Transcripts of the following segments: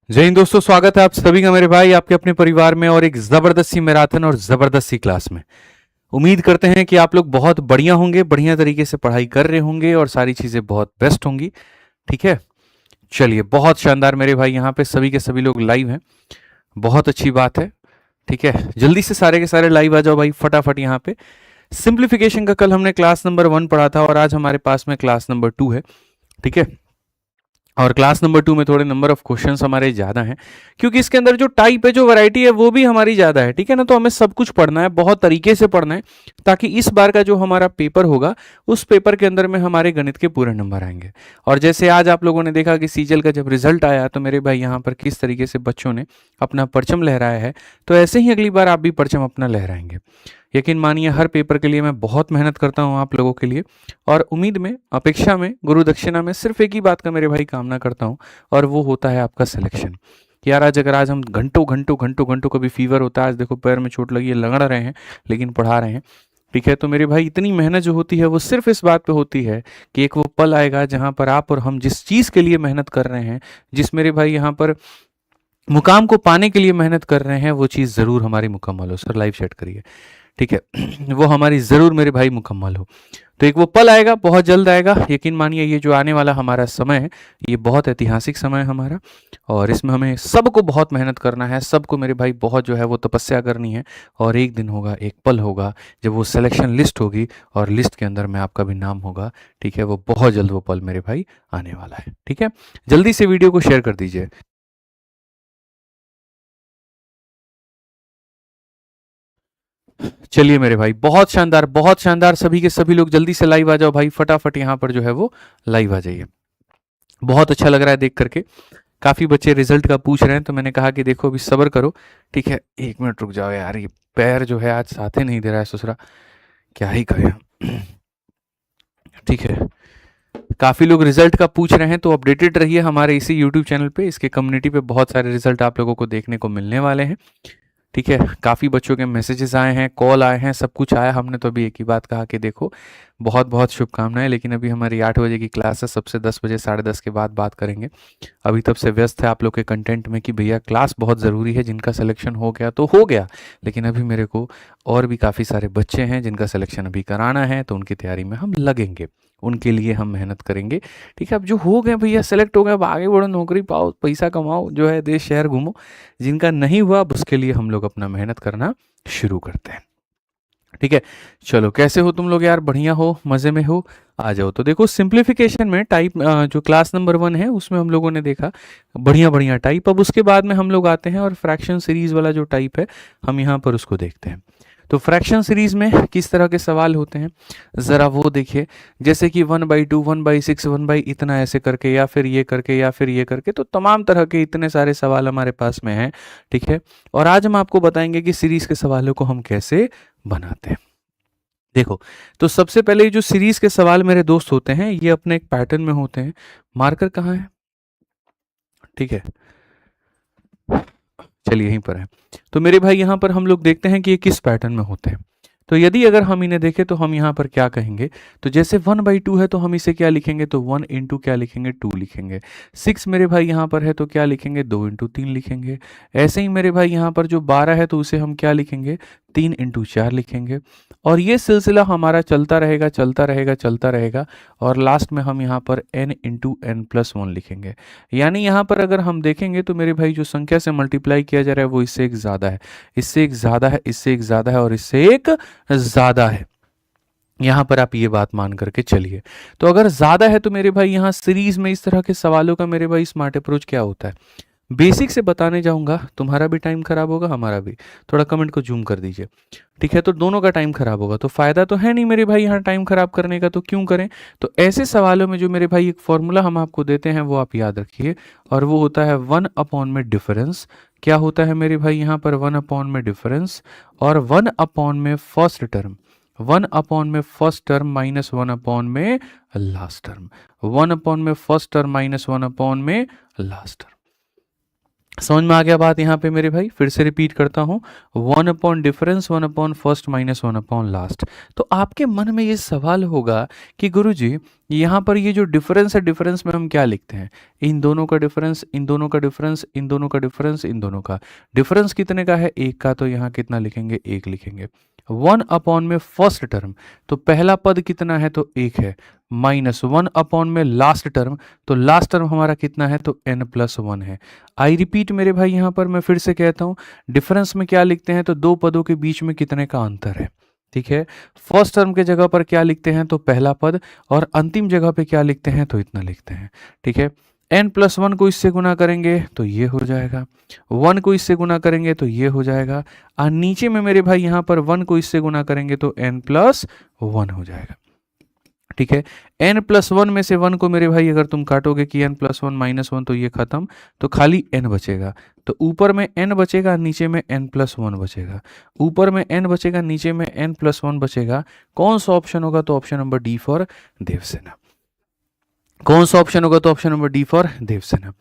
जय हिंद दोस्तों, स्वागत है आप सभी का मेरे भाई आपके अपने परिवार में और एक जबरदस्त सी मैराथन और जबरदस्त सी क्लास में। उम्मीद करते हैं कि आप लोग बहुत बढ़िया होंगे, बढ़िया तरीके से पढ़ाई कर रहे होंगे और सारी चीजें बहुत बेस्ट होंगी। ठीक है, चलिए बहुत शानदार मेरे भाई, यहाँ पे सभी के सभी लोग लाइव हैं, बहुत अच्छी बात है। ठीक है, जल्दी से सारे के सारे लाइव आ जाओ भाई फटाफट। यहाँ पे सिंप्लीफिकेशन का कल हमने क्लास नंबर 1 पढ़ा था और आज हमारे पास में क्लास नंबर 2 है। ठीक है, और क्लास नंबर 2 में थोड़े नंबर ऑफ क्वेश्चंस हमारे ज़्यादा हैं क्योंकि इसके अंदर जो टाइप है, जो वैरायटी है, वो भी हमारी ज़्यादा है। ठीक है ना, तो हमें सब कुछ पढ़ना है, बहुत तरीके से पढ़ना है ताकि इस बार का जो हमारा पेपर होगा उस पेपर के अंदर में हमारे गणित के पूरे नंबर आएंगे। और जैसे आज आप लोगों ने देखा कि सीजल का जब रिजल्ट आया तो मेरे भाई यहाँ पर किस तरीके से बच्चों ने अपना परचम लहराया है, तो ऐसे ही अगली बार आप भी परचम अपना लहराएंगे। यकीन मानिए हर पेपर के लिए मैं बहुत मेहनत करता हूँ आप लोगों के लिए, और उम्मीद में, अपेक्षा में, गुरु दक्षिणा में सिर्फ एक ही बात का मेरे भाई कामना करता हूँ, और वो होता है आपका सिलेक्शन। कि यार आज अगर आज हम घंटों घंटों घंटों घंटों, कभी फीवर होता है, आज देखो पैर में चोट लगी है, लंगड़ रहे हैं लेकिन पढ़ा रहे हैं। ठीक है, तो मेरे भाई इतनी मेहनत जो होती है वो सिर्फ इस बात पे होती है कि एक वो पल आएगा जहाँ पर आप और हम जिस चीज़ के लिए मेहनत कर रहे हैं, जिस मेरे भाई यहाँ पर मुकाम को पाने के लिए मेहनत कर रहे हैं, वो चीज़ ज़रूर हमारी मुकम्मल हो। सर लाइव सेट करिए। ठीक है वो हमारी ज़रूर मेरे भाई मुकम्मल हो। तो एक वो पल आएगा, बहुत जल्द आएगा। यकीन मानिए ये जो आने वाला हमारा समय है, ये बहुत ऐतिहासिक समय है हमारा, और इसमें हमें सबको बहुत मेहनत करना है, सबको मेरे भाई बहुत जो है वो तपस्या करनी है। और एक दिन होगा, एक पल होगा जब वो सिलेक्शन लिस्ट होगी और लिस्ट के अंदर में आपका भी नाम होगा। ठीक है, वो बहुत जल्द वो पल मेरे भाई आने वाला है। ठीक है, जल्दी से वीडियो को शेयर कर दीजिए। चलिए मेरे भाई, बहुत शानदार, बहुत शानदार। सभी के सभी लोग जल्दी से लाइव आ जाओ भाई फटाफट, यहाँ पर जो है वो लाइव आ जाइए। बहुत अच्छा लग रहा है देख करके। काफ़ी बच्चे रिजल्ट का पूछ रहे हैं, तो मैंने कहा कि देखो अभी सब्र करो। ठीक है, 1 मिनट रुक जाओ यार, ये पैर जो है आज साथ ही नहीं दे रहा है ससुरा, क्या ही करें। ठीक है, काफ़ी लोग रिजल्ट का पूछ रहे हैं, तो अपडेटेड रहिए हमारे इसी यूट्यूब चैनल पे। इसके कम्युनिटी पे बहुत सारे रिजल्ट आप लोगों को देखने को मिलने वाले हैं। ठीक है, काफ़ी बच्चों के मैसेजेस आए हैं, कॉल आए हैं, सब कुछ आया। हमने तो अभी एक ही बात कहा कि देखो बहुत बहुत शुभकामनाएं, लेकिन अभी हमारी 8 बजे की क्लास है, सबसे 10 बजे 10:30 के बाद बात करेंगे। अभी तब से व्यस्त है आप लोग के कंटेंट में कि भैया क्लास बहुत ज़रूरी है। जिनका सिलेक्शन हो गया तो हो गया, लेकिन अभी मेरे को और भी काफ़ी सारे बच्चे हैं जिनका सिलेक्शन अभी कराना है, तो उनकी तैयारी में हम लगेंगे, उनके लिए हम मेहनत करेंगे। ठीक है, अब जो हो गए भैया, सेलेक्ट हो गए, अब आगे बढ़ो, नौकरी पाओ, पैसा कमाओ, जो है देश शहर घूमो। जिनका नहीं हुआ अब उसके लिए हम लोग अपना मेहनत करना शुरू करते हैं। ठीक है, चलो कैसे हो तुम लोग यार, बढ़िया हो, मज़े में हो? आ जाओ। तो देखो सिंप्लीफिकेशन में टाइप जो क्लास नंबर 1 है उसमें हम लोगों ने देखा बढ़िया बढ़िया टाइप। अब उसके बाद में हम लोग आते हैं और फ्रैक्शन सीरीज वाला जो टाइप है हम यहाँ पर उसको देखते हैं। तो फ्रैक्शन सीरीज में किस तरह के सवाल होते हैं ज़रा वो देखिए। जैसे कि 1/2, 1/6, 1 इतना ऐसे करके, या फिर ये करके, या फिर ये करके, तो तमाम तरह के इतने सारे सवाल हमारे पास में हैं। ठीक है, और आज हम आपको बताएंगे कि सीरीज के सवालों को हम कैसे बनाते हैं। देखो, तो सबसे पहले ये जो सीरीज के सवाल मेरे दोस्त होते हैं, ये अपने एक पैटर्न में होते हैं। मार्कर कहाँ है? ठीक है, चलिए यहीं पर है। तो मेरे भाई यहाँ पर हम लोग देखते हैं कि ये किस पैटर्न में होते हैं। तो यदि अगर हम इन्हें देखें तो हम यहाँ पर क्या कहेंगे, तो जैसे 1/2 है तो हम इसे क्या लिखेंगे, तो 1 इंटू क्या लिखेंगे, 2 लिखेंगे। 6 मेरे भाई यहाँ पर है तो क्या लिखेंगे, 2 इंटू 3 लिखेंगे। ऐसे ही मेरे भाई यहाँ पर जो 12 है तो उसे हम क्या लिखेंगे, 3 इंटू 4 लिखेंगे। और ये सिलसिला हमारा चलता रहेगा, चलता रहेगा, चलता रहेगा, और लास्ट में हम यहाँ पर n इंटू n+1 लिखेंगे। यानी यहाँ पर अगर हम देखेंगे तो मेरे भाई जो संख्या से मल्टीप्लाई किया जा रहा है वो इससे एक ज़्यादा है, इससे एक ज़्यादा है, इससे एक ज़्यादा है, और इससे एक ज़्यादा है। यहाँ पर आप ये बात मान करके चलिए। तो अगर ज़्यादा है तो मेरे भाई यहाँ सीरीज में इस तरह के सवालों का मेरे भाई स्मार्ट अप्रोच क्या होता है, बेसिक से बताने जाऊंगा, तुम्हारा भी टाइम खराब होगा, हमारा भी। थोड़ा कमेंट को जूम कर दीजिए। ठीक है, तो दोनों का टाइम खराब होगा, तो फायदा तो है नहीं मेरे भाई यहाँ टाइम खराब करने का, तो क्यों करें। तो ऐसे सवालों में जो मेरे भाई एक फॉर्मूला हम आपको देते हैं वो आप याद रखिए, और वो होता है 1 में डिफरेंस। क्या होता है मेरे भाई यहाँ पर 1 में डिफरेंस, और 1 में फर्स्ट टर्म, 1 में फर्स्ट टर्म माइनस 1 में लास्ट टर्म, 1 में फर्स्ट टर्म माइनस 1 में लास्ट टर्म। समझ में आ गया बात यहाँ पे मेरे भाई? फिर से रिपीट करता हूँ, 1 upon difference, 1 upon first minus 1 upon last. तो आपके मन में ये सवाल होगा कि गुरुजी यहाँ पर ये जो डिफरेंस है, डिफरेंस में हम क्या लिखते हैं? इन दोनों का डिफरेंस, इन दोनों का डिफरेंस, इन दोनों का डिफरेंस, इन दोनों का डिफरेंस कितने का है? 1 का। तो यहाँ कितना लिखेंगे? 1 लिखेंगे। 1 अपॉन में फर्स्ट टर्म, तो पहला पद कितना है? तो 1 है। माइनस 1 अपॉन में लास्ट टर्म, तो लास्ट टर्म हमारा कितना है? तो n+1 है। आई रिपीट मेरे भाई, यहाँ पर मैं फिर से कहता हूँ, डिफरेंस में क्या लिखते हैं? तो दो पदों के बीच में कितने का अंतर है। ठीक है। फर्स्ट टर्म के जगह पर क्या लिखते हैं? तो पहला पद, और अंतिम जगह पे क्या लिखते हैं? तो इतना लिखते हैं। ठीक है। n+1 को इससे गुना करेंगे तो ये हो जाएगा, 1 को इससे गुना करेंगे तो ये हो जाएगा, और नीचे में मेरे भाई यहाँ पर 1 को इससे गुना करेंगे तो n+1 हो जाएगा। ठीक है। n+1 में से 1 को मेरे भाई अगर तुम काटोगे कि n+1 -1, तो ये खत्म, तो खाली n बचेगा। तो ऊपर में n बचेगा, नीचे में n+1 बचेगा। ऊपर में n बचेगा, नीचे में n+1 बचेगा। कौन सा ऑप्शन होगा? तो option number D for Devsena. कौन सा ऑप्शन होगा? तो option number D for Devsena.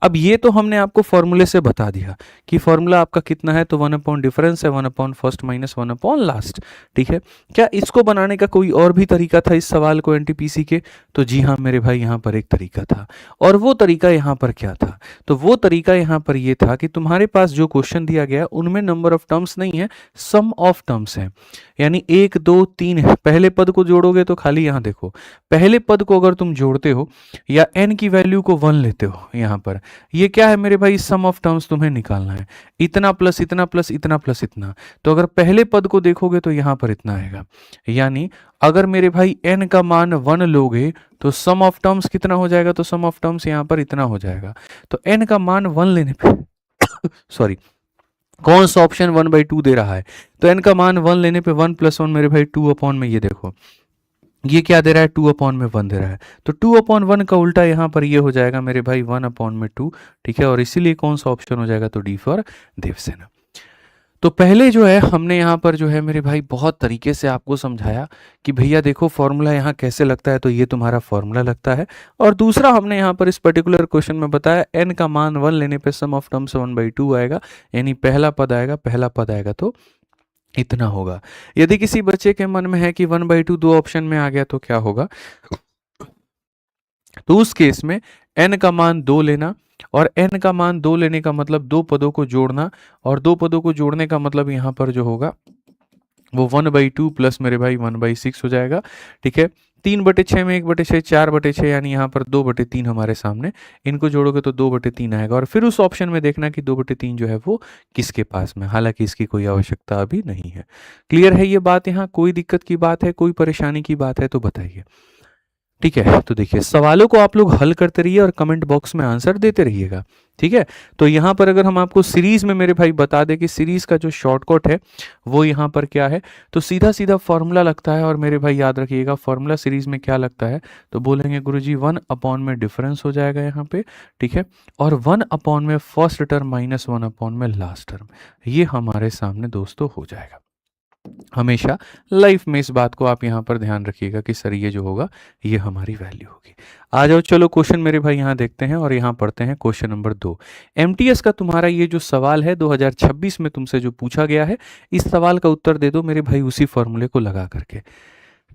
अब ये तो हमने आपको फॉर्मूले से बता दिया कि फॉर्मूला आपका कितना है, तो 1 अपॉन डिफरेंस है, 1 upon first minus 1 upon last. ठीक है। क्या इसको बनाने का कोई और भी तरीका था इस सवाल को एनटीपीसी के? तो जी हाँ मेरे भाई, यहाँ पर एक तरीका था। और वो तरीका यहाँ पर क्या था? तो वो तरीका यहाँ पर ये था कि तुम्हारे पास जो क्वेश्चन दिया गया उनमें नंबर ऑफ टर्म्स नहीं है, सम ऑफ टर्म्स है। यानी 1 2 3 है। पहले पद को जोड़ोगे तो खाली यहाँ देखो, पहले पद को अगर तुम जोड़ते हो या n की वैल्यू को 1 लेते हो, यहाँ पर ये क्या है मेरे भाई? सम ऑफ टर्म्स तुम्हें निकालना है, इतना प्लस इतना प्लस इतना प्लस इतना। तो अगर पहले पद को देखोगे तो यहाँ पर इतना आएगा। यानी अगर मेरे भाई n का मान 1 लोगे तो सम ऑफ टर्म्स कितना हो जाएगा? तो सम ऑफ टर्म्स यहाँ पर इतना हो जाएगा। तो n का मान 1 लेने पे सॉरी, कौन सा ऑप्शन 1/2 दे रहा है? तो n का मान 1 लेने पे 1 + 1 मेरे भाई 2 अपॉन में, ये देखो ये क्या दे रहा है? 2 अपॉन में 1 दे रहा है। तो 2 अपॉन 1 का उल्टा यहाँ पर ये हो जाएगा मेरे भाई 1 अपॉन में 2। ठीक है। और इसीलिए कौन सा ऑप्शन हो जाएगा? तो डी फॉर देवसेना। तो पहले जो है हमने यहाँ पर जो है मेरे भाई बहुत तरीके से आपको समझाया कि भैया देखो फॉर्मूला यहाँ कैसे लगता है, तो ये तुम्हारा फॉर्मूला लगता है। और दूसरा हमने यहाँ पर इस पर्टिकुलर क्वेश्चन में बताया n का मान 1 लेने पे सम ऑफ टर्म्स 1/2 आएगा, यानी पहला पद आएगा तो इतना होगा। यदि किसी बच्चे के मन में है कि 1/2 दो ऑप्शन में आ गया तो क्या होगा? तो उस केस में n का मान 2 लेना, और n का मान 2 लेने का मतलब दो पदों को जोड़ना, और दो पदों को जोड़ने का मतलब यहाँ पर जो होगा वो 1/2 प्लस मेरे भाई 1/6 हो जाएगा। ठीक है। 3/6 में 1/6 4/6, यानी यहाँ पर 2/3 हमारे सामने, इनको जोड़ोगे तो 2/3 आएगा। और फिर उस ऑप्शन में देखना कि 2/3 जो है वो किसके पास में, हालांकि इसकी कोई आवश्यकता अभी नहीं है। क्लियर है ये बात? यहाँ कोई दिक्कत की बात है, कोई परेशानी की बात है तो बताइए। ठीक है। तो देखिए सवालों को आप लोग हल करते रहिए और कमेंट बॉक्स में आंसर देते रहिएगा। ठीक है। तो यहाँ पर अगर हम आपको सीरीज में मेरे भाई बता दें कि सीरीज का जो शॉर्टकट है वो यहाँ पर क्या है, तो सीधा सीधा फॉर्मूला लगता है। और मेरे भाई याद रखिएगा फॉर्मूला सीरीज में क्या लगता है, तो बोलेंगे गुरुजी 1 अपॉन में डिफरेंस हो जाएगा यहाँ पे। ठीक है। और 1 अपॉन में फर्स्ट टर्म माइनस 1 अपॉन में लास्ट टर्म, ये हमारे सामने दोस्तों हो जाएगा। हमेशा लाइफ में इस बात को आप यहाँ पर ध्यान रखिएगा कि सर ये जो होगा ये हमारी वैल्यू होगी। आ जाओ चलो क्वेश्चन मेरे भाई यहाँ देखते हैं, और यहाँ पढ़ते हैं क्वेश्चन नंबर 2। एमटीएस का तुम्हारा ये जो सवाल है 2026 में तुमसे जो पूछा गया है, इस सवाल का उत्तर दे दो मेरे भाई उसी फॉर्मूले को लगा करके।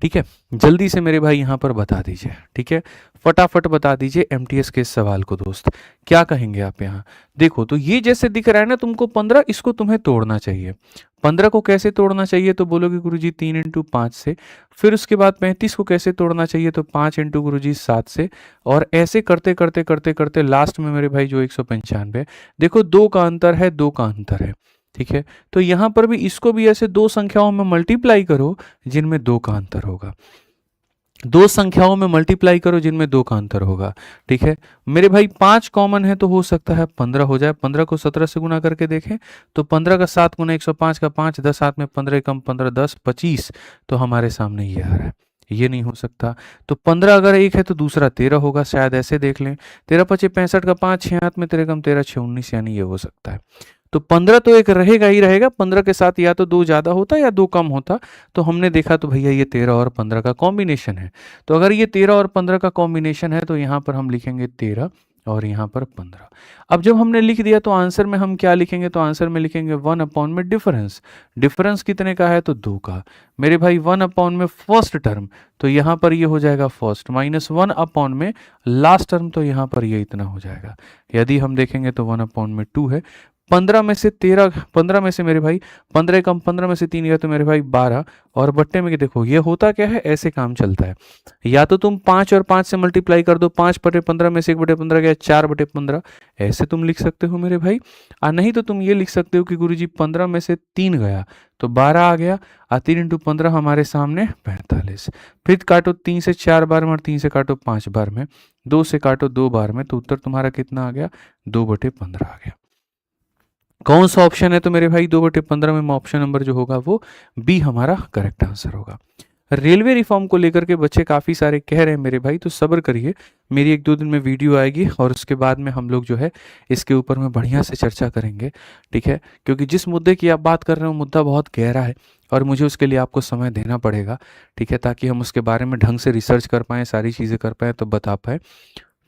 ठीक है। जल्दी से मेरे भाई यहाँ पर बता दीजिए। ठीक है। फटाफट बता दीजिए एमटीएस के इस सवाल को दोस्त, क्या कहेंगे आप यहाँ? देखो तो ये जैसे दिख रहा है ना तुमको 15, इसको तुम्हें तोड़ना चाहिए। 15 को कैसे तोड़ना चाहिए? तो बोलोगे गुरुजी 3 × 5 से। फिर उसके बाद 35 को कैसे तोड़ना चाहिए? तो 5 × गुरुजी 7 से। और ऐसे करते करते करते करते लास्ट में मेरे भाई जो 195, देखो 2 का अंतर है, 2 का अंतर है। ठीक है। तो यहाँ पर भी इसको भी ऐसे दो संख्याओं में मल्टीप्लाई करो जिनमें 2 का अंतर होगा, दो संख्याओं में मल्टीप्लाई करो जिनमें 2 का अंतर होगा। ठीक है। मेरे भाई 5 कॉमन है तो हो सकता है 15 हो जाए। 15 को 17 से गुना करके देखें तो 15 का 7 गुना 105 का 5, 10 7 में 15 कम 15 10 25, तो हमारे सामने ये आ रहा है, ये नहीं हो सकता। तो 15 अगर एक है तो दूसरा 13 होगा, शायद ऐसे देख लें। 13 × 5 = 65 का 5 6 हाथ में 13 कम 13 6 19, यानी ये हो सकता है। तो 15 तो एक रहेगा ही रहेगा, 15 के साथ या तो 2 ज़्यादा होता या 2 कम होता। तो हमने देखा तो भैया ये 13 और 15 का कॉम्बिनेशन है। तो अगर ये 13 और 15 का कॉम्बिनेशन है तो यहाँ पर हम लिखेंगे 13 और यहाँ पर 15। अब जब हमने लिख दिया तो आंसर में हम क्या लिखेंगे, तो आंसर में लिखेंगे 1 में डिफरेंस। डिफरेंस कितने का है, तो 2 का। मेरे भाई 1 में फर्स्ट टर्म, तो यहाँ पर ये हो जाएगा फर्स्ट, -1 में लास्ट टर्म, तो यहाँ पर ये इतना हो जाएगा। यदि हम देखेंगे तो 1 में 2 है। 15 में से 13, 15 में से मेरे भाई 15 कम 15 में से 3 गया तो मेरे भाई 12, और बट्टे में देखो ये होता क्या है, ऐसे काम चलता है। या तो तुम 5 और 5 से मल्टीप्लाई कर दो, 5/15 में से 1/15 गया 4/15, ऐसे तुम लिख सकते हो मेरे भाई। नहीं तो तुम ये लिख सकते हो कि गुरुजी 15 में से 3 गया तो 12 आ गया, 3 × 15 हमारे सामने 45। फिर काटो 3 से 4 बार में और 3 से काटो 5 बार में, 2 से काटो 2 बार में, तो उत्तर तुम्हारा कितना आ गया, 2/15 आ गया। कौन सा ऑप्शन है, तो मेरे भाई 2/15 में ऑप्शन नंबर जो होगा वो बी हमारा करेक्ट आंसर होगा। रेलवे रिफॉर्म को लेकर के बच्चे काफ़ी सारे कह रहे हैं मेरे भाई, तो सब्र करिए, मेरी 1-2 दिन में वीडियो आएगी और उसके बाद में हम लोग जो है इसके ऊपर में बढ़िया से चर्चा करेंगे, ठीक है। क्योंकि जिस मुद्दे की आप बात कर रहे हो मुद्दा बहुत गहरा है और मुझे उसके लिए आपको समय देना पड़ेगा, ठीक है, ताकि हम उसके बारे में ढंग से रिसर्च कर पाएँ, सारी चीज़ें कर पाएँ, तो बता पाएँ,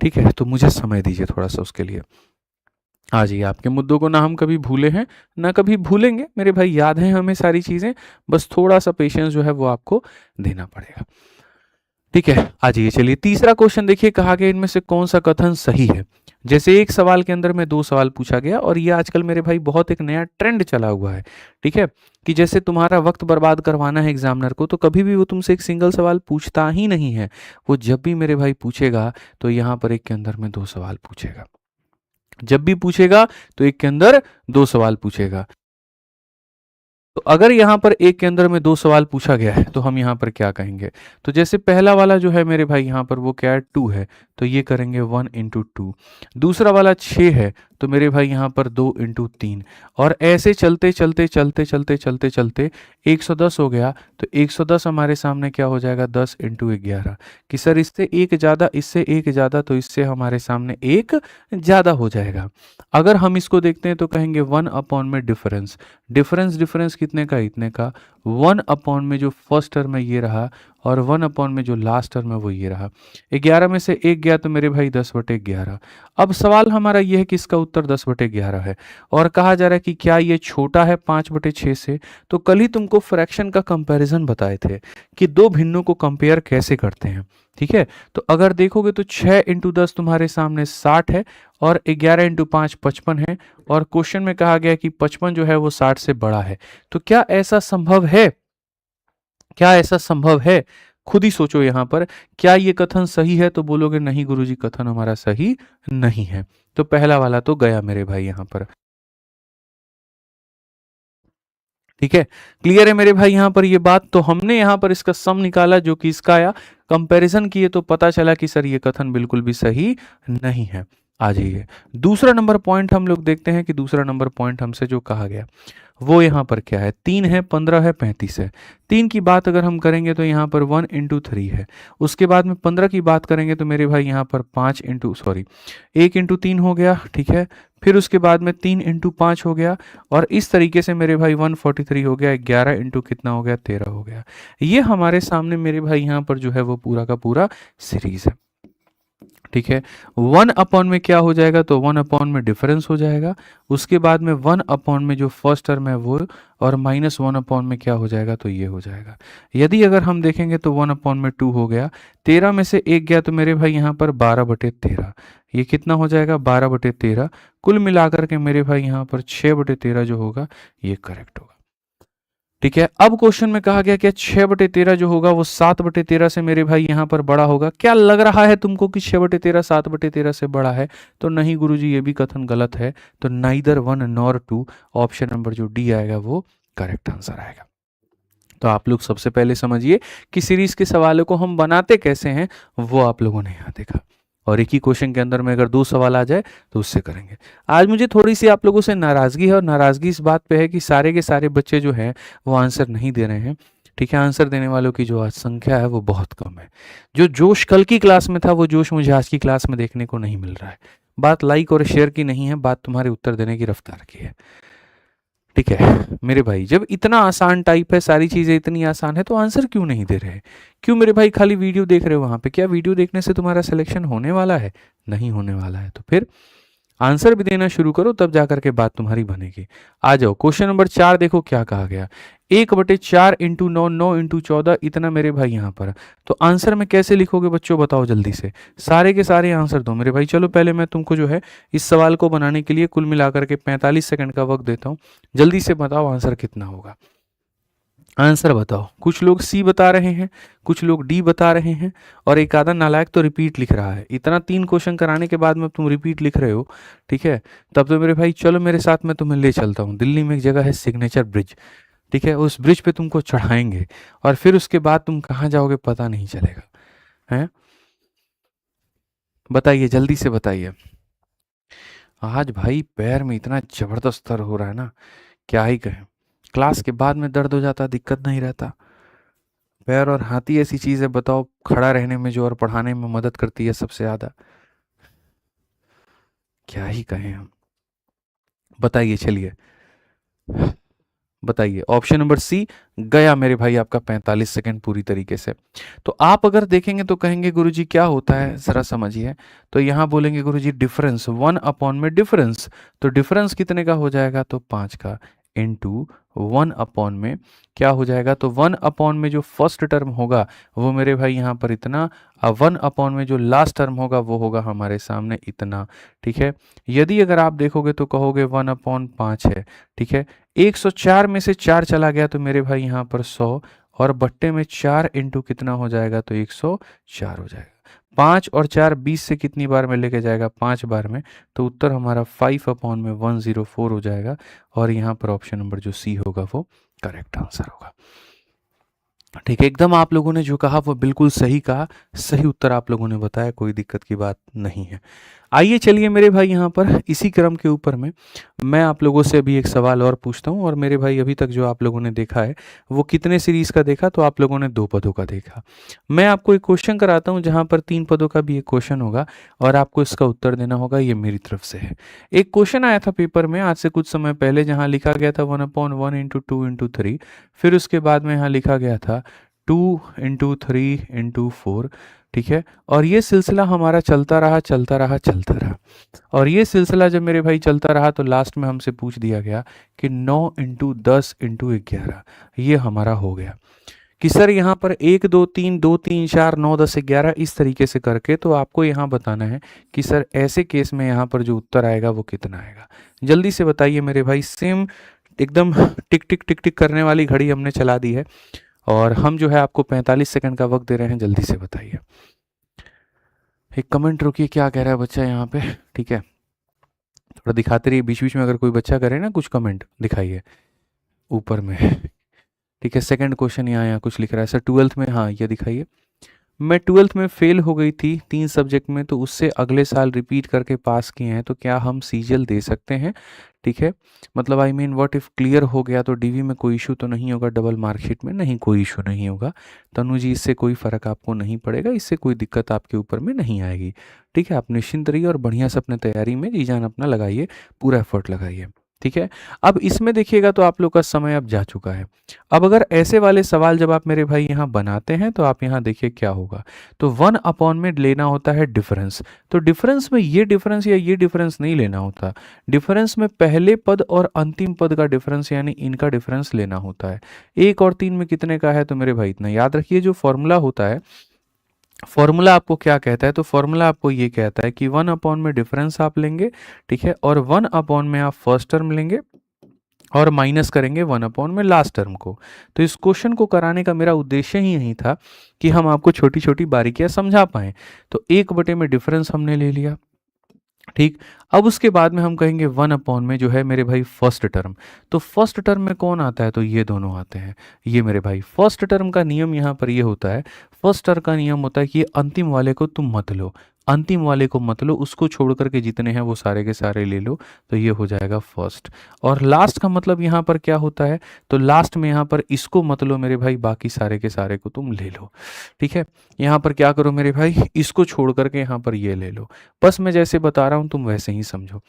ठीक है। तो मुझे समय दीजिए थोड़ा सा उसके लिए। हाँ जी, आपके मुद्दों को ना हम कभी भूले हैं ना कभी भूलेंगे मेरे भाई, याद है हमें सारी चीज़ें, बस थोड़ा सा पेशेंस जो है वो आपको देना पड़ेगा, ठीक है। आ जाइए, चलिए तीसरा क्वेश्चन देखिए, कहा गया इनमें से कौन सा कथन सही है। जैसे एक सवाल के अंदर में 2 सवाल पूछा गया, और ये आजकल मेरे भाई बहुत एक नया ट्रेंड चला हुआ है, ठीक है, कि जैसे तुम्हारा वक्त बर्बाद करवाना है एग्जामिनर को, तो कभी भी वो तुमसे एक सिंगल सवाल पूछता ही नहीं है। वो जब भी मेरे भाई पूछेगा तो यहाँ पर एक के अंदर में 2 सवाल पूछेगा, जब भी पूछेगा तो एक के अंदर 2 सवाल पूछेगा। तो अगर यहाँ पर एक के अंदर में 2 सवाल पूछा गया है तो हम यहाँ पर क्या कहेंगे, तो जैसे पहला वाला जो है मेरे भाई यहाँ पर वो क्या है, 2 है, तो ये करेंगे 1 × 2। दूसरा वाला 6 है, तो मेरे भाई यहाँ पर 2 × 3, और ऐसे चलते चलते चलते चलते चलते चलते 110 हो गया, तो 110 हमारे सामने क्या हो जाएगा, 10 × 11, कि सर इससे एक ज़्यादा, इससे एक ज़्यादा, तो इससे हमारे सामने एक ज़्यादा हो जाएगा। अगर हम इसको देखते हैं तो कहेंगे 1 में डिफरेंस, डिफरेंस डिफरेंस कितने का, इतने का। 1 में जो फर्स्ट टर्म है ये रहा, और 1 में जो लास्ट टर्म है वो ये रहा। 11 में से 1 गया तो मेरे भाई 10/11। अब सवाल हमारा ये है कि इसका उत्तर 10/11 है, और कहा जा रहा है कि क्या ये छोटा है 5/6 से। तो कल ही तुमको फ्रैक्शन का कंपैरिजन बताए थे कि दो भिन्नों को कंपेयर कैसे करते हैं, ठीक है। तो अगर देखोगे तो 6 × 10 तुम्हारे सामने 60 है, और 11 × 5 55 है, और क्वेश्चन में कहा गया कि 55 जो है वो 60 से बड़ा है। तो क्या ऐसा संभव है, क्या ऐसा संभव है, खुद ही सोचो यहाँ पर, क्या ये कथन सही है, तो बोलोगे नहीं गुरुजी कथन हमारा सही नहीं है। तो पहला वाला तो गया मेरे भाई यहाँ पर, ठीक है। क्लियर है मेरे भाई यहाँ पर ये बात। तो हमने यहाँ पर इसका सम निकाला जो कि इसका आया, कंपैरिजन किए तो पता चला कि सर ये कथन बिल्कुल भी सही नहीं है। आ जाइए, दूसरा नंबर पॉइंट हम लोग देखते हैं कि दूसरा नंबर पॉइंट हमसे जो कहा गया वो यहाँ पर क्या है, 3 है, 15 है, 35 है। 3 की बात अगर हम करेंगे तो यहाँ पर 1 × 3 है। उसके बाद में 15 की बात करेंगे तो मेरे भाई यहाँ पर 1 × 3 हो गया, ठीक है। फिर उसके बाद में 3 × 5 हो गया, और इस तरीके से मेरे भाई 143 हो गया, 11 × कितना हो गया, 13 हो गया। ये हमारे सामने मेरे भाई यहाँ पर जो है वो पूरा का पूरा सीरीज है, ठीक है। 1 में क्या हो जाएगा, तो 1 में डिफरेंस हो जाएगा। उसके बाद में 1 में जो फर्स्ट टर्म है वो, और -1 में क्या हो जाएगा, तो ये हो जाएगा। यदि अगर हम देखेंगे तो 1 में 2 हो गया, 13 में से 1 गया तो मेरे भाई यहाँ पर 12/13, ये कितना हो जाएगा, 12/13। कुल मिलाकर के मेरे भाई यहाँ पर 6/13 जो होगा ये करेक्ट होगा, ठीक है। अब क्वेश्चन में कहा गया कि 6/13 जो होगा वो 7/13 से मेरे भाई यहाँ पर बड़ा होगा। क्या लग रहा है तुमको कि 6/13 7/13 से बड़ा है, तो नहीं गुरुजी ये भी कथन गलत है। तो नाइदर 1 नॉर 2, ऑप्शन नंबर जो डी आएगा वो करेक्ट आंसर आएगा। तो आप लोग सबसे पहले समझिए कि सीरीज के सवालों को हम बनाते कैसे हैं, वो आप लोगों ने यहाँ देखा, और एक ही क्वेश्चन के अंदर में अगर 2 सवाल आ जाए तो उससे करेंगे। आज मुझे थोड़ी सी आप लोगों से नाराज़गी है, और नाराज़गी इस बात पे है कि सारे के सारे बच्चे जो हैं वो आंसर नहीं दे रहे हैं, ठीक है। आंसर देने वालों की जो आज संख्या है वो बहुत कम है। जो जोश कल की क्लास में था वो जोश मुझे आज की क्लास में देखने को नहीं मिल रहा है। बात लाइक और शेयर की नहीं है, बात तुम्हारे उत्तर देने की रफ्तार की है, ठीक है मेरे भाई, जब इतना आसान टाइप है, सारी चीज़ें इतनी आसान है, तो आंसर क्यों नहीं दे रहे? क्यों मेरे भाई खाली वीडियो देख रहे हो वहाँ पे? क्या वीडियो देखने से तुम्हारा सिलेक्शन होने वाला है? नहीं होने वाला है। तो फिर आंसर भी देना शुरू करो, तब जाकर के बात तुम्हारी बनेगी। आ जाओ क्वेश्चन नंबर 4, देखो क्या कहा गया। 1/4 इंटू 9, 9 इंटू 14, इतना मेरे भाई यहाँ पर। तो आंसर में कैसे लिखोगे बच्चों, बताओ जल्दी से। सारे के सारे आंसर दो मेरे भाई। चलो पहले मैं तुमको जो है इस सवाल को बनाने के लिए कुल मिलाकर के 45 सेकंड का वक्त देता हूँ। जल्दी से बताओ आंसर कितना होगा। आंसर बताओ। कुछ लोग सी बता रहे हैं, कुछ लोग डी बता रहे हैं, और एक आधा नालायक तो रिपीट लिख रहा है। इतना 3 क्वेश्चन कराने के बाद में तुम रिपीट लिख रहे हो, ठीक है? तब तो मेरे भाई चलो मेरे साथ में तुम्हें ले चलता हूँ। दिल्ली में एक जगह है सिग्नेचर ब्रिज, ठीक है? उस ब्रिज पे तुमको चढ़ाएंगे और फिर उसके बाद तुम कहाँ जाओगे पता नहीं चलेगा। हैं? बताइए जल्दी से बताइए। आज भाई पैर में इतना जबरदस्त दर्द हो रहा है ना, क्या ही कहें। क्लास के बाद में दर्द हो जाता, दिक्कत नहीं रहता। पैर और हाथी ऐसी चीज है, बताओ, खड़ा रहने में जो और पढ़ाने में मदद करती है सबसे ज्यादा। क्या ही कहें हम। बताइए चलिए, बताइए। ऑप्शन नंबर सी गया मेरे भाई आपका 45 सेकंड पूरी तरीके से। तो आप अगर देखेंगे तो कहेंगे गुरुजी क्या होता है, जरा समझिए। तो यहां बोलेंगे गुरुजी डिफरेंस, 1 में डिफरेंस। तो डिफरेंस कितने का हो जाएगा, तो 5 का, इनटू 1 में क्या हो जाएगा, तो 1 में जो फर्स्ट टर्म होगा वो मेरे भाई यहाँ पर इतना, और 1 में जो लास्ट टर्म होगा वो होगा हमारे सामने इतना। ठीक है, यदि अगर आप देखोगे तो कहोगे 1/5 है। ठीक है, 104 में से 4 चला गया तो मेरे भाई यहाँ पर 100, और बट्टे में 4 इंटू कितना हो जाएगा, तो 104 हो जाएगा। 5 और 4 20 से कितनी बार में लेके जाएगा, 5 बार में। तो उत्तर हमारा 5/104 हो जाएगा, और यहाँ पर ऑप्शन नंबर जो सी होगा वो करेक्ट आंसर होगा। ठीक है, एकदम आप लोगों ने जो कहा वो बिल्कुल सही कहा, सही उत्तर आप लोगों ने बताया, कोई दिक्कत की बात नहीं है। आइए चलिए मेरे भाई यहाँ पर इसी क्रम के ऊपर में मैं आप लोगों से अभी एक सवाल और पूछता हूँ। और मेरे भाई अभी तक जो आप लोगों ने देखा है वो कितने सीरीज का देखा, तो आप लोगों ने 2 पदों का देखा। मैं आपको एक क्वेश्चन कराता हूँ जहाँ पर 3 पदों का भी एक क्वेश्चन होगा, और आपको इसका उत्तर देना होगा, ये मेरी तरफ से है। एक क्वेश्चन आया था पेपर में आज से कुछ समय पहले, जहाँ लिखा गया था 1/1 इंटू 2 इंटू 3। फिर उसके बाद में यहाँ लिखा गया था 2 इंटू 3 इंटू 4। ठीक है, और ये सिलसिला हमारा चलता रहा चलता रहा चलता रहा, और ये सिलसिला जब मेरे भाई चलता रहा तो लास्ट में हमसे पूछ दिया गया कि 9 इंटू 10 इंटू 11, ये हमारा हो गया कि सर यहाँ पर 1 2 3 2 3 4 9 10 11 इस तरीके से करके। तो आपको यहाँ बताना है कि सर ऐसे केस में यहाँ पर जो उत्तर आएगा वो कितना आएगा। जल्दी से बताइए मेरे भाई। सेम एकदम टिक टिक टिक टिक करने वाली घड़ी हमने चला दी है, और हम जो है आपको 45 सेकंड का वक्त दे रहे हैं। जल्दी से बताइए। एक कमेंट रुकिए, क्या कह रहा है बच्चा यहाँ पे। ठीक है, थोड़ा दिखाते रहिए, बीच बीच में अगर कोई बच्चा करे ना कुछ कमेंट दिखाइए ऊपर में। ठीक है, सेकंड क्वेश्चन यहाँ कुछ लिख रहा है सर 12th में, हाँ ये दिखाइए। मैं 12th में फेल हो गई थी 3 सब्जेक्ट में, तो उससे अगले साल रिपीट करके पास किए हैं, तो क्या हम सीजीएल दे सकते हैं? ठीक है, मतलब I mean what if clear हो गया तो डीवी में कोई इशू तो नहीं होगा, डबल मार्कशीट में नहीं, कोई इशू नहीं होगा। तनु जी इससे कोई फ़र्क आपको नहीं पड़ेगा, इससे कोई दिक्कत आपके ऊपर में नहीं आएगी। ठीक है, आप निश्चिंत रहिए और बढ़िया से अपने तैयारी में जी जान अपना लगाइए, पूरा एफर्ट लगाइए। ठीक है, अब इसमें देखिएगा तो आप लोग का समय अब जा चुका है। अब अगर ऐसे वाले सवाल जब आप मेरे भाई यहाँ बनाते हैं तो आप यहाँ देखिए क्या होगा। तो 1 में लेना होता है डिफरेंस, तो डिफरेंस में ये डिफरेंस या ये डिफरेंस नहीं लेना होता। डिफरेंस में पहले पद और अंतिम पद का डिफरेंस यानी इनका डिफरेंस लेना होता है। 1 और 3 में कितने का है, तो मेरे भाई इतना याद रखिए। जो फॉर्मूला होता है, फॉर्मूला आपको क्या कहता है, तो फॉर्मूला आपको ये कहता है कि 1 में डिफरेंस आप लेंगे, ठीक है, और 1 में आप फर्स्ट टर्म लेंगे और माइनस करेंगे 1 में लास्ट टर्म को। तो इस क्वेश्चन को कराने का मेरा उद्देश्य ही यही था कि हम आपको छोटी छोटी बारीकियां समझा पाएं। तो 1 में डिफरेंस हमने ले लिया, ठीक। अब उसके बाद में हम कहेंगे 1 में जो है मेरे भाई फर्स्ट टर्म। तो फर्स्ट टर्म में कौन आता है, तो ये दोनों आते हैं। ये मेरे भाई फर्स्ट टर्म का नियम यहाँ पर ये होता है, फर्स्ट टर्म का नियम होता है कि अंतिम वाले को तुम मत लो, अंतिम वाले को मत लो, उसको छोड़ करके जितने हैं वो सारे के सारे ले लो, तो ये हो जाएगा फर्स्ट। और लास्ट का मतलब यहाँ पर क्या होता है, तो लास्ट में यहाँ पर इसको मत लो मेरे भाई, बाकी सारे के सारे को तुम ले लो। ठीक है, यहाँ पर क्या करो मेरे भाई, इसको छोड़ करके यहाँ पर ये ले लो। बस मैं जैसे बता रहा हूँ तुम वैसे ही समझो।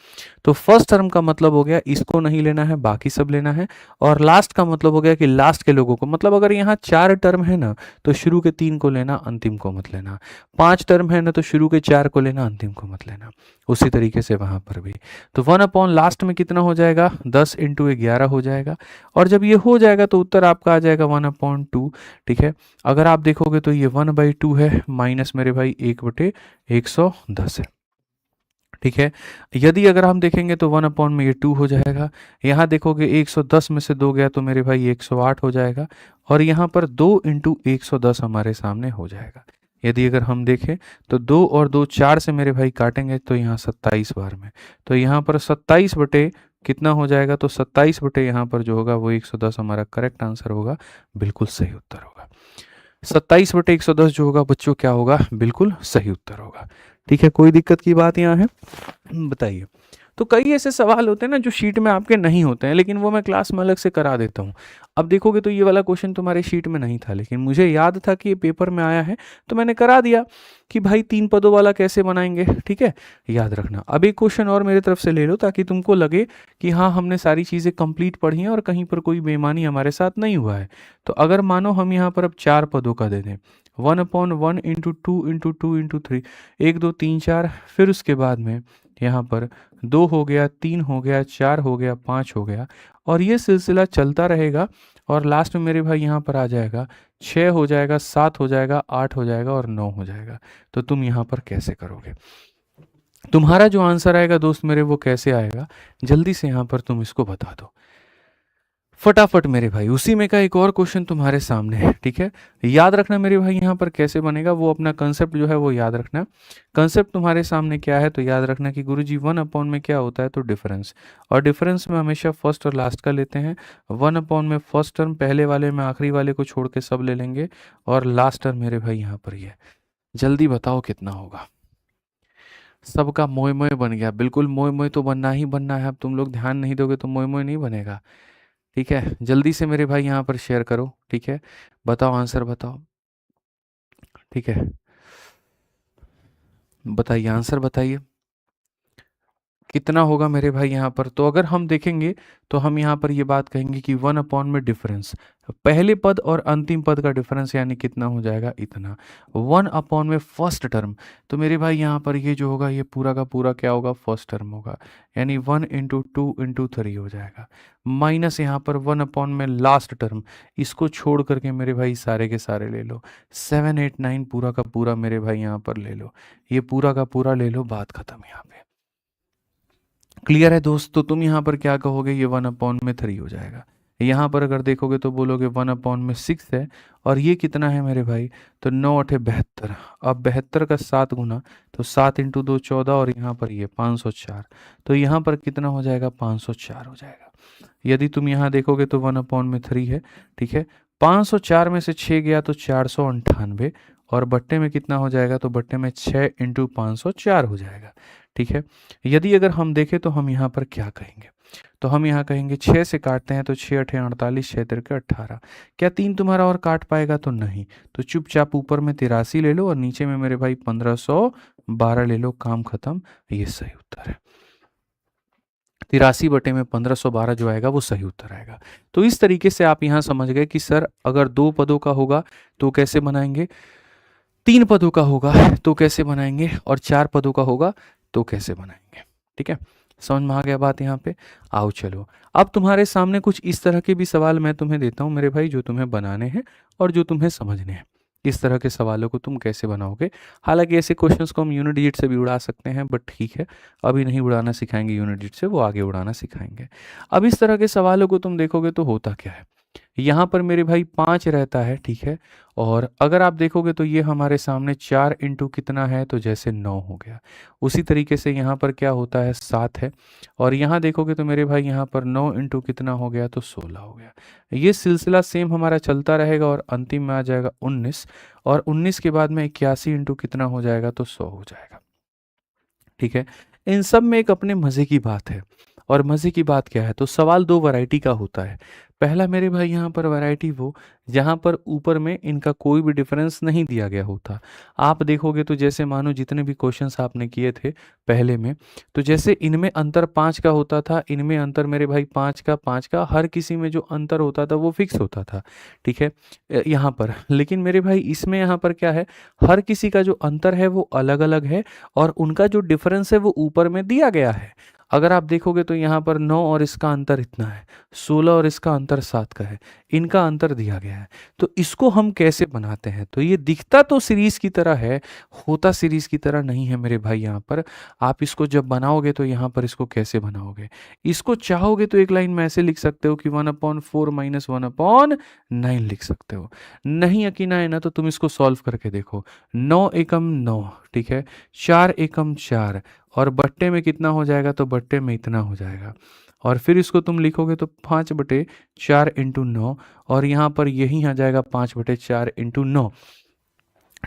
तो फर्स्ट टर्म का मतलब हो गया इसको नहीं लेना है, बाकी सब लेना है। और लास्ट का मतलब हो गया कि लास्ट के लोगों को, मतलब अगर यहाँ 4 टर्म है ना तो शुरू के 3 को लेना, अंतिम को मत लेना। 5 टर्म है ना तो शुरू के 4 को लेना, अंतिम को मत लेना। उसी तरीके से वहां पर भी। तो 1 अपॉन लास्ट में कितना हो जाएगा, 10 इंटू 11 हो जाएगा। और जब ये हो जाएगा तो उत्तर आपका आ जाएगा 1/2। ठीक है, अगर आप देखोगे तो ये 1/2 है, माइनस मेरे भाई 1/110 है। ठीक है, यदि अगर हम देखेंगे तो 1 अपॉन में ये 2 हो जाएगा। यहाँ देखोगे 110 में से 2 गया तो मेरे भाई 108 हो जाएगा। और यहाँ पर 2 इंटू 110 हमारे सामने हो जाएगा। यदि अगर हम देखें तो 2 और 2 4 से मेरे भाई काटेंगे तो यहाँ 27 बार में, तो यहाँ पर 27 बटे कितना हो जाएगा, तो 27 बटे यहाँ पर जो होगा वो 110 हमारा करेक्ट आंसर होगा, बिल्कुल सही उत्तर होगा। 27 बटे 110 जो होगा बच्चों क्या होगा, बिल्कुल सही उत्तर होगा। ठीक है, कोई दिक्कत की बात यहाँ है, बताइए। तो कई ऐसे सवाल होते हैं ना जो शीट में आपके नहीं होते हैं, लेकिन वो मैं क्लास में अलग से करा देता हूँ। अब देखोगे तो ये वाला क्वेश्चन तुम्हारे शीट में नहीं था, लेकिन मुझे याद था कि ये पेपर में आया है तो मैंने करा दिया कि भाई 3 पदों वाला कैसे बनाएंगे। ठीक है, याद रखना। अब एक क्वेश्चन और मेरे तरफ से ले लो ताकि तुमको लगे कि हाँ हमने सारी चीज़ें कंप्लीट पढ़ी हैं और कहीं पर कोई बेईमानी हमारे साथ नहीं हुआ है। तो अगर मानो हम यहाँ पर अब 4 पदों का दे दें, 1/1 इंटू 2 इंटू 2 इंटू 3, 1 2 3 4, फिर उसके बाद में यहाँ पर 2 हो गया, 3 हो गया, 4 हो गया, 5 हो गया, और ये सिलसिला चलता रहेगा। और लास्ट में मेरे भाई यहाँ पर आ जाएगा 6 हो जाएगा, 7 हो जाएगा, 8 हो जाएगा और 9 हो जाएगा। तो तुम यहाँ पर कैसे करोगे, तुम्हारा जो आंसर आएगा दोस्त मेरे वो कैसे आएगा, जल्दी से यहाँ पर तुम इसको बता दो फटाफट मेरे भाई। उसी में का एक और क्वेश्चन तुम्हारे सामने है। ठीक है, याद रखना मेरे भाई यहाँ पर कैसे बनेगा, वो अपना कंसेप्ट जो है वो याद रखना। कंसेप्ट तुम्हारे सामने क्या है, तो याद रखना कि गुरुजी 1 अपॉन में क्या होता है, तो डिफरेंस। और डिफरेंस में हमेशा फर्स्ट और लास्ट का लेते हैं। 1 अपॉन में फर्स्ट टर्म पहले वाले में आखिरी वाले को छोड़ के सब ले लेंगे, और लास्ट टर्म मेरे भाई यहाँ पर ये। जल्दी बताओ कितना होगा। सबका मोय मोय बन गया, बिल्कुल मोय मोय तो बनना ही बनना है। अब तुम लोग ध्यान नहीं दोगे तो मोय मोय नहीं बनेगा। ठीक है, जल्दी से मेरे भाई यहाँ पर शेयर करो। ठीक है, बताओ आंसर बताओ। ठीक है, बताइए आंसर बताइए कितना होगा मेरे भाई यहाँ पर। तो अगर हम देखेंगे तो हम यहाँ पर ये बात कहेंगे कि 1 अपॉन में डिफरेंस, पहले पद और अंतिम पद का डिफरेंस यानी कितना हो जाएगा, इतना। 1 अपॉन में फर्स्ट टर्म, तो मेरे भाई यहाँ पर ये जो होगा ये पूरा का पूरा क्या होगा, फर्स्ट टर्म होगा, यानी 1 इंटू 2 इंटू 3 हो जाएगा। माइनस यहाँ पर 1 अपॉन में लास्ट टर्म, इसको छोड़ करके मेरे भाई सारे के सारे ले लो, 7 8 9 पूरा का पूरा मेरे भाई यहाँ पर ले लो, ये पूरा का पूरा ले लो, बात खत्म यहाँ पे। क्लियर है दोस्त, तो तुम यहाँ पर क्या कहोगे, ये 1 अपॉन में 3 हो जाएगा। यहाँ पर अगर देखोगे तो बोलोगे 1 अपॉन में 6 है, और ये कितना है मेरे भाई, तो 9 8 72। अब 72 का 7 गुना, तो 7 इंटू 2 14, और यहाँ पर ये 504, तो यहाँ पर कितना हो जाएगा, 504 हो जाएगा। यदि तुम यहाँ देखोगे तो 1 अपॉन में 3 है। ठीक है, 504 में से 6 गया तो 498, और बट्टे में कितना हो जाएगा, तो बट्टे में 6 इंटू 504 हो जाएगा। ठीक है, यदि अगर हम देखें तो हम यहाँ पर क्या कहेंगे, तो हम यहाँ कहेंगे 6 से काटते हैं तो 6 8 48, 6 3 18। क्या 3 तुम्हारा और काट पाएगा, तो नहीं। तो चुपचाप ऊपर में 83 ले लो और नीचे में मेरे भाई 1512 ले लो, काम खत्म। ये सही उत्तर है। 83 बटे में 1512 जो आएगा वो सही उत्तर आएगा। तो इस तरीके से आप यहाँ समझ गए कि सर अगर 2 पदों का होगा तो कैसे बनाएंगे, 3 पदों का होगा तो कैसे बनाएंगे, और 4 पदों का होगा तो कैसे बनाएंगे। ठीक है, समझ में आ गया बात यहाँ पे। आओ चलो, अब तुम्हारे सामने कुछ इस तरह के भी सवाल मैं तुम्हें देता हूँ मेरे भाई, जो तुम्हें बनाने हैं और जो तुम्हें समझने हैं। इस तरह के सवालों को तुम कैसे बनाओगे। हालांकि ऐसे क्वेश्चंस को हम यूनिट डिजिट से भी उड़ा सकते हैं, बट ठीक है अभी नहीं उड़ाना सिखाएंगे यूनिट डिजिट से, वो आगे उड़ाना सिखाएंगे। अब इस तरह के सवालों को तुम देखोगे तो होता क्या है, यहाँ पर मेरे भाई 5 रहता है। ठीक है, और अगर आप देखोगे तो ये हमारे सामने 4 इंटू कितना है, तो जैसे 9 हो गया। उसी तरीके से यहाँ पर क्या होता है, 7 है, और यहाँ देखोगे तो मेरे भाई यहाँ पर 9 इंटू कितना हो गया, तो 16 हो गया। ये सिलसिला सेम हमारा चलता रहेगा और अंतिम में आ जाएगा 19, और 19 के बाद में 81 इंटू कितना हो जाएगा, तो 100 हो जाएगा। ठीक है। इन सब में एक अपने मज़े की बात है, और मज़े की बात क्या है, तो सवाल दो वैरायटी का होता है। पहला मेरे भाई यहाँ पर वैरायटी वो जहाँ पर ऊपर में इनका कोई भी डिफरेंस नहीं दिया गया होता। आप देखोगे तो जैसे मानो जितने भी क्वेश्चंस आपने किए थे पहले में, तो जैसे इनमें अंतर 5 का होता था, इनमें अंतर मेरे भाई 5 का हर किसी में जो अंतर होता था वो फिक्स होता था। ठीक है। यहाँ पर लेकिन मेरे भाई इसमें यहाँ पर क्या है, हर किसी का जो अंतर है वो अलग अलग है, और उनका जो डिफरेंस है वो ऊपर में दिया गया है। अगर आप देखोगे तो यहाँ पर 9 और इसका अंतर इतना है, 16 और इसका अंतर 7 का है, इनका अंतर दिया गया है। तो इसको हम कैसे बनाते हैं, तो ये दिखता तो सीरीज की तरह है, होता सीरीज की तरह नहीं है मेरे भाई। यहाँ पर आप इसको जब बनाओगे तो यहाँ पर इसको कैसे बनाओगे, इसको चाहोगे तो एक लाइन में ऐसे लिख सकते हो कि 1/4 माइनस 1/9 लिख सकते हो। नहीं यकीन आए ना तो तुम इसको सॉल्व करके देखो। 9 एकम 9, ठीक है, 4 एकम 4, और बट्टे में कितना हो जाएगा, तो बट्टे में इतना हो जाएगा। और फिर इसको तुम लिखोगे तो 5/4 इंटू 9, और यहाँ पर यही आ जाएगा 5/4 इंटू 9।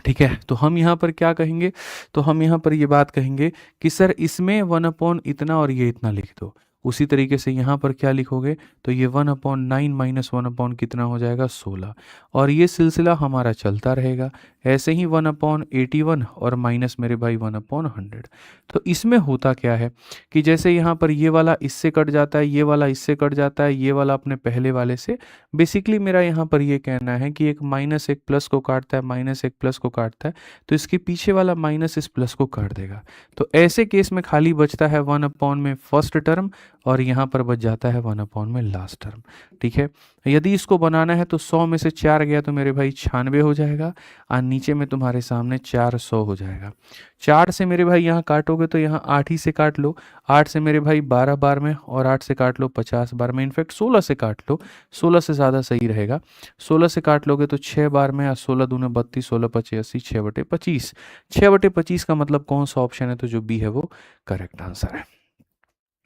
ठीक है। तो हम यहाँ पर क्या कहेंगे, तो हम यहाँ पर ये बात कहेंगे कि सर इसमें 1/, इतना और ये इतना लिख दो। उसी तरीके से यहाँ पर क्या लिखोगे, तो ये 1/9 माइनस 1/ कितना हो जाएगा, 16। और ये सिलसिला हमारा चलता रहेगा। ऐसे ही 1/81 और माइनस मेरे भाई 1/100। तो इसमें होता क्या है कि जैसे यहाँ पर ये वाला इससे कट जाता है, ये वाला इससे कट जाता है, ये वाला अपने पहले वाले से। बेसिकली मेरा यहाँ पर ये कहना है कि एक माइनस एक प्लस को काटता है, माइनस एक प्लस को काटता है, तो इसके पीछे वाला माइनस इस प्लस को काट देगा। तो ऐसे केस में खाली बचता है 1/, में फर्स्ट टर्म, और यहाँ पर बच जाता है 1/, में लास्ट टर्म। ठीक है। यदि इसको बनाना है तो 100 में से 4 गया तो मेरे भाई 96 हो जाएगा, और नीचे में तुम्हारे सामने 400 हो जाएगा। 4 से मेरे भाई यहाँ काटोगे तो यहाँ 8 ही से काट लो, 8 से मेरे भाई 12 बार में, और 8 से काट लो 50 बार में, इनफैक्ट 16 से काट लो, 16 से ज़्यादा सही रहेगा। 16 से काट लोगे तो 6 बार में, और 16 दूने 32, 16 पचे 80, 6/25। 6/25 का मतलब कौन सा ऑप्शन है, तो जो बी है वो करेक्ट आंसर है।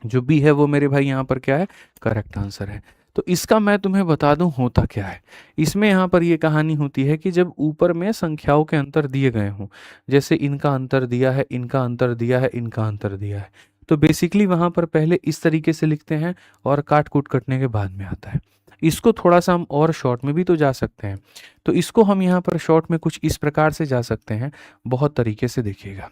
जो बी है वो मेरे भाई यहाँ पर क्या है, करेक्ट आंसर है। तो इसका मैं तुम्हें बता दूं होता क्या है। इसमें यहाँ पर ये कहानी होती है कि जब ऊपर में संख्याओं के अंतर दिए गए हों, जैसे इनका अंतर दिया है, इनका अंतर दिया है, इनका अंतर दिया है, तो बेसिकली वहाँ पर पहले इस तरीके से लिखते हैं, और काट कूट कटने के बाद में आता है। इसको थोड़ा सा हम और शॉर्ट में भी तो जा सकते हैं, तो इसको हम यहाँ पर शॉर्ट में कुछ इस प्रकार से जा सकते हैं, बहुत तरीके से देखिएगा।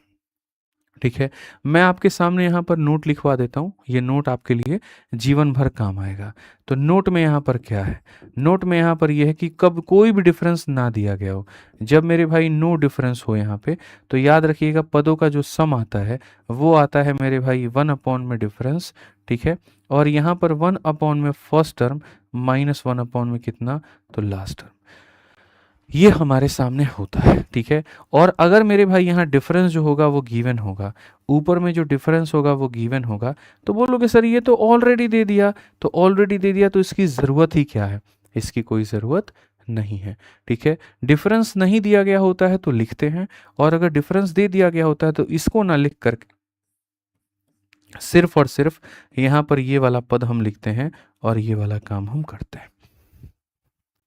ठीक है। मैं आपके सामने यहाँ पर नोट लिखवा देता हूँ, ये नोट आपके लिए जीवन भर काम आएगा। तो नोट में यहाँ पर क्या है, नोट में यहाँ पर यह है कि कब कोई भी डिफरेंस ना दिया गया हो, जब मेरे भाई नो डिफरेंस हो यहाँ पे, तो याद रखिएगा पदों का जो सम आता है वो आता है मेरे भाई 1/, में डिफरेंस। ठीक है। और यहाँ पर 1/, में फर्स्ट टर्म, माइनस 1/, में कितना, तो लास्ट टर्म। ये हमारे सामने होता है। ठीक है। और अगर मेरे भाई यहाँ डिफरेंस जो होगा वो गिवन होगा, ऊपर में जो डिफरेंस होगा वो गिवन होगा, तो बोलोगे सर ये तो ऑलरेडी दे दिया, तो ऑलरेडी दे दिया तो इसकी ज़रूरत ही क्या है, इसकी कोई ज़रूरत नहीं है। ठीक है। डिफरेंस नहीं दिया गया होता है तो लिखते हैं, और अगर डिफरेंस दे दिया गया होता है तो इसको ना लिख कर सिर्फ और सिर्फ यहाँ पर ये वाला पद हम लिखते हैं, और ये वाला काम हम करते हैं।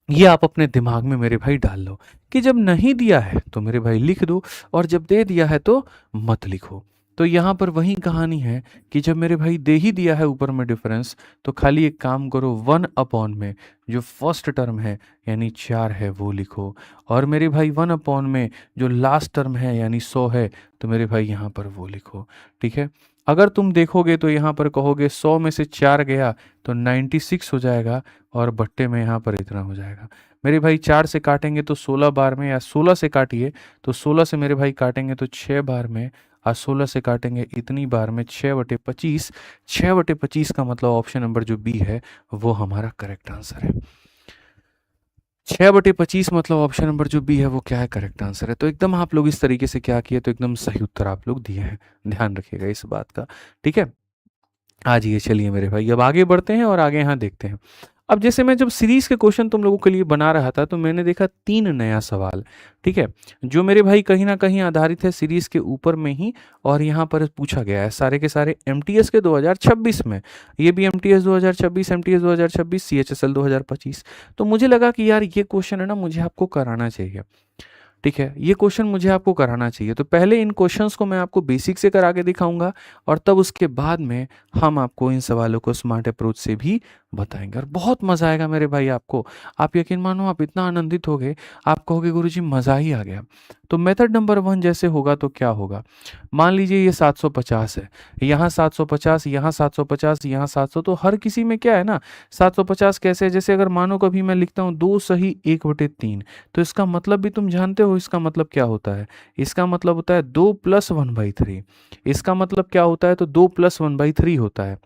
ये आप अपने दिमाग में मेरे भाई डाल लो कि जब नहीं दिया है तो मेरे भाई लिख दो, और जब दे दिया है तो मत लिखो। तो यहाँ पर वही कहानी है कि जब मेरे भाई दे ही दिया है ऊपर में डिफरेंस, तो खाली एक काम करो, 1/, में जो फर्स्ट टर्म है यानी 4 है वो लिखो, और मेरे भाई 1/, में जो लास्ट टर्म है यानी 100 है, तो मेरे भाई यहाँ पर वो लिखो। ठीक है। अगर तुम देखोगे तो यहाँ पर कहोगे 100 में से 4 गया तो 96 हो जाएगा, और बट्टे में यहाँ पर इतना हो जाएगा। मेरे भाई 4 से काटेंगे तो 16 बार में, या 16 से काटिए तो 16 से मेरे भाई काटेंगे तो 6 बार में, और 16 से काटेंगे इतनी बार में, 6/25। 6/25 का मतलब ऑप्शन नंबर जो बी है वो हमारा करेक्ट आंसर है। 6/25 मतलब ऑप्शन नंबर जो बी है वो क्या है, करेक्ट आंसर है। तो एकदम आप लोग इस तरीके से क्या किए, तो एकदम सही उत्तर आप लोग दिए हैं, ध्यान रखिएगा इस बात का। ठीक है। आज ये चलिए मेरे भाई अब आगे बढ़ते हैं और आगे यहाँ देखते हैं। अब जैसे मैं जब सीरीज के क्वेश्चन तुम लोगों के लिए बना रहा था तो मैंने देखा 3 नया सवाल, ठीक है, जो मेरे भाई कहीं ना कहीं आधारित है सीरीज के ऊपर में ही, और यहाँ पर पूछा गया है सारे के सारे एमटीएस के 2026 में। ये भी एमटीएस 2026, एमटीएस 2026, सीएचएसएल 2025। तो मुझे लगा कि यार ये क्वेश्चन है ना, मुझे आपको कराना चाहिए। ठीक है, ये क्वेश्चन मुझे आपको कराना चाहिए। तो पहले इन क्वेश्चंस को मैं आपको बेसिक से करा के दिखाऊंगा और तब उसके बाद में हम आपको इन सवालों को स्मार्ट अप्रोच से भी बताएंगे और बहुत मजा आएगा मेरे भाई आपको। आप यकीन मानो, आप इतना आनंदित होगे, आप कहोगे गुरुजी मजा ही आ गया। तो मेथड नंबर 1 जैसे होगा तो क्या होगा, मान लीजिए ये 750 है, यहाँ 750, यहाँ 750, यहाँ 700, तो हर किसी में क्या है ना 750 कैसे है? जैसे अगर मानो कभी मैं लिखता हूँ 2 सही 1/3, तो इसका मतलब भी तुम जानते हो इसका मतलब क्या होता है? इसका मतलब होता है 2 + 1/3। इसका मतलब क्या होता है? तो 2 + 1/3 होता है।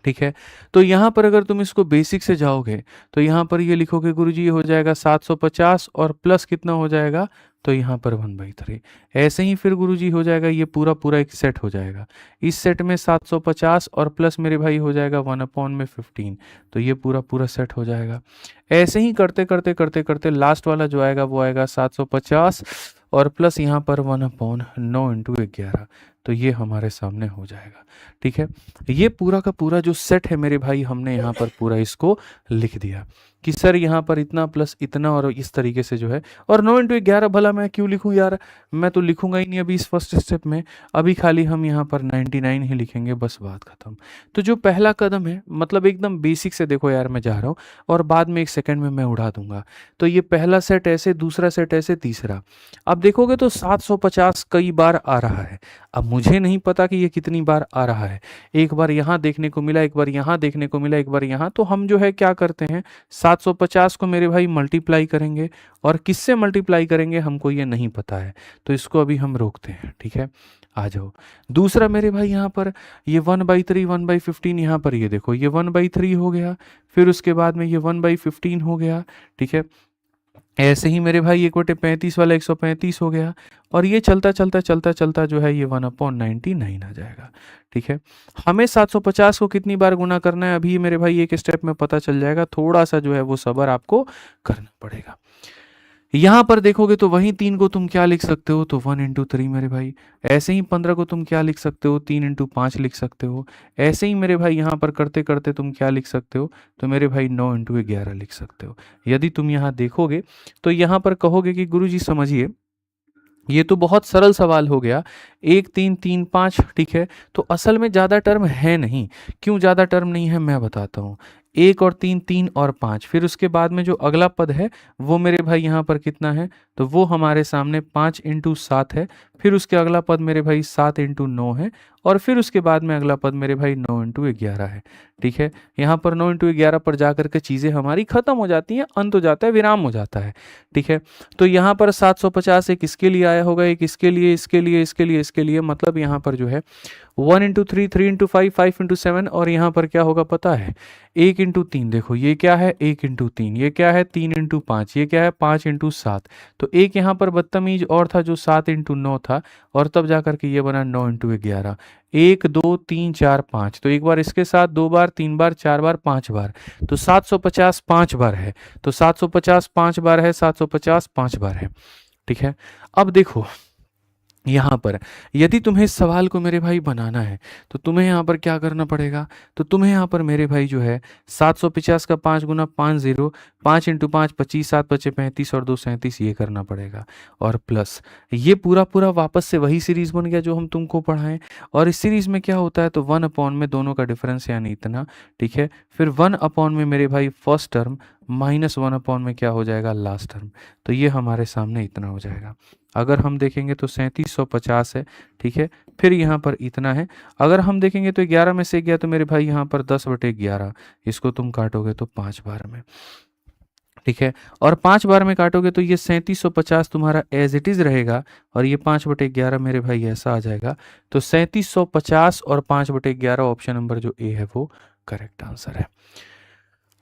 ठीक है, तो यहाँ पर अगर तुम इसको बेसिक से जाओगे तो यहाँ पर ये लिखोगे गुरुजी ये हो जाएगा 750 और प्लस कितना हो जाएगा, तो यहाँ पर 1/3। ऐसे ही फिर गुरुजी हो जाएगा ये पूरा पूरा एक सेट हो जाएगा। इस सेट में 750 और प्लस मेरे भाई हो जाएगा 1/15, तो ये पूरा पूरा सेट हो जाएगा। ऐसे ही करते करते करते करते लास्ट वाला जो आएगा वो आएगा 750 और प्लस यहाँ पर 1/9 × 11, तो ये हमारे सामने हो जाएगा। ठीक है, ये पूरा का पूरा जो सेट है मेरे भाई, हमने यहाँ पर पूरा इसको लिख दिया कि सर यहाँ पर इतना प्लस इतना और इस तरीके से जो है। और 9 × 11 भला मैं क्यों लिखूँ यार, मैं तो लिखूंगा ही नहीं अभी इस फर्स्ट स्टेप में। अभी खाली हम यहाँ पर 99 ही लिखेंगे, बस बात खत्म। तो जो पहला कदम है, मतलब एकदम बेसिक से देखो यार मैं जा रहा हूँ और बाद में 1 सेकंड में मैं उड़ा दूंगा। तो ये पहला सेट ऐसे, दूसरा सेट ऐसे, तीसरा। अब देखोगे तो 750 कई बार आ रहा है। अब मुझे नहीं पता कि ये कितनी बार आ रहा है, एक बार यहाँ देखने को मिला, एक बार यहाँ देखने को मिला, एक बार यहाँ। तो हम जो है क्या करते हैं, 750 को मेरे भाई मल्टीप्लाई करेंगे और किससे मल्टीप्लाई करेंगे हमको ये नहीं पता है, तो इसको अभी हम रोकते हैं। ठीक है, आ जाओ। दूसरा मेरे भाई यहाँ पर ये 1/3 1/15, यहाँ पर ये देखो ये 1/3 हो गया, फिर उसके बाद में ये 1/15 हो गया। ठीक है, ऐसे ही मेरे भाई 1/35 वाला 135 हो गया और ये चलता चलता चलता चलता जो है ये 1/99 आ जाएगा। ठीक है, हमें 750 को कितनी बार गुना करना है अभी मेरे भाई एक स्टेप में पता चल जाएगा, थोड़ा सा जो है वो सब्र आपको करना पड़ेगा। यहाँ पर देखोगे तो वहीं 3 को तुम क्या लिख सकते हो, तो 1 × 3 मेरे भाई। ऐसे ही 15 को तुम क्या लिख सकते हो, 3 × 5 लिख सकते हो। ऐसे ही मेरे भाई यहाँ पर करते करते तुम क्या लिख सकते हो, तो मेरे भाई 9 × 11 लिख सकते हो। यदि तुम यहाँ देखोगे तो यहाँ पर कहोगे कि गुरुजी समझिए ये तो बहुत सरल सवाल हो गया, 1 3 3 5। ठीक है, तो असल में ज़्यादा टर्म है नहीं। क्यों ज़्यादा टर्म नहीं है मैं बताता हूँ। 1 और 3, 3 और 5, फिर उसके बाद में जो अगला पद है वो मेरे भाई यहाँ पर कितना है, तो वो हमारे सामने 5 × 7 है। फिर उसके अगला पद मेरे भाई 7 × 9 है और फिर उसके बाद में अगला पद मेरे भाई 9 × 11 है। ठीक है, यहाँ पर 9 × 11 पर जाकर के चीज़ें हमारी खत्म हो जाती हैं, अंत हो जाता है, विराम हो जाता है। ठीक है, तो यहाँ पर 750 एक इसके लिए आया होगा, एक इसके लिए, इसके लिए, इसके लिए, इसके लिए, मतलब यहाँ पर जो है 1 × 3, 3 × 5, 5 × 7 और यहाँ पर क्या होगा पता है, 1 × 3। देखो ये क्या है, 1 × 3, ये क्या है 3 × 5, ये क्या है 5 × 7। तो एक यहाँ पर बदतमीज और था जो 7 × 9 था और तब जाकर के ये बना 9 × 11। 1 2 3 4 5, तो एक बार इसके साथ, 2 बार, 3 बार, 4 बार, 5 बार, तो 750 5 बार है। तो 750 5 बार है, 750 5 बार है। ठीक है, अब देखो यहाँ पर यदि तुम्हें इस सवाल को मेरे भाई बनाना है तो तुम्हें यहाँ पर क्या करना पड़ेगा, तो तुम्हें यहाँ पर मेरे भाई जो है 750 का 5 × 5 0, 5 × 5 25, 7 × 5 35 और 2 37 ये करना पड़ेगा। और प्लस ये पूरा पूरा वापस से वही सीरीज बन गया जो हम तुमको पढ़ाएं। और इस सीरीज में क्या होता है, तो 1/, में दोनों का डिफरेंस यानी इतना। ठीक है, फिर 1/, में मेरे भाई फर्स्ट टर्म माइनस 1/, में क्या हो जाएगा लास्ट टर्म। तो ये हमारे सामने इतना हो जाएगा। अगर हम देखेंगे तो 3750 है। ठीक है, फिर यहाँ पर इतना है। अगर हम देखेंगे तो 11 में से गया तो मेरे भाई यहाँ पर 10/11, इसको तुम काटोगे तो 5 बार में। ठीक है, और 5 बार में काटोगे तो ये 3750 तुम्हारा एज इट इज रहेगा और ये 5/11 मेरे भाई ऐसा आ जाएगा। तो 3750 और 5/11 ऑप्शन नंबर जो ए है वो करेक्ट आंसर है।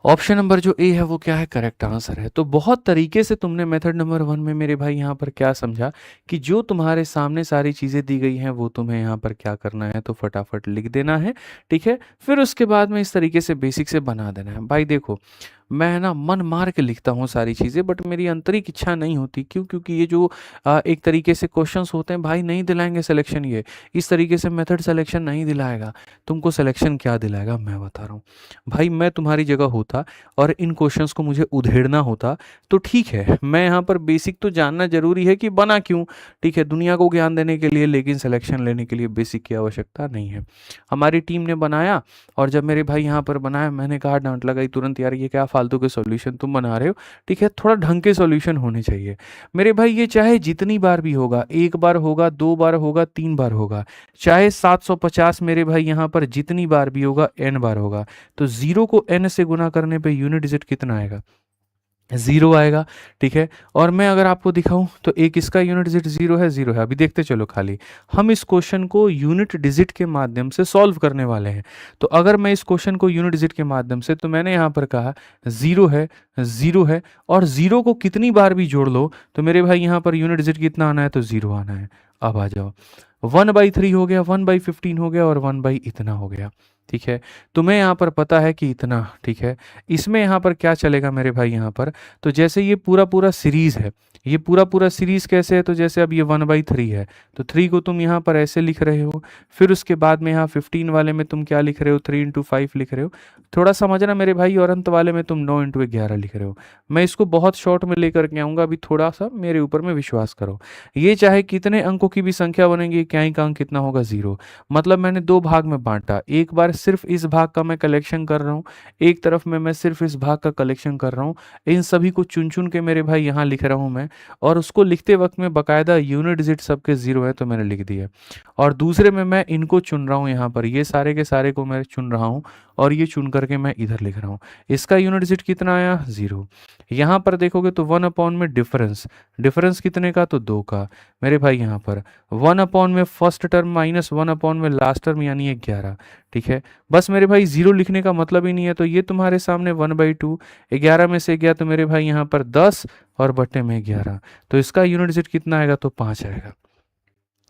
ऑप्शन नंबर जो ए है वो क्या है, करेक्ट आंसर है। तो बहुत तरीके से तुमने मेथड नंबर 1 में मेरे भाई यहाँ पर क्या समझा कि जो तुम्हारे सामने सारी चीज़ें दी गई हैं वो तुम्हें यहाँ पर क्या करना है, तो फटाफट लिख देना है। ठीक है, फिर उसके बाद में इस तरीके से बेसिक से बना देना है। भाई देखो मैं ना मन मार के लिखता हूँ सारी चीज़ें, बट मेरी आंतरिक इच्छा नहीं होती। क्यों? क्योंकि ये जो एक तरीके से क्वेश्चंस होते हैं भाई, नहीं दिलाएंगे सिलेक्शन। ये इस तरीके से मेथड सिलेक्शन नहीं दिलाएगा। तुमको सिलेक्शन क्या दिलाएगा मैं बता रहा हूँ। भाई मैं तुम्हारी जगह होता और इन क्वेश्चंस को मुझे उधेड़ना होता तो ठीक है, मैं यहाँ पर बेसिक तो जानना जरूरी है कि बना क्यों, ठीक है, दुनिया को ज्ञान देने के लिए, लेकिन सिलेक्शन लेने के लिए बेसिक की आवश्यकता नहीं है। हमारी टीम ने बनाया और जब मेरे भाई यहाँ पर बनाया, मैंने कहा, डांट लगाई तुरंत, यार ये क्या फालतू के सॉल्यूशन तुम बना रहे हो, ठीक है, थोड़ा ढंग के सॉल्यूशन होने चाहिए मेरे भाई। ये चाहे जितनी बार भी होगा, एक बार होगा, दो बार होगा, तीन बार होगा, चाहे 750 मेरे भाई यहाँ पर जितनी बार भी होगा, n बार होगा, तो जीरो को n से गुना करने पे यूनिट डिजिट कितना आएगा? जीरो आएगा, ठीक है। और मैं अगर आपको दिखाऊं तो एक इसका यूनिट डिजिट जीरो है, जीरो है। अभी देखते चलो, खाली हम इस क्वेश्चन को यूनिट डिजिट के माध्यम से सॉल्व करने वाले हैं। तो अगर मैं इस क्वेश्चन को यूनिट डिजिट के माध्यम से, तो मैंने यहाँ पर कहा जीरो है, जीरो है, और जीरो को कितनी बार भी जोड़ लो तो मेरे भाई यहाँ पर यूनिट डिजिट कितना आना है? तो जीरो आना है। अब आ जाओ, 1/3 हो गया, 1/15 हो गया, और 1 इतना हो गया, ठीक है। तुम्हें यहाँ पर पता है कि इतना, ठीक है। इसमें यहाँ पर क्या चलेगा मेरे भाई यहाँ पर? तो जैसे ये पूरा पूरा सीरीज है, ये पूरा पूरा सीरीज कैसे है? तो जैसे अब ये 1/3 है, तो 3 को तुम यहाँ पर ऐसे लिख रहे हो, फिर उसके बाद में यहाँ 15 वाले में तुम क्या लिख रहे हो? 3 × 5 लिख रहे हो। थोड़ा समझना मेरे भाई, और अंत वाले में तुम 9 × 11 लिख रहे हो। मैं इसको बहुत शॉर्ट में लेकर के आऊँगा, अभी थोड़ा सा मेरे ऊपर में विश्वास करो। ये चाहे कितने अंकों की भी संख्या बनेगी, क्या ही का अंक कितना होगा? जीरो। मतलब मैंने दो भाग में बांटा, एक बार सिर्फ इस भाग का मैं कलेक्शन कर रहा हूँ, एक तरफ में मैं सिर्फ इस भाग का कलेक्शन कर रहा हूँ। इन सभी को चुन चुन के मेरे भाई यहाँ लिख रहा हूँ मैं, और उसको लिखते वक्त में बकायदा यूनिट डिजिट सबके जीरो है तो मैंने लिख दिया। और दूसरे में मैं इनको चुन रहा हूँ, यहाँ पर ये सारे के सारे को मैं चुन रहा हूँ, और ये चुन करके मैं इधर लिख रहा हूँ। इसका यूनिट डिजिट कितना आया? जीरो। यहाँ पर देखोगे तो 1 में डिफरेंस, डिफरेंस कितने का? तो 2 का। मेरे भाई यहाँ पर 1 में फर्स्ट टर्म माइनस 1 में लास्ट टर्म, यानी ये 11, ठीक है। बस मेरे भाई जीरो लिखने का मतलब ही नहीं है, तो ये तुम्हारे सामने 1/2, 11 में से गया तो मेरे भाई यहाँ पर 10 और बट्टे में 11, तो इसका यूनिट डिजिट कितना आएगा? तो 5 आएगा।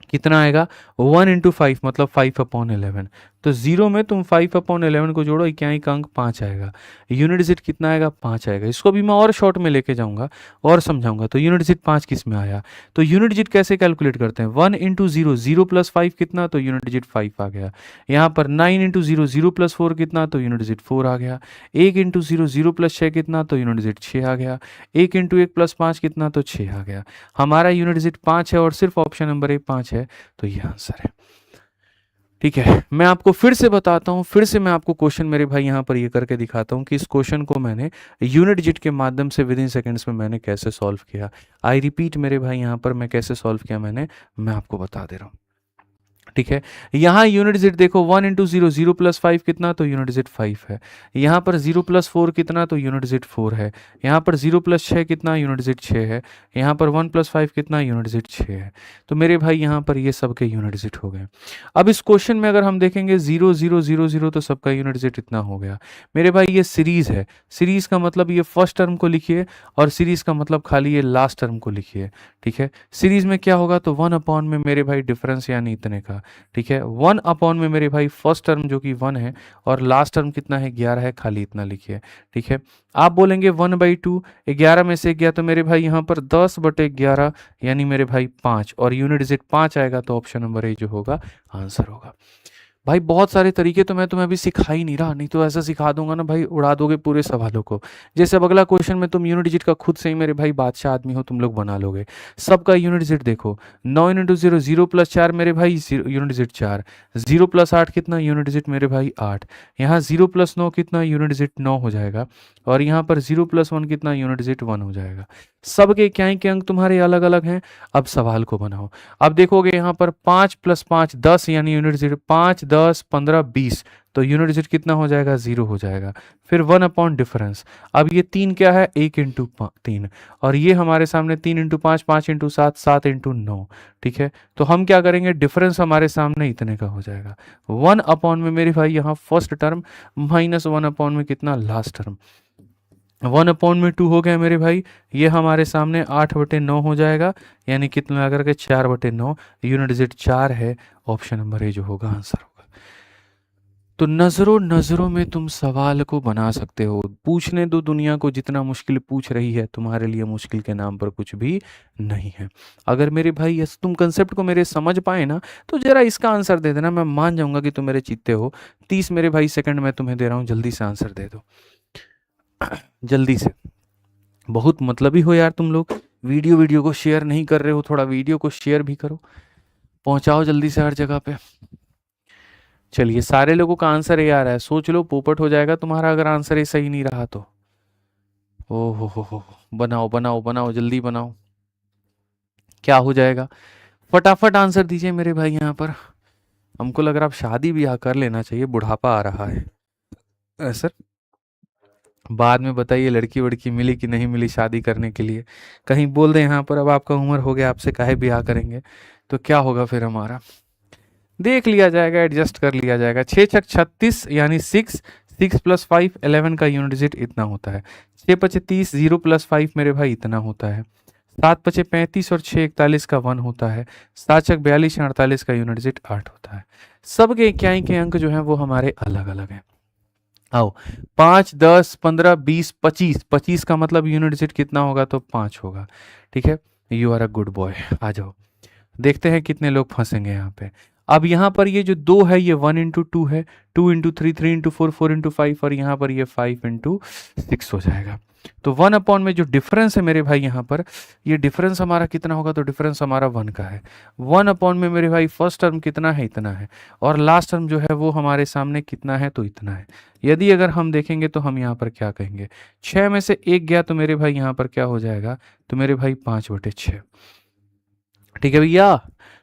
कितना आएगा? 1 × 5 मतलब 5/11। तो जीरो में तुम 5/11 को जोड़ो, इक्याई का अंक 5 आएगा। यूनिट डिजिट कितना आएगा? 5 आएगा। इसको भी मैं और शॉर्ट में लेके जाऊंगा और समझाऊंगा। तो यूनिट डिजिट 5 किस में आया? तो यूनिट डिजिट कैसे कैलकुलेट करते हैं? 1 × 0, 0 + 5 कितना? तो यूनिट डिजिट 5 आ गया। यहाँ पर 9 × 0, 0 + 4 कितना? तो यूनिट डिजिट 4 आ गया। 1 × 0, 0 + 6 कितना? तो यूनिट डिजिट 6 आ गया। 1 × 1 + 5 कितना? तो 6 आ गया। हमारा यूनिट डिजिट 5 है, और सिर्फ ऑप्शन नंबर ए 5 है, तो ये आंसर है, ठीक है। मैं आपको फिर से बताता हूँ, फिर से मैं आपको क्वेश्चन मेरे भाई यहाँ पर ये करके दिखाता हूँ कि इस क्वेश्चन को मैंने यूनिट डिजिट के माध्यम से विद इन सेकेंड्स में मैंने कैसे सॉल्व किया। आई रिपीट मेरे भाई, यहाँ पर मैं कैसे सॉल्व किया मैं आपको बता दे रहा हूँ, ठीक है। यहाँ यूनिट डिजिट देखो, 1 × 0, 0 + 5 कितना? तो यूनिट डिजिट 5 है। यहाँ पर 0 + 4 कितना? तो यूनिट डिजिट 4 है। यहाँ पर 0 + 6 कितना? यूनिट डिजिट 6 है। यहाँ पर 1 + 5 कितना? यूनिट डिजिट 6 है। तो मेरे भाई यहाँ पर ये सबके यूनिट डिजिट हो गए। अब इस क्वेश्चन में अगर हम देखेंगे 0 0 0 0, तो सबका यूनिट डिजिट इतना हो गया। मेरे भाई ये सीरीज है, सीरीज का मतलब ये फर्स्ट टर्म को लिखिए, और सीरीज का मतलब खाली ये लास्ट टर्म को लिखिए, ठीक है। सीरीज में क्या होगा? तो 1 में मेरे भाई डिफरेंस यानी इतने का, ठीक है। 1 में मेरे भाई फर्स्ट टर्म जो कि 1 है, और लास्ट टर्म कितना है? 11 है, खाली इतना लिखिए, ठीक है। आप बोलेंगे 1/2, 11 में से गया तो मेरे भाई यहाँ पर 10/11 यानी मेरे भाई 5, और यूनिट डिजिट 5 आएगा, तो ऑप्शन नंबर ए जो होगा आंसर होगा। भाई बहुत सारे तरीके तो मैं तुम्हें अभी सिखा ही नहीं रहा, नहीं तो ऐसा सिखा दूंगा ना भाई, उड़ा दोगे पूरे सवालों को। जैसे अब अगला क्वेश्चन में तुम यूनिट डिजिट का खुद से ही मेरे भाई बादशाह आदमी हो, तुम लोग बना लोगे। सबका यूनिट डिजिट देखो, 9 × 0, 0 + 4 मेरे भाई यूनिट डिजिट 4, 0 + 8 कितना? यूनिट डिजिट मेरे भाई 8। यहाँ 0 + 9 कितना? यूनिट डिजिट 9 हो जाएगा। और यहाँ पर 0 + 1 कितना? यूनिट डिजिट 1 हो जाएगा। सबके इक्याई के अंक तुम्हारे अलग अलग हैं। अब सवाल को बनाओ। अब देखोगे यहाँ पर 5 + 5 10, यानी यूनिट डिजिट 5, 10, 15, 20, तो यूनिट डिजिट कितना हो जाएगा? 0 हो जाएगा। फिर 1 डिफरेंस। अब ये 3 क्या है? 1 × 3, और ये हमारे सामने 3 × 5, 5 × 7, 7 × 9, ठीक है। तो हम क्या करेंगे? डिफरेंस हमारे सामने इतने का हो जाएगा। 1 में मेरे भाई यहाँ फर्स्ट टर्म, माइनस 1 में कितना? Last term. 1/2 हो गया मेरे भाई, ये हमारे सामने 8/9 हो जाएगा, यानी कितना लगा करके 4/9, यूनिट डिजिट 4 है, ऑप्शन नंबर ए जो होगा आंसर होगा। तो नज़रों नज़रों में तुम सवाल को बना सकते हो। पूछने दो दुनिया को जितना मुश्किल पूछ रही है, तुम्हारे लिए मुश्किल के नाम पर कुछ भी नहीं है। अगर मेरे भाई यस तुम कंसेप्ट को मेरे समझ पाए ना, तो ज़रा इसका आंसर दे देना, मैं मान जाऊँगा कि तुम मेरे चीते हो। 30 मेरे भाई सेकंड मैं तुम्हें दे रहा हूँ, जल्दी से आंसर दे दो। जल्दी से। बहुत मतलबी हो यार तुम लोग। वीडियो को शेयर नहीं कर रहे हो, थोड़ा वीडियो को शेयर भी करो, पहुँचाओ जल्दी से हर जगह पे। चलिए, सारे लोगों का आंसर ये आ रहा है, सोच लो पोपट हो जाएगा तुम्हारा अगर आंसर ये सही नहीं रहा तो। ओ हो, बनाओ बनाओ बनाओ, जल्दी बनाओ, क्या हो जाएगा। फटाफट आंसर दीजिए मेरे भाई यहाँ पर। हमको लग रहा आप शादी ब्याह कर लेना चाहिए, बुढ़ापा आ रहा है सर। बाद में बताइए लड़की वड़की मिली कि नहीं मिली शादी करने के लिए। कहीं बोल दें यहाँ पर अब आपका उम्र हो गया, आपसे काहे ब्याह करेंगे, तो क्या होगा फिर हमारा। देख लिया जाएगा, एडजस्ट कर लिया जाएगा। 6×6 = 36 यानी 6, 6 + 5 11 का यूनिट डिजिट इतना होता है। 6×5 = 30, 0 + 5 मेरे भाई इतना होता है। 7×5 = 35 और 6 = 41 का 1 होता है। 7×6 = 42 या 48 का यूनिट डिजिट 8 होता है। सबके इक्याई के अंक जो हैं वो हमारे अलग अलग हैं। आओ, 5, 10, 15, 20, 25, 25 का मतलब यूनिट डिजिट कितना होगा, तो 5 होगा। ठीक है, you are a good boy. आ जाओ, देखते हैं कितने लोग फंसेंगे यहाँ पे। अब यहाँ पर ये जो 2 है ये 1 × 2 है, 2 × 3, 3 × 4, 4 × 5 और यहाँ पर ये 5 × 6 हो जाएगा। तो 1 में जो डिफरेंस है मेरे भाई यहाँ पर, ये डिफरेंस हमारा कितना होगा, तो डिफरेंस हमारा 1 का है। 1 में मेरे भाई फर्स्ट टर्म कितना है, इतना है, और लास्ट टर्म जो है वो हमारे सामने कितना है, तो इतना है। यदि अगर हम देखेंगे तो हम यहाँ पर क्या कहेंगे, 6 में से 1 गया तो मेरे भाई यहाँ पर क्या हो जाएगा, तो मेरे भाई 5/6। ठीक है भैया,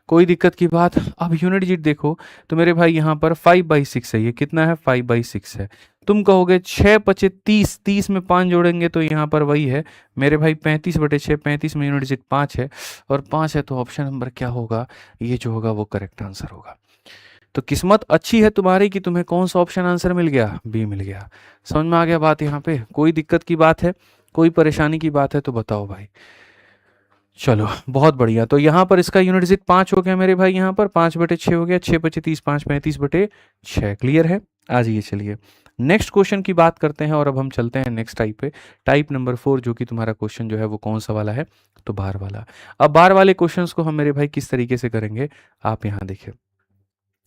कोई दिक्कत की बात। अब यूनिट डिजिट देखो तो मेरे भाई यहाँ पर 5/6 है, ये कितना है, 5/6 है। तुम कहोगे 6×5 = 30, 30 में 5 जोड़ेंगे तो यहाँ पर वही है मेरे भाई 35/6, 35 में यूनिट डिजिट 5 है, और 5 है, तो ऑप्शन नंबर क्या होगा, ये जो होगा वो करेक्ट आंसर होगा। तो किस्मत अच्छी है तुम्हारी कि तुम्हें कौन सा ऑप्शन आंसर मिल गया, बी मिल गया। समझ में आ गया बात यहाँ पे, कोई दिक्कत की बात है, कोई परेशानी की बात है तो बताओ भाई। चलो बहुत बढ़िया, तो यहाँ पर इसका यूनिट डिजिट 5 हो गया मेरे भाई, यहाँ पर 5/6 हो गया, 6×5 = 30, 5 × 35/6 क्लियर है। आ जाइए, चलिए नेक्स्ट क्वेश्चन की बात करते हैं, और अब हम चलते हैं नेक्स्ट टाइप पे, टाइप नंबर 4, जो कि तुम्हारा क्वेश्चन जो है वो कौन सा वाला है, तो बार वाला। अब बार वाले क्वेश्चंस को हम मेरे भाई किस तरीके से करेंगे, आप यहाँ देखिए।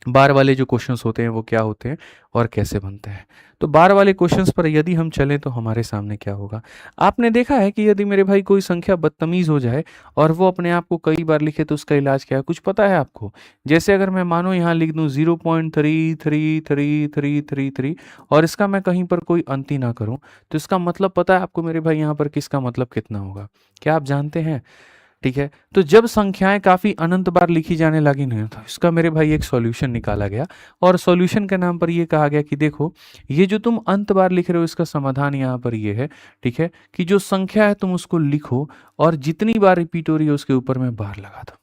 बार वाले जो क्वेश्चंस होते हैं वो क्या होते हैं और कैसे बनते हैं। तो बार वाले क्वेश्चंस पर यदि हम चलें तो हमारे सामने क्या होगा, आपने देखा है कि यदि मेरे भाई कोई संख्या बदतमीज हो जाए और वो अपने आप को कई बार लिखे तो उसका इलाज क्या है, कुछ पता है आपको। जैसे अगर मैं मानो यहाँ लिख दूँ 0.333333 और इसका मैं कहीं पर कोई अंत ही ना करूँ, तो इसका मतलब पता है आपको मेरे भाई यहाँ पर किसका मतलब कितना होगा, क्या आप जानते हैं। ठीक है, तो जब संख्याएं काफी अनंत बार लिखी जाने लगी ना, तो इसका मेरे भाई एक सॉल्यूशन निकाला गया, और सॉल्यूशन के नाम पर ये कहा गया कि देखो ये जो तुम अंत बार लिख रहे हो इसका समाधान यहाँ पर ये है। ठीक है, कि जो संख्या है तुम उसको लिखो और जितनी बार रिपीट हो रही है उसके ऊपर में बार लगा दो।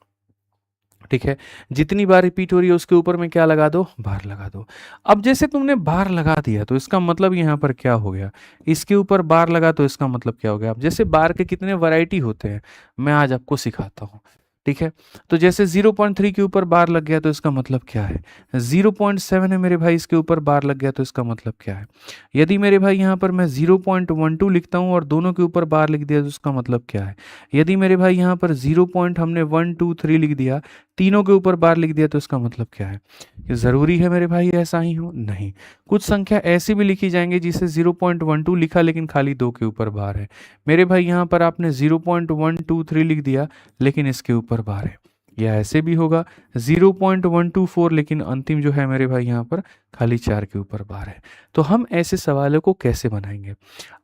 ठीक है, जितनी बार रिपीट हो रही है उसके ऊपर में क्या लगा दो, बार लगा दो। अब जैसे तुमने बार लगा दिया तो इसका मतलब यहाँ पर क्या हो गया, इसके ऊपर बार लगा तो इसका मतलब क्या हो गया। अब जैसे बार के कितने वैरायटी होते हैं मैं आज आपको सिखाता हूँ। ठीक है, तो जैसे 0.3 के ऊपर बार लग गया तो इसका मतलब क्या है, 0.7 है मेरे भाई, इसके ऊपर बार लग गया तो इसका मतलब क्या है। यदि मेरे भाई यहाँ पर मैं 0.12 लिखता हूँ और दोनों के ऊपर बार लिख दिया तो उसका मतलब क्या है। यदि मेरे भाई यहाँ पर 0.123 लिख दिया, तीनों के ऊपर बार लिख दिया तो इसका मतलब क्या है। ये ज़रूरी है मेरे भाई ऐसा ही हो, नहीं। कुछ संख्या ऐसी भी लिखी जाएंगी जिसे 0.12 लिखा लेकिन खाली 2 के ऊपर बार है। मेरे भाई यहाँ पर आपने 0.123 लिख दिया लेकिन इसके ऊपर बार है, या ऐसे भी होगा 0.124 लेकिन अंतिम जो है मेरे भाई यहाँ पर खाली 4 के ऊपर बार है। तो हम ऐसे सवालों को कैसे बनाएंगे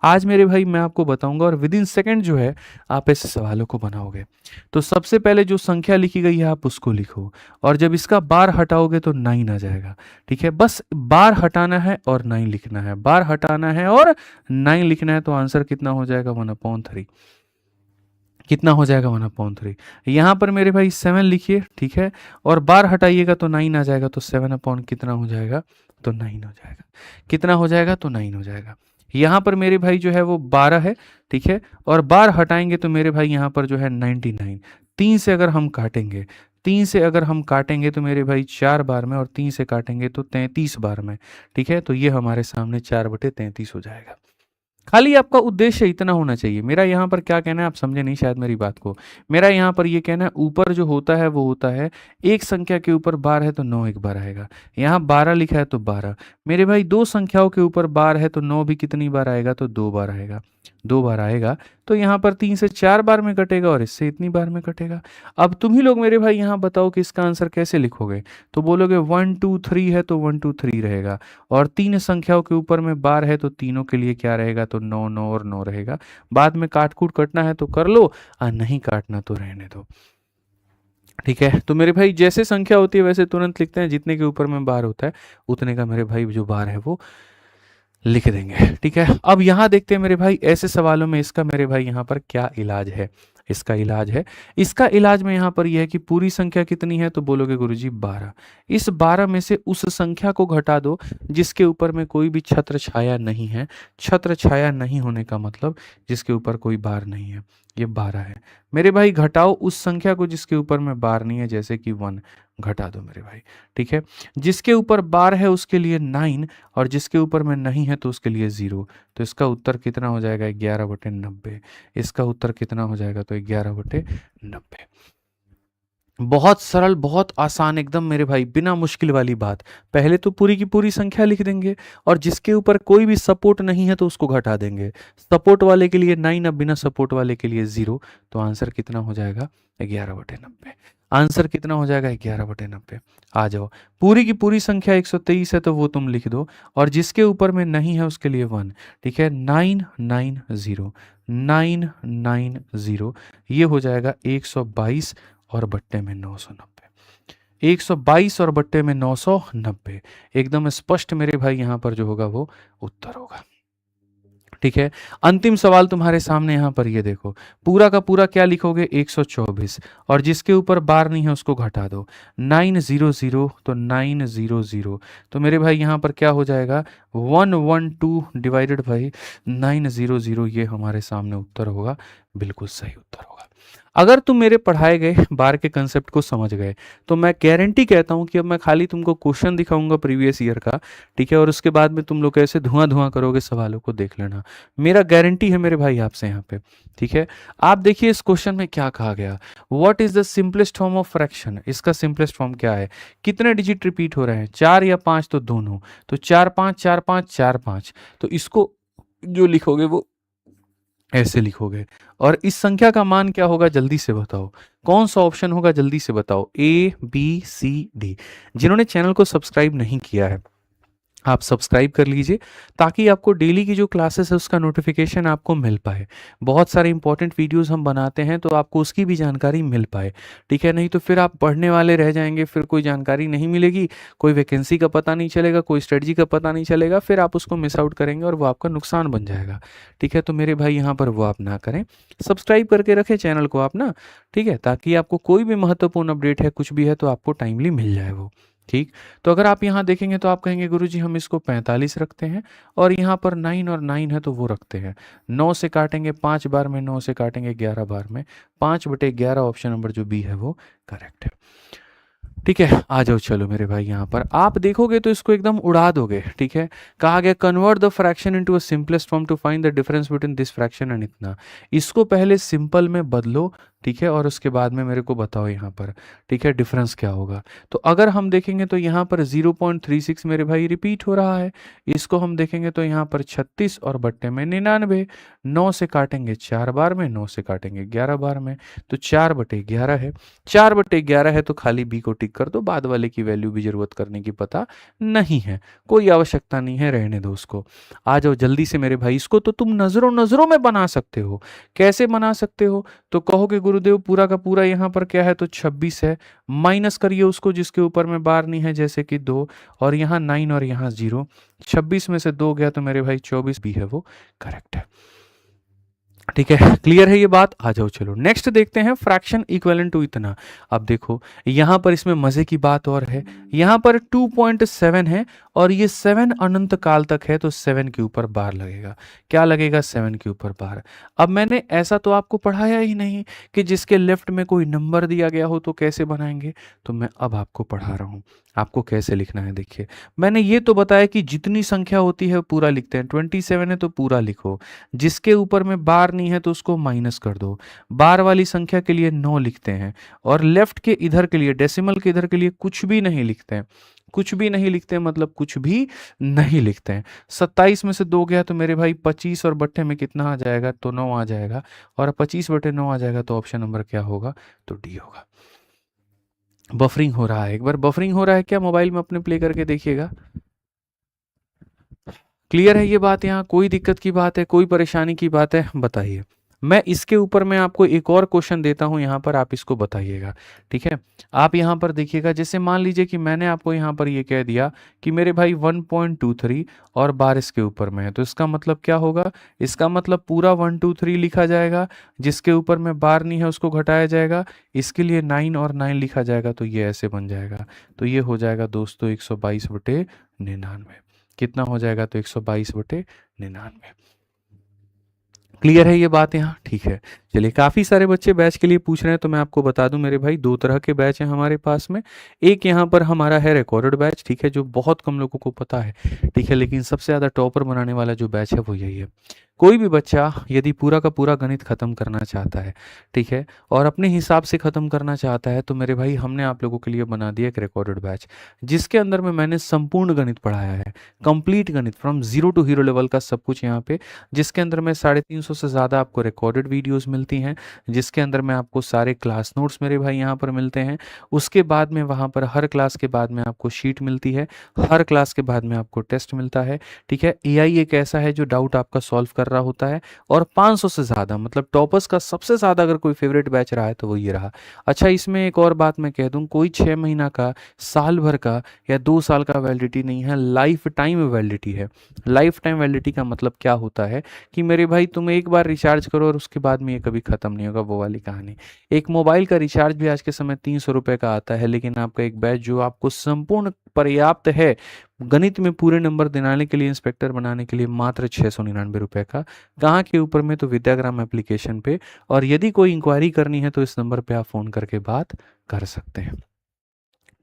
आज मेरे भाई मैं आपको बताऊंगा, और विद इन सेकेंड जो है आप ऐसे सवालों को बनाओगे। तो सबसे पहले जो संख्या लिखी गई है आप उसको लिखो, और जब इसका बार हटाओगे तो 9 आ जाएगा। ठीक है, बस बार हटाना है और 9 लिखना है, बार हटाना है और 9 लिखना है, तो आंसर कितना हो जाएगा 1/3। कितना हो जाएगा 1/3। यहाँ पर मेरे भाई 7 लिखिए, ठीक है, और बार हटाइएगा तो 9 आ जाएगा, तो 7 कितना हो जाएगा, तो 9 हो जाएगा। कितना हो जाएगा, तो 9 हो जाएगा। यहाँ पर मेरे भाई जो है वो 12 है, ठीक है, और बार हटाएंगे तो मेरे भाई यहाँ पर जो है 99, 3 से अगर हम काटेंगे 3 से अगर हम काटेंगे तो मेरे भाई 4 बार में, और 3 से काटेंगे तो 33 बार में। ठीक है, तो ये हमारे सामने 4/33 हो जाएगा। खाली आपका उद्देश्य इतना होना चाहिए। मेरा यहाँ पर क्या कहना है, आप समझे नहीं शायद मेरी बात को। मेरा यहाँ पर ये कहना है, ऊपर जो होता है वो होता है, एक संख्या के ऊपर बार है तो 9 एक बार आएगा। यहाँ 12 लिखा है तो 12। मेरे भाई दो संख्याओं के ऊपर बार है तो 9 भी कितनी बार आएगा, तो 2 बार आएगा। 2 बार आएगा तो यहाँ पर 3 से 4 बार में कटेगा और इससे इतनी बार में कटेगा। अब तुम ही लोग मेरे भाई यहाँ बताओ कि इसका आंसर कैसे लिखोगे। तो बोलोगे 1 2 3 है तो 1 2 3 रहेगा, और 3 संख्याओं के ऊपर में बार है तो तीनों के लिए क्या रहेगा, तो 9 9 और 9 रहेगा। बाद में काट कूट कटना है तो कर लो, और नहीं काटना तो रहने दो। ठीक है, तो मेरे भाई जैसे संख्या होती है वैसे तुरंत लिखते हैं, जितने के ऊपर में बार होता है उतने का मेरे भाई जो बार है वो लिख देंगे। ठीक है, अब यहाँ देखते हैं मेरे भाई ऐसे सवालों में इसका मेरे भाई यहाँ पर क्या इलाज है। इसका इलाज है, इसका इलाज में यहाँ पर यह है कि पूरी संख्या कितनी है, तो बोलोगे गुरुजी 12। इस 12 में से उस संख्या को घटा दो जिसके ऊपर में कोई भी छत्र छाया नहीं है। छत्र छाया नहीं होने का मतलब जिसके ऊपर कोई बार नहीं है, ये 12 है। मेरे भाई घटाओ उस संख्या को जिसके ऊपर में बार नहीं है, जैसे कि 1, घटा दो मेरे भाई। ठीक है, जिसके ऊपर बार है उसके लिए 9, और जिसके ऊपर में नहीं है तो उसके लिए 0। तो इसका उत्तर कितना हो जाएगा, 11/90। इसका उत्तर कितना हो जाएगा, तो 11/90। बहुत सरल, बहुत आसान एकदम मेरे भाई, बिना मुश्किल वाली बात। पहले तो पूरी की पूरी संख्या लिख देंगे, और जिसके ऊपर कोई भी सपोर्ट नहीं है तो उसको घटा देंगे। सपोर्ट वाले के लिए 9, अब बिना सपोर्ट वाले के लिए 0। तो आंसर कितना हो जाएगा, 11/90। आंसर कितना हो जाएगा, 11/90। आ जाओ, पूरी की पूरी संख्या 123 है तो वो तुम लिख दो, और जिसके ऊपर में नहीं है उसके लिए 1। ठीक है, 990, 990, ये हो जाएगा 122 और बट्टे में 990। 122 और बट्टे में 990 एकदम स्पष्ट मेरे भाई यहाँ पर जो होगा वो उत्तर होगा। ठीक है, अंतिम सवाल तुम्हारे सामने यहाँ पर ये देखो, पूरा का पूरा क्या लिखोगे, 124, और जिसके ऊपर बार नहीं है उसको घटा दो। 900 तो 900, तो मेरे भाई यहाँ पर क्या हो जाएगा, 112 डिवाइडेड बाई 900, ये हमारे सामने उत्तर होगा, बिल्कुल सही उत्तर होगा। अगर तुम मेरे पढ़ाए गए बार के कंसेप्ट को समझ गए तो मैं गारंटी कहता हूं कि अब मैं खाली तुमको क्वेश्चन दिखाऊंगा प्रीवियस ईयर का। ठीक है, और उसके बाद में तुम लोग ऐसे धुआं धुआं करोगे सवालों को, देख लेना, मेरा गारंटी है मेरे भाई आपसे यहाँ पे। ठीक है, आप देखिए इस क्वेश्चन में क्या कहा गया, what is the simplest form of fraction. इसका सिंपलेस्ट फॉर्म क्या है, कितने डिजिट रिपीट हो रहे हैं, 4 या 5, तो दोनों। तो 4 5 4 5 4 5, तो इसको जो लिखोगे वो ऐसे लिखोगे। और इस संख्या का मान क्या होगा, जल्दी से बताओ, कौन सा ऑप्शन होगा, जल्दी से बताओ, ABCD। जिन्होंने चैनल को सब्सक्राइब नहीं किया है आप सब्सक्राइब कर लीजिए, ताकि आपको डेली की जो क्लासेस है उसका नोटिफिकेशन आपको मिल पाए। बहुत सारे इंपॉर्टेंट वीडियोस हम बनाते हैं तो आपको उसकी भी जानकारी मिल पाए। ठीक है, नहीं तो फिर आप पढ़ने वाले रह जाएंगे, फिर कोई जानकारी नहीं मिलेगी, कोई वैकेंसी का पता नहीं चलेगा, कोई स्ट्रेटजी का पता नहीं चलेगा, फिर आप उसको मिस आउट करेंगे और वो आपका नुकसान बन जाएगा। ठीक है, तो मेरे भाई यहाँ पर वो आप ना करें, सब्सक्राइब करके रखें चैनल को आप ना। ठीक है, ताकि आपको कोई भी महत्वपूर्ण अपडेट है, कुछ भी है, तो आपको टाइमली मिल जाए वो। ठीक, तो अगर आप यहाँ देखेंगे तो आप कहेंगे गुरुजी हम इसको 45 रखते हैं, और यहाँ पर 9 और 9 है तो वो रखते हैं। 9 से काटेंगे 5 बार में, 9 से काटेंगे 11 बार में, 5/11, ऑप्शन नंबर जो बी है वो करेक्ट है। ठीक है, आ जाओ, चलो मेरे भाई यहाँ पर आप देखोगे तो इसको एकदम उड़ा दोगे। ठीक है, कहा गया convert the fraction into a simplest form to find the difference between this fraction and इतना। इसको पहले सिंपल में बदलो, ठीक है, और उसके बाद में मेरे को बताओ यहाँ पर, ठीक है, डिफरेंस क्या होगा। तो अगर हम देखेंगे तो यहाँ पर 0.36 मेरे भाई रिपीट हो रहा है। इसको हम देखेंगे तो यहाँ पर 36 और बट्टे में 99। 9 से काटेंगे 4 बार में, 9 से काटेंगे 11 बार में, तो 4/11 है। 4/11 है तो खाली बी को टिक कर दो, बाद वाले की वैल्यू भी जरूरत करने की पता नहीं है, कोई आवश्यकता नहीं है, रहने दो उसको। आ जाओ जल्दी से मेरे भाई, इसको तो तुम नजरों नजरों में बना सकते हो। कैसे बना सकते हो, तो कहोगे गुरुदेव पूरा का पूरा यहाँ पर क्या है, तो 26 है, माइनस करिए उसको जिसके ऊपर में बार नहीं है, जैसे कि 2, और यहाँ 9 और यहाँ 0। 26 में से 2 गया तो मेरे भाई 24 भी है वो करेक्ट है। ठीक है, क्लियर है ये बात? आ जाओ चलो नेक्स्ट देखते हैं, फ्रैक्शन इक्विवेलेंट टू इतना। अब देखो यहाँ पर इसमें मजे की बात और है, यहाँ पर 2.7 है और ये 7 अनंत काल तक है, तो 7 के ऊपर बार लगेगा। क्या लगेगा? 7 के ऊपर बार। अब मैंने ऐसा तो आपको पढ़ाया ही नहीं कि जिसके लेफ्ट में कोई नंबर दिया गया हो तो कैसे बनाएंगे, तो मैं अब आपको पढ़ा रहा हूँ आपको कैसे लिखना है। देखिए मैंने ये तो बताया कि जितनी संख्या होती है वो पूरा लिखते हैं, 27 है तो पूरा लिखो, जिसके ऊपर में बार नहीं है तो उसको माइनस कर दो। बार वाली संख्या के लिए 9 लिखते हैं, और लेफ्ट के इधर के लिए, डेसिमल के इधर के लिए कुछ भी नहीं लिखते हैं। कुछ भी नहीं लिखते हैं मतलब कुछ भी नहीं लिखते हैं। 27 में से 2 गया तो मेरे भाई 25 और बट्टे में कितना आ जाएगा? तो 9 आ जाएगा, और 25/9 आ जाएगा, तो ऑप्शन नंबर क्या होगा? तो डी होगा। बफरिंग हो रहा है, एक बार बफरिंग हो रहा है क्या मोबाइल में अपने प्ले करके देखिएगा। क्लियर है ये बात? यहाँ कोई दिक्कत की बात है, कोई परेशानी की बात है? बताइए। मैं इसके ऊपर मैं आपको एक और क्वेश्चन देता हूँ, यहाँ पर आप इसको बताइएगा। ठीक है, आप यहाँ पर देखिएगा, जैसे मान लीजिए कि मैंने आपको यहाँ पर ये कह दिया कि मेरे भाई 1.23 और बार इसके ऊपर में है, तो इसका मतलब क्या होगा? इसका मतलब पूरा 123 लिखा जाएगा, जिसके ऊपर में बार नहीं है उसको घटाया जाएगा, इसके लिए 9 और 9 लिखा जाएगा, तो ये ऐसे बन जाएगा। तो ये हो जाएगा दोस्तों 122/99। कितना हो जाएगा? तो 122/99। क्लियर है ये बात यहाँ? ठीक है, चलिए काफ़ी सारे बच्चे बैच के लिए पूछ रहे हैं, तो मैं आपको बता दूं मेरे भाई, दो तरह के बैच हैं हमारे पास में। एक यहाँ पर हमारा है रिकॉर्डेड बैच, ठीक है, जो बहुत कम लोगों को पता है, ठीक है, लेकिन सबसे ज़्यादा टॉपर बनाने वाला जो बैच है वो यही है। कोई भी बच्चा यदि पूरा का पूरा गणित खत्म करना चाहता है, ठीक है, और अपने हिसाब से खत्म करना चाहता है, तो मेरे भाई हमने आप लोगों के लिए बना दिया एक रिकॉर्डेड बैच, जिसके अंदर में मैंने संपूर्ण गणित पढ़ाया है, कंप्लीट गणित from zero to hero level का सब कुछ यहाँ पे, जिसके अंदर में 350 से ज़्यादा आपको रिकॉर्डेड वीडियोस मिलती हैं, जिसके अंदर में आपको सारे क्लास नोट्स मेरे भाई यहाँ पर मिलते हैं। उसके बाद में वहाँ पर हर क्लास के बाद में आपको शीट मिलती है, हर क्लास के बाद में आपको टेस्ट मिलता है। ठीक है, एआई एक ऐसा है जो डाउट आपका सॉल्व कर रहा होता है, और 500 से ज़्यादा, मतलब टॉपर्स का सबसे ज़्यादा अगर कोई फेवरेट बैच रहा है तो वो ये रहा। अच्छा, इसमें एक और बात मैं कह दूँ, कोई 6 महीना का, साल भर का या 2 साल का वैलिडिटी नहीं है, लाइफ टाइम वैलिडिटी है। लाइफ टाइम वैलिडिटी का मतलब क्या होता है कि मेरे भाई तुम एक बार रिचार्ज करो और उसके बाद में ये कभी ख़त्म नहीं होगा, वो वाली कहानी। एक मोबाइल का रिचार्ज भी आज के समय 300 रुपये का आता है, लेकिन आपका एक बैच जो आपको संपूर्ण पर्याप्त है गणित में पूरे नंबर दिलाने के लिए, इंस्पेक्टर बनाने के लिए, मात्र 699 रुपये का। कहाँ के ऊपर में? तो विद्याग्राम एप्लीकेशन पे। और यदि कोई इंक्वायरी करनी है तो इस नंबर पे आप फ़ोन करके बात कर सकते हैं।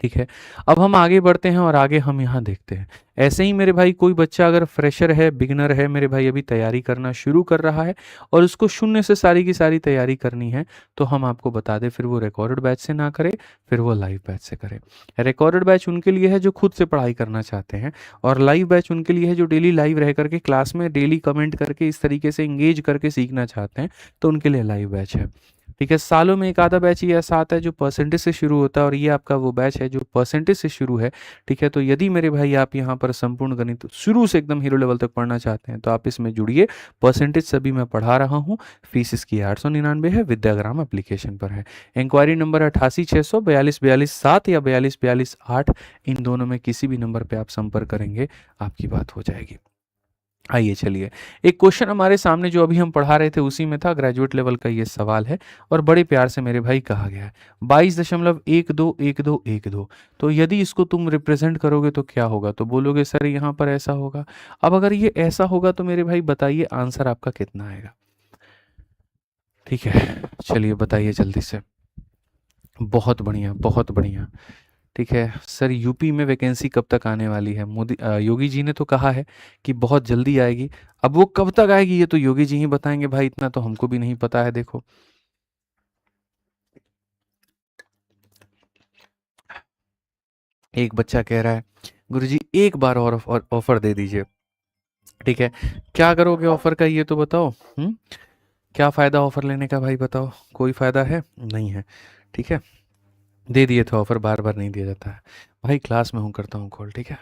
ठीक है, अब हम आगे बढ़ते हैं और आगे हम यहाँ देखते हैं। ऐसे ही मेरे भाई कोई बच्चा अगर फ्रेशर है, बिगिनर है, मेरे भाई अभी तैयारी करना शुरू कर रहा है और उसको शून्य से सारी की सारी तैयारी करनी है, तो हम आपको बता दें, फिर वो रिकॉर्डेड बैच से ना करे, फिर वो लाइव बैच से करे। रिकॉर्डेड बैच उनके लिए है जो खुद से पढ़ाई करना चाहते हैं, और लाइव बैच उनके लिए है जो डेली लाइव रह करके क्लास में डेली कमेंट करके इस तरीके से इंगेज करके सीखना चाहते हैं, तो उनके लिए लाइव बैच है। ठीक है, सालों में एक आधा बैच ये ऐसा आता है जो परसेंटेज से शुरू होता है, और ये आपका वो बैच है जो परसेंटेज से शुरू है। ठीक है, तो यदि मेरे भाई आप यहाँ पर संपूर्ण गणित शुरू से एकदम हीरो लेवल तक पढ़ना चाहते हैं तो आप इसमें जुड़िए। परसेंटेज सभी मैं पढ़ा रहा हूँ। फीस इसकी 899 है, विद्याग्राम एप्लीकेशन पर है। इंक्वायरी नंबर 88 600 42 42 7 या 42 42 8, इन दोनों में किसी भी नंबर पर आप संपर्क करेंगे, आपकी बात हो जाएगी। आइए चलिए, एक क्वेश्चन हमारे सामने जो अभी हम पढ़ा रहे थे उसी में था, ग्रेजुएट लेवल का ये सवाल है, और बड़े प्यार से मेरे भाई कहा गया है 22.121212। तो यदि इसको तुम रिप्रेजेंट करोगे तो क्या होगा? तो बोलोगे सर यहाँ पर ऐसा होगा। अब अगर ये ऐसा होगा तो मेरे भाई बताइए आंसर आपका कितना आएगा? ठीक है, चलिए बताइए जल्दी से। बहुत बढ़िया, बहुत बढ़िया। ठीक है सर, यूपी में वैकेंसी कब तक आने वाली है? योगी जी ने तो कहा है कि बहुत जल्दी आएगी। अब वो कब तक आएगी ये तो योगी जी ही बताएंगे भाई, इतना तो हमको भी नहीं पता है। देखो, एक बच्चा कह रहा है गुरुजी एक बार और ऑफर दे दीजिए। ठीक है, क्या करोगे ऑफर का ये तो बताओ। क्या फ़ायदा ऑफर लेने का भाई, बताओ? कोई फ़ायदा है? नहीं है। ठीक है, दे दिए थे ऑफर, बार बार नहीं दिया जाता है भाई। क्लास में हूँ, करता हूँ कॉल, ठीक है।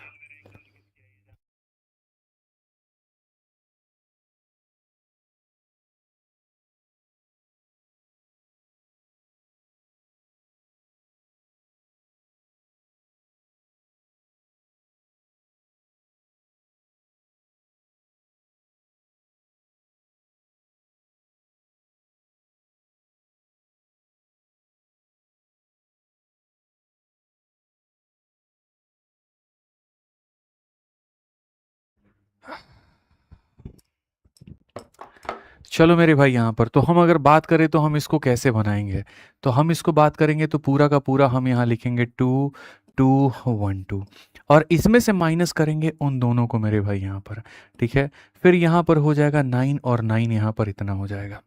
चलो मेरे भाई यहाँ पर तो हम अगर बात करें तो हम इसको कैसे बनाएंगे, तो हम इसको बात करेंगे तो पूरा का पूरा हम यहाँ लिखेंगे 2 2 1 2 और इसमें से माइनस करेंगे उन दोनों को मेरे भाई यहाँ पर। ठीक है, फिर यहाँ पर हो जाएगा 9 और 9 यहाँ पर इतना हो जाएगा।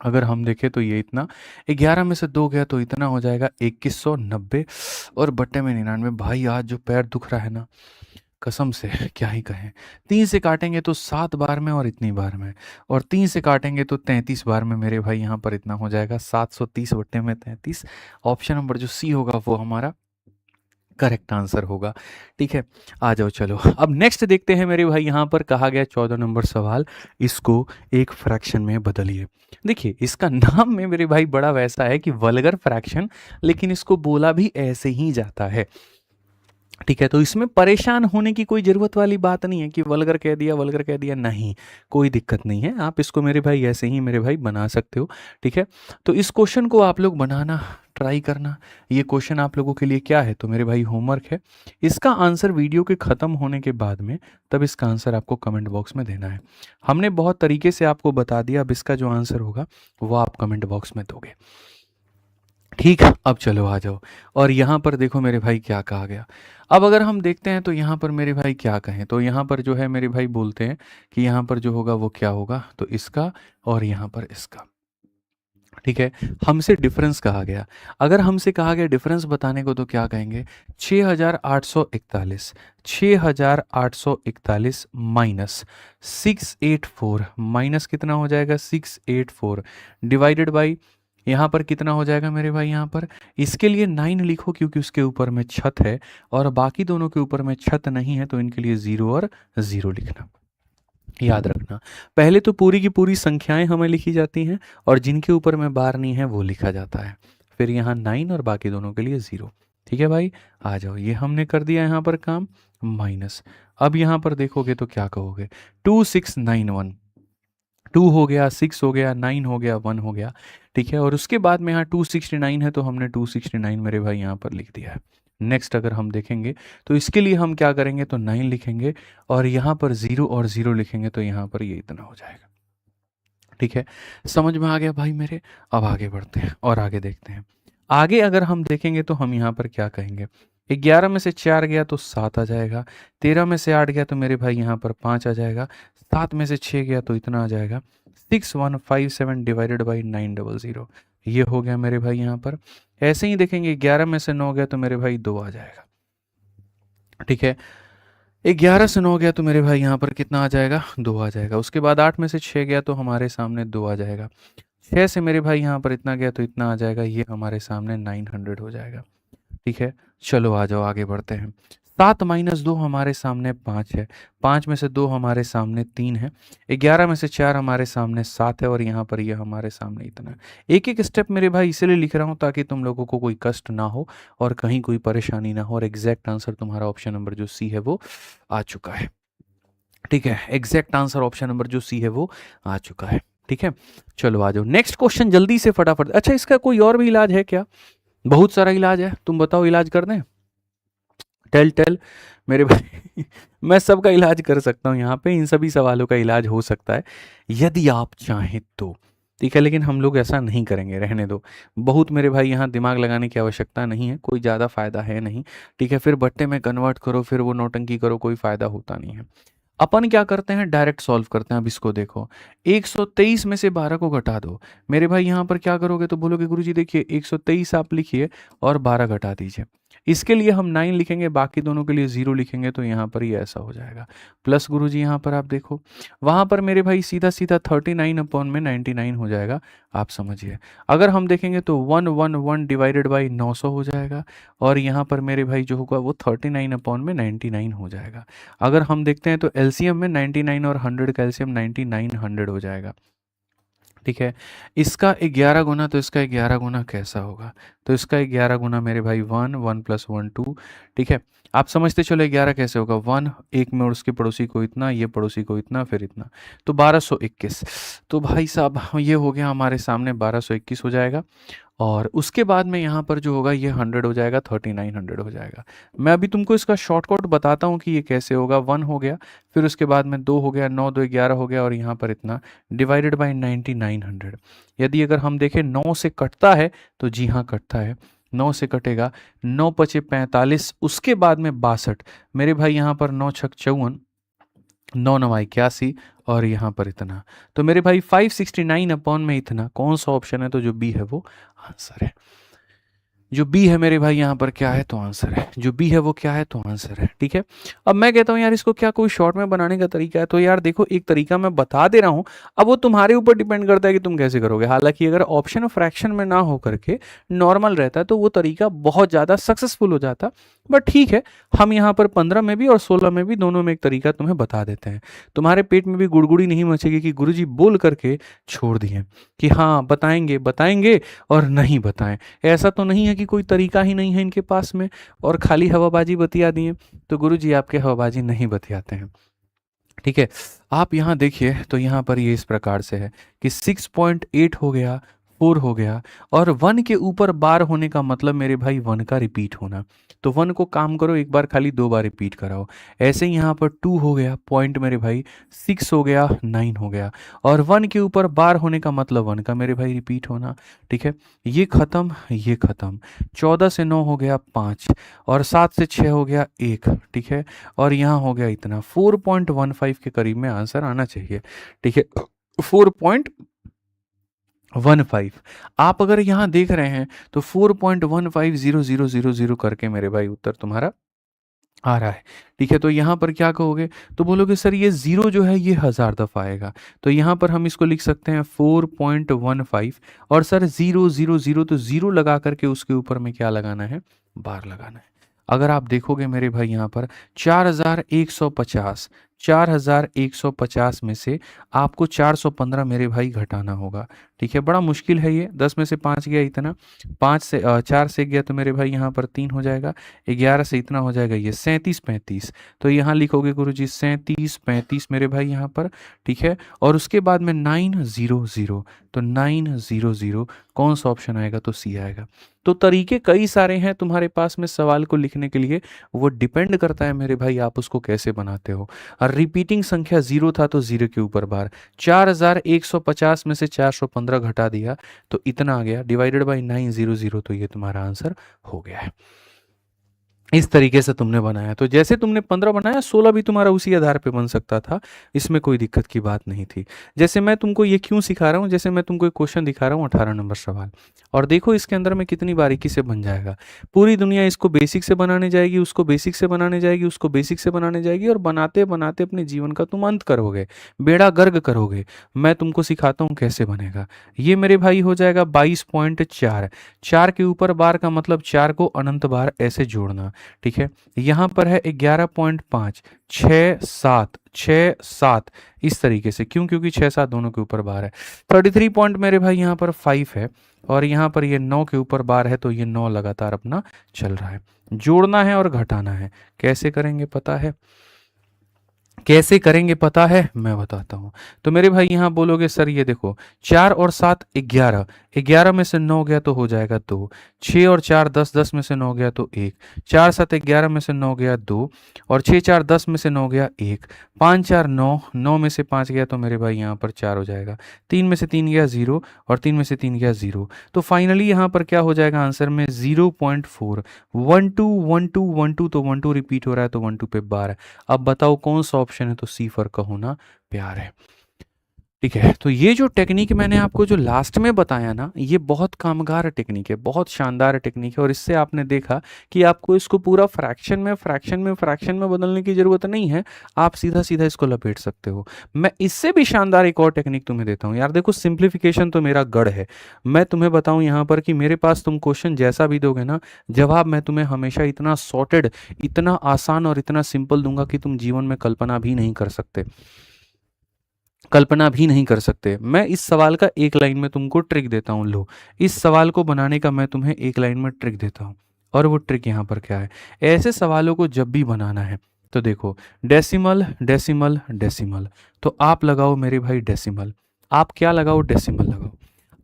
अगर हम देखें तो ये इतना 11 में से 2 गया तो इतना हो जाएगा 2190 और बट्टे में 99। भाई आज जो पैर दुख रहा है ना, कसम से क्या ही कहें। 3 से काटेंगे तो 7 बार में और इतनी बार में, और 3 से काटेंगे तो 33 बार में मेरे भाई यहाँ पर इतना हो जाएगा 730 बट्टे में 33। ऑप्शन नंबर जो सी होगा वो हमारा करेक्ट आंसर होगा। ठीक है, आ जाओ चलो अब नेक्स्ट देखते हैं मेरे भाई। यहाँ पर कहा गया 14 नंबर सवाल, इसको एक फ्रैक्शन में बदलिए। देखिए इसका नाम में मेरे भाई बड़ा वैसा है कि वल्गर फ्रैक्शन, लेकिन इसको बोला भी ऐसे ही जाता है। ठीक है, तो इसमें परेशान होने की कोई ज़रूरत वाली बात नहीं है कि वल्गर कह दिया वल्गर कह दिया, नहीं, कोई दिक्कत नहीं है। आप इसको मेरे भाई ऐसे ही मेरे भाई बना सकते हो। ठीक है, तो इस क्वेश्चन को आप लोग बनाना ट्राई करना। ये क्वेश्चन आप लोगों के लिए क्या है, तो मेरे भाई होमवर्क है। इसका आंसर वीडियो के ख़त्म होने के बाद में तब इसका आंसर आपको कमेंट बॉक्स में देना है। हमने बहुत तरीके से आपको बता दिया, अब इसका जो आंसर होगा वो आप कमेंट बॉक्स में दोगे। ठीक, अब चलो आ जाओ और यहाँ पर देखो मेरे भाई क्या कहा गया। अब अगर हम देखते हैं तो यहाँ पर मेरे भाई क्या कहें, तो यहाँ पर जो है मेरे भाई बोलते हैं कि यहाँ पर जो होगा वो क्या होगा, तो इसका और यहाँ पर इसका। ठीक है, हमसे डिफरेंस कहा गया। अगर हमसे कहा गया डिफरेंस बताने को तो क्या कहेंगे, 6841 6841 माइनस 684 माइनस कितना हो जाएगा 684 डिवाइडेड बाई यहाँ पर कितना हो जाएगा मेरे भाई। यहाँ पर इसके लिए 9 लिखो क्योंकि उसके ऊपर में छत है और बाकी दोनों के ऊपर में छत नहीं है, तो इनके लिए 0 और 0 लिखना। याद रखना, पहले तो पूरी की पूरी संख्याएं हमें लिखी जाती हैं और जिनके ऊपर में बार नहीं है वो लिखा जाता है। फिर यहाँ 9 और बाकी दोनों के लिए 0। ठीक है भाई, आ जाओ, ये हमने कर दिया यहाँ पर काम माइनस। अब यहाँ पर देखोगे तो क्या कहोगे, 2691 2 हो गया, 6 हो गया, 9 हो गया, 1 हो गया। ठीक है, और उसके बाद में यहाँ 269 है तो हमने 269 मेरे भाई यहाँ पर लिख दिया है। नेक्स्ट अगर हम देखेंगे तो इसके लिए हम क्या करेंगे, तो 9 लिखेंगे और यहाँ पर 0 और 0 लिखेंगे तो यहाँ पर ये इतना हो जाएगा। ठीक है, समझ में आ गया भाई मेरे। अब आगे बढ़ते हैं और आगे देखते हैं। आगे अगर हम देखेंगे तो हम यहाँ पर क्या कहेंगे, 11 में से 4 गया तो 7 आ जाएगा, 13 में से 8 गया तो मेरे भाई यहाँ पर 5 आ जाएगा, 7 में से 6 गया तो इतना आ जाएगा 6157 डिवाइडेड बाई 900। ये हो गया मेरे भाई यहाँ पर। ऐसे ही देखेंगे 11 में से 9 गया तो मेरे भाई 2 आ जाएगा। ठीक है, 11 से 9 गया तो मेरे भाई यहाँ पर कितना आ जाएगा, 2 आ जाएगा। उसके बाद 8 में से 6 गया तो हमारे सामने 2 आ जाएगा। 6 से मेरे भाई यहाँ पर इतना गया तो इतना आ जाएगा, ये हमारे सामने 900 हो जाएगा। ठीक है, चलो आ जाओ आगे बढ़ते हैं। 7 माइनस 2 हमारे सामने 5 है, 5 में से 2 हमारे सामने 3 है, 11 में से 4 हमारे सामने 7 है और यहाँ पर ये हमारे सामने इतना है। एक एक स्टेप मेरे भाई इसलिए लिख रहा हूँ ताकि तुम लोगों को कोई कष्ट ना हो और कहीं कोई परेशानी ना हो, और एग्जैक्ट आंसर तुम्हारा ऑप्शन नंबर जो सी है वो आ चुका है। ठीक है, एग्जैक्ट आंसर ऑप्शन नंबर जो सी है वो आ चुका है। ठीक है, चलो आ जाओ नेक्स्ट क्वेश्चन जल्दी से फटाफट। अच्छा, इसका कोई और भी इलाज है क्या? बहुत सारा इलाज है, तुम बताओ इलाज कर दें? टेल मेरे भाई मैं सबका इलाज कर सकता हूँ यहाँ पे, इन सभी सवालों का इलाज हो सकता है यदि आप चाहें तो। ठीक है, लेकिन हम लोग ऐसा नहीं करेंगे, रहने दो। बहुत मेरे भाई यहाँ दिमाग लगाने की आवश्यकता नहीं है, कोई ज़्यादा फायदा है नहीं। ठीक है, फिर बट्टे में कन्वर्ट करो, फिर वो नौटंकी करो, कोई फायदा होता नहीं है। अपन क्या करते हैं, डायरेक्ट सॉल्व करते हैं। अब इसको देखो, 123 में से 12 को घटा दो। मेरे भाई यहाँ पर क्या करोगे, तो बोलोगे गुरुजी देखिए 123 आप लिखिए और 12 घटा दीजिए। इसके लिए हम 9 लिखेंगे, बाकी दोनों के लिए 0 लिखेंगे, तो यहाँ पर ये ऐसा हो जाएगा। प्लस गुरुजी यहाँ पर आप देखो, वहाँ पर मेरे भाई सीधा सीधा 39 अपॉन में 99 हो जाएगा। आप समझिए, अगर हम देखेंगे तो 111 डिवाइडेड बाई 900 हो जाएगा और यहाँ पर मेरे भाई जो होगा वो 39 अपॉन में 99 हो जाएगा। अगर हम देखते हैं तो एलसीएम में 99 और 100 का एलसीएम 9900 हो जाएगा। ठीक है, इसका 11 गुना, तो इसका 11 गुना कैसा होगा, तो इसका 11 गुना मेरे भाई 1 1 प्लस 1 2। ठीक है, आप समझते चलो 11 कैसे होगा, 1 एक में और उसके पड़ोसी को इतना, ये पड़ोसी को इतना, फिर इतना, तो 1221। तो भाई साहब ये हो गया हमारे सामने 1221 हो जाएगा। और उसके बाद में यहाँ पर जो होगा ये 100 हो जाएगा, 3900 हो जाएगा। मैं अभी तुमको इसका शॉर्टकट बताता हूँ कि ये कैसे होगा। 1 हो गया, फिर उसके बाद में 2 हो गया, 9 2 11 हो गया, और यहाँ पर इतना डिवाइडेड बाई 9900। यदि अगर हम देखें 9 से कटता है तो जी हाँ कटता है, 9 से कटेगा, 9 पचे 45, उसके बाद में 62 मेरे भाई, यहाँ पर 9 छक 54, 9 9 81, और यहाँ पर इतना। तो मेरे भाई 569 अपॉन में इतना कौन सा ऑप्शन है? तो जो बी है वो आंसर है। जो बी है मेरे भाई यहाँ पर क्या है? तो आंसर है। जो बी है वो क्या है? तो आंसर है। ठीक है, अब मैं कहता हूँ यार इसको क्या कोई शॉर्ट में बनाने का तरीका है? तो यार देखो, एक तरीका मैं बता दे रहा हूँ, अब वो तुम्हारे ऊपर डिपेंड करता है कि तुम कैसे करोगे। हालांकि अगर ऑप्शन फ्रैक्शन में ना हो करके नॉर्मल रहता तो वो तरीका बहुत ज़्यादा सक्सेसफुल हो जाता, बट ठीक है, हम यहाँ पर 15 में भी और 16 में भी दोनों में एक तरीका तुम्हें बता देते हैं। तुम्हारे पेट में भी गुड़गुड़ी नहीं मचेगी कि गुरुजी बोल करके छोड़ दिए कि हाँ बताएंगे बताएंगे और नहीं बताएं। ऐसा तो नहीं है कि कोई तरीका ही नहीं है इनके पास में और खाली हवाबाजी बतिया दिए। तो गुरुजी आपके हवाबाजी नहीं बतियाते हैं। ठीक है, आप यहाँ देखिए तो यहाँ पर ये इस प्रकार से है कि 6.8 हो गया, 4 हो गया, और 1 के ऊपर बार होने का मतलब मेरे भाई 1 का रिपीट होना। तो 1 को काम करो एक बार, खाली 2 बार रिपीट कराओ। ऐसे ही यहाँ पर 2 हो गया पॉइंट मेरे भाई, 6 हो गया, 9 हो गया, और 1 के ऊपर बार होने का मतलब 1 का मेरे भाई रिपीट होना। ठीक है, ये खत्म, ये खत्म। 14 से 9 हो गया 5, और 7 से 6 हो गया 1। ठीक है, और यहाँ हो गया इतना, 4.15 के करीब में आंसर आना चाहिए। ठीक है, 4.15। आप अगर यहाँ देख रहे हैं तो 4.150000 करके मेरे भाई उत्तर तुम्हारा आ रहा है। ठीक है, तो यहाँ पर क्या कहोगे? तो बोलोगे सर ये जीरो जो है ये 1000 दफ़ा आएगा। तो यहाँ पर हम इसको लिख सकते हैं 4.15, और सर 000, तो जीरो लगा करके उसके ऊपर में क्या लगाना है? बार लगाना है। अगर आप देखोगे मेरे भाई यहाँ पर 4150, 4150 में से आपको 415 मेरे भाई घटाना होगा। ठीक है, बड़ा मुश्किल है ये। 10 में से 5 गया इतना, 5 से 4 से गया तो मेरे भाई यहाँ पर 3 हो जाएगा, 11 से इतना हो जाएगा ये 37 35। तो यहाँ लिखोगे गुरुजी 37 35 मेरे भाई यहाँ पर। ठीक है, और उसके बाद में 900, तो 900 कौन सा ऑप्शन आएगा? तो सी आएगा। तो तरीके कई सारे हैं तुम्हारे पास में सवाल को लिखने के लिए, वो डिपेंड करता है मेरे भाई आप उसको कैसे बनाते हो। और रिपीटिंग संख्या 0 था तो 0 के ऊपर बार, 4150 में से 415 घटा दिया तो इतना आ गया, डिवाइडेड बाई 900, तो ये तुम्हारा आंसर हो गया है। इस तरीके से तुमने बनाया, तो जैसे तुमने 15 बनाया 16 भी तुम्हारा उसी आधार पे बन सकता था, इसमें कोई दिक्कत की बात नहीं थी। जैसे मैं तुमको ये क्यों सिखा रहा हूँ, जैसे मैं तुमको एक क्वेश्चन दिखा रहा हूँ 18 नंबर सवाल, और देखो इसके अंदर में कितनी बारीकी से बन जाएगा। पूरी दुनिया इसको बेसिक से बनाने जाएगी, उसको बेसिक से बनाने जाएगी, उसको बेसिक से बनाने जाएगी, और बनाते बनाते अपने जीवन का तुम अंत करोगे, बेड़ा गर्क करोगे। मैं तुमको सिखाता हूँ कैसे बनेगा। ये मेरे भाई हो जाएगा 22.4, 4 के ऊपर बार का मतलब 4 को अनंत बार ऐसे जोड़ना। ठीक है, यहाँ पर है 11.5, 6 7, 6 7, इस तरीके से। क्यों? क्योंकि 6 7 दोनों के ऊपर बार है। 33 पॉइंट मेरे भाई यहाँ पर 5 है, और यहाँ पर ये 9 के ऊपर बार है, तो ये 9 लगातार अपना चल रहा है। जोड़ना है और घटाना है, कैसे करेंगे पता है? कैसे करेंगे पता है? मैं बताता हूँ। तो मेरे भाई यहाँ बोलोगे सर ये देखो 4 और 7 11, 11 में से 9 गया तो हो जाएगा 2, 6 और 4 10, 10 में से 9 गया तो 1, 4 7 11 में से 9 गया 2, और 6 4 10 में से 9 गया 1, 5 4 9, 9 में से 5 गया तो मेरे भाई यहाँ पर 4 हो जाएगा, 3 में से 3 गया 0, और 3 में से 3 गया 0। तो फाइनली यहाँ पर क्या हो जाएगा आंसर में? 0.4, 1 2 1 2 1 2, तो 1 2 रिपीट हो रहा है तो 1 2 पे बार है। अब बताओ कौन सा ऑप्शन है? तो सी फर का होना प्यार है। ठीक है, तो ये जो टेक्निक मैंने आपको जो लास्ट में बताया ना, ये बहुत कामगार टेक्निक है, बहुत शानदार टेक्निक है, और इससे आपने देखा कि आपको इसको पूरा फ्रैक्शन में बदलने की ज़रूरत नहीं है, आप सीधा सीधा इसको लपेट सकते हो। मैं इससे भी शानदार एक और टेक्निक तुम्हें देता हूँ यार। देखो सिंप्लीफिकेशन तो मेरा गढ़ है, मैं तुम्हें बताऊँ यहाँ पर कि मेरे पास तुम क्वेश्चन जैसा भी दोगे ना, जवाब मैं तुम्हें हमेशा इतना सॉर्टेड, इतना आसान और इतना सिंपल दूंगा कि तुम जीवन में कल्पना भी नहीं कर सकते, कल्पना भी नहीं कर सकते। मैं इस सवाल का एक लाइन में तुमको ट्रिक देता हूँ। लो, इस सवाल को बनाने का मैं तुम्हें एक लाइन में ट्रिक देता हूँ, और वो ट्रिक यहाँ पर क्या है? ऐसे सवालों को जब भी बनाना है तो देखो डेसिमल डेसिमल डेसिमल, तो आप लगाओ मेरे भाई डेसिमल। आप क्या लगाओ? डेसिमल लगाओ।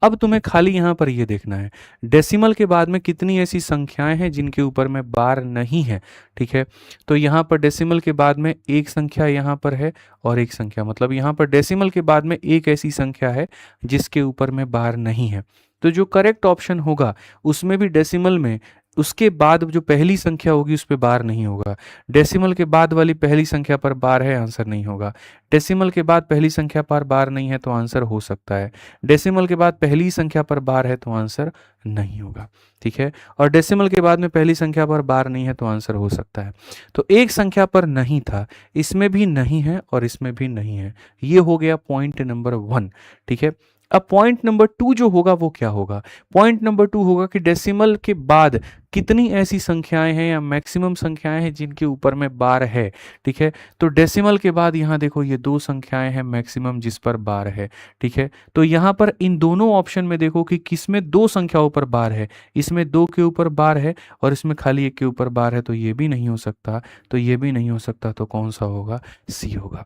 अब तुम्हें खाली यहाँ पर ये देखना है डेसिमल के बाद में कितनी ऐसी संख्याएं हैं जिनके ऊपर में बार नहीं है। ठीक है, तो यहाँ पर डेसिमल के बाद में एक संख्या यहाँ पर है और एक संख्या, मतलब यहाँ पर डेसिमल के बाद में एक ऐसी संख्या है जिसके ऊपर में बार नहीं है। तो जो करेक्ट ऑप्शन होगा उसमें भी डेसिमल में उसके बाद जो पहली संख्या होगी उस पर बार नहीं होगा। डेसिमल के बाद वाली पहली संख्या पर बार है, आंसर नहीं होगा। डेसिमल के बाद पहली संख्या पर बार नहीं है तो आंसर हो सकता है। डेसिमल के बाद पहली संख्या पर बार है तो आंसर नहीं होगा। ठीक है, और डेसिमल के बाद में पहली संख्या पर बार नहीं है तो आंसर हो सकता है। तो एक संख्या पर नहीं था, इसमें भी नहीं है और इसमें भी नहीं है। ये हो गया पॉइंट नंबर 1। ठीक है, अब पॉइंट नंबर 2 जो होगा वो क्या होगा? पॉइंट नंबर 2 होगा कि डेसिमल के बाद कितनी ऐसी संख्याएं हैं या मैक्सिमम संख्याएं हैं जिनके ऊपर में बार है। ठीक है, तो डेसिमल के बाद यहाँ देखो ये 2 संख्याएं हैं मैक्सिमम जिस पर बार है। ठीक है, तो यहाँ पर इन दोनों ऑप्शन में देखो कि किसमें 2 संख्याओं पर बार है, इसमें 2 के ऊपर बार है और इसमें खाली 1 के ऊपर बार है, तो ये भी नहीं हो सकता, तो ये भी नहीं हो सकता, तो कौन सा होगा? सी होगा।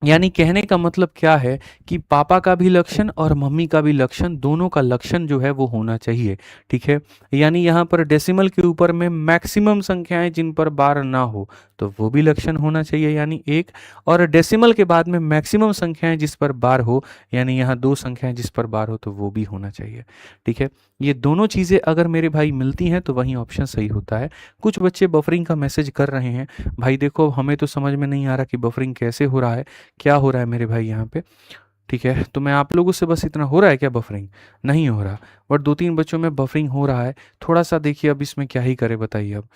यानी कहने का मतलब क्या है कि पापा का भी लक्षण और मम्मी का भी लक्षण, दोनों का लक्षण जो है वो होना चाहिए। ठीक है, यानी यहाँ पर डेसिमल के ऊपर में मैक्सिमम संख्याएं जिन पर बार ना हो तो वो भी लक्षण होना चाहिए, यानी 1, और डेसिमल के बाद में मैक्सिमम संख्याएं जिस पर बार हो, यानी यहाँ 2 संख्याएं जिस पर बार हो, तो वो भी होना चाहिए। ठीक है, ये दोनों चीज़ें अगर मेरे भाई मिलती हैं तो वही ऑप्शन सही होता है। कुछ बच्चे बफरिंग का मैसेज कर रहे हैं, भाई देखो हमें तो समझ में नहीं आ रहा कि बफरिंग कैसे हो रहा है, क्या हो रहा है मेरे भाई यहाँ पे। ठीक है, तो मैं आप लोगों से बस इतना, हो रहा है क्या बफरिंग? नहीं हो रहा, बट 2-3 बच्चों में बफरिंग हो रहा है। थोड़ा सा देखिए, अब इसमें क्या ही करे बताइए। अब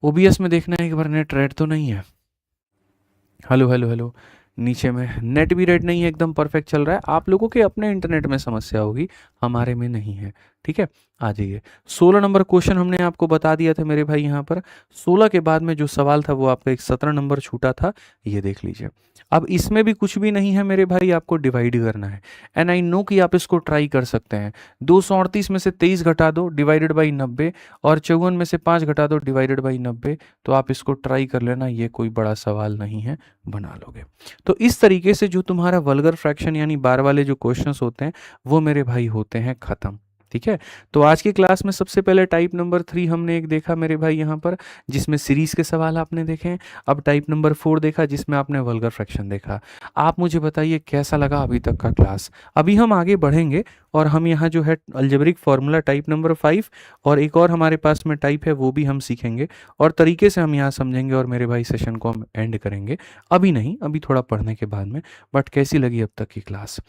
ओबीएस में देखना है एक बार नेट रेड तो नहीं है। हेलो हेलो हेलो, नीचे में नेट भी रेड नहीं है, एकदम परफेक्ट चल रहा है। आप लोगों के अपने इंटरनेट में समस्या होगी, हमारे में नहीं है। ठीक है, आ जाइए। 16 नंबर क्वेश्चन हमने आपको बता दिया था मेरे भाई। यहाँ पर 16 के बाद में जो सवाल था वो आपका एक 17 नंबर छूटा था, ये देख लीजिए। अब इसमें भी कुछ भी नहीं है मेरे भाई, आपको डिवाइड करना है। एंड आई नो कि आप इसको ट्राई कर सकते हैं। 238 में से 23 घटा दो डिवाइडेड बाई 90, और 54 में से 5 घटा दो डिवाइडेड बाई 90, तो आप इसको ट्राई कर लेना, ये कोई बड़ा सवाल नहीं है, बना लोगे। तो इस तरीके से जो तुम्हारा वल्गर फ्रैक्शन यानी बार वाले जो क्वेश्चंस होते हैं वो मेरे भाई होते हैं खत्म। ठीक है, तो आज की क्लास में सबसे पहले टाइप नंबर 3 हमने एक देखा मेरे भाई यहाँ पर, जिसमें सीरीज के सवाल आपने देखे हैं। अब टाइप नंबर 4 देखा जिसमें आपने वल्गर फ्रैक्शन देखा। आप मुझे बताइए कैसा लगा अभी तक का क्लास। अभी हम आगे बढ़ेंगे और हम यहाँ जो है अलजेब्रिक फार्मूला टाइप नंबर 5 और एक और हमारे पास में टाइप है वो भी हम सीखेंगे और तरीके से हम यहाँ समझेंगे, और मेरे भाई सेशन को हम एंड करेंगे। अभी नहीं, अभी थोड़ा पढ़ने के बाद में। बट कैसी लगी अब तक की क्लास?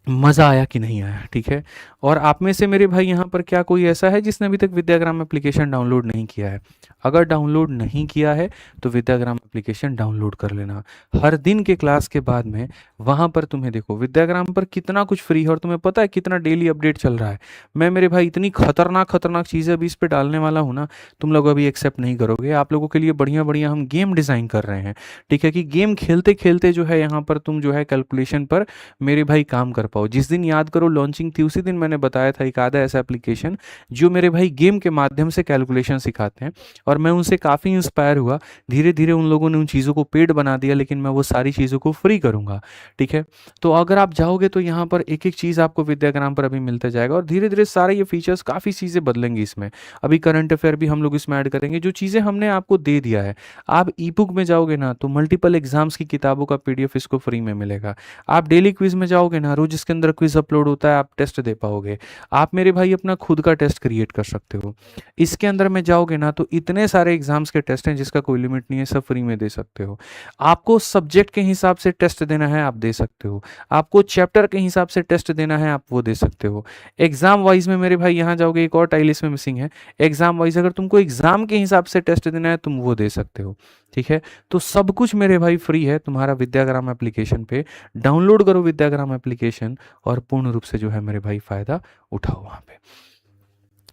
मज़ा आया कि नहीं आया? ठीक है, और आप में से मेरे भाई यहाँ पर क्या कोई ऐसा है जिसने अभी तक विद्याग्राम एप्लीकेशन डाउनलोड नहीं किया है? अगर डाउनलोड नहीं किया है तो विद्याग्राम एप्लीकेशन डाउनलोड कर लेना। हर दिन के क्लास के बाद में वहाँ पर तुम्हें देखो विद्याग्राम पर कितना कुछ फ्री है, और तुम्हें पता है कितना डेली अपडेट चल रहा है। मैं मेरे भाई इतनी खतरनाक चीज़ें अभी इस पर डालने वाला हूँ ना, तुम लोग अभी एक्सेप्ट नहीं करोगे। आप लोगों के लिए बढ़िया बढ़िया हम गेम डिज़ाइन कर रहे हैं। ठीक है, कि गेम खेलते खेलते जो है यहाँ पर तुम जो है कैलकुलेशन पर मेरे भाई काम कर पाओ। जिस दिन याद करो लॉन्चिंग थी उसी दिन मैंने बताया था एक आधा ऐसा एप्लीकेशन जो मेरे भाई गेम के माध्यम से कैलकुलेशन सिखाते हैं, और मैं उनसे काफ़ी इंस्पायर हुआ। धीरे धीरे उन लोगों ने उन चीज़ों को पेड बना दिया, लेकिन मैं वो सारी चीज़ों को फ्री करूँगा। ठीक है, तो अगर आप जाओगे तो यहाँ पर एक एक चीज़ आपको विद्याग्राम पर अभी मिलता जाएगा, और धीरे धीरे सारे ये फीचर्स काफ़ी चीज़ें बदलेंगी इसमें। अभी करंट अफेयर भी हम लोग इसमें ऐड करेंगे। जो चीज़ें हमने आपको दे दिया है, आप ई बुक में जाओगे ना तो मल्टीपल एग्जाम्स की किताबों का PDF इसको फ्री में मिलेगा। आप डेली क्विज में जाओगे ना, रोज इसके अंदर क्विज अपलोड होता है, आप टेस्ट दे पाओगे। आप मेरे भाई अपना खुद का टेस्ट क्रिएट कर सकते हो। इसके अंदर में जाओगे ना तो इतने सारे एग्जाम्स के टेस्ट हैं जिसका कोई लिमिट नहीं है, सब फ्री में दे सकते हो। आपको सब्जेक्ट के हिसाब से टेस्ट देना है आप दे सकते हो, आपको चैप्टर के हिसाब से टेस्ट देना है आप वो दे सकते हो। एग्जाम वाइज में मेरे भाई यहाँ जाओगे, एक और टाइल इसमें मिसिंग है। एग्जाम वाइज अगर तुमको एग्जाम के हिसाब से टेस्ट देना है तुम वो दे सकते हो। ठीक है, तो सब कुछ मेरे भाई फ्री है तुम्हारा विद्याग्राम एप्लीकेशन पे। डाउनलोड करो विद्याग्राम एप्लीकेशन और पूर्ण रूप से जो है मेरे भाई फायदा उठाओ वहां पे।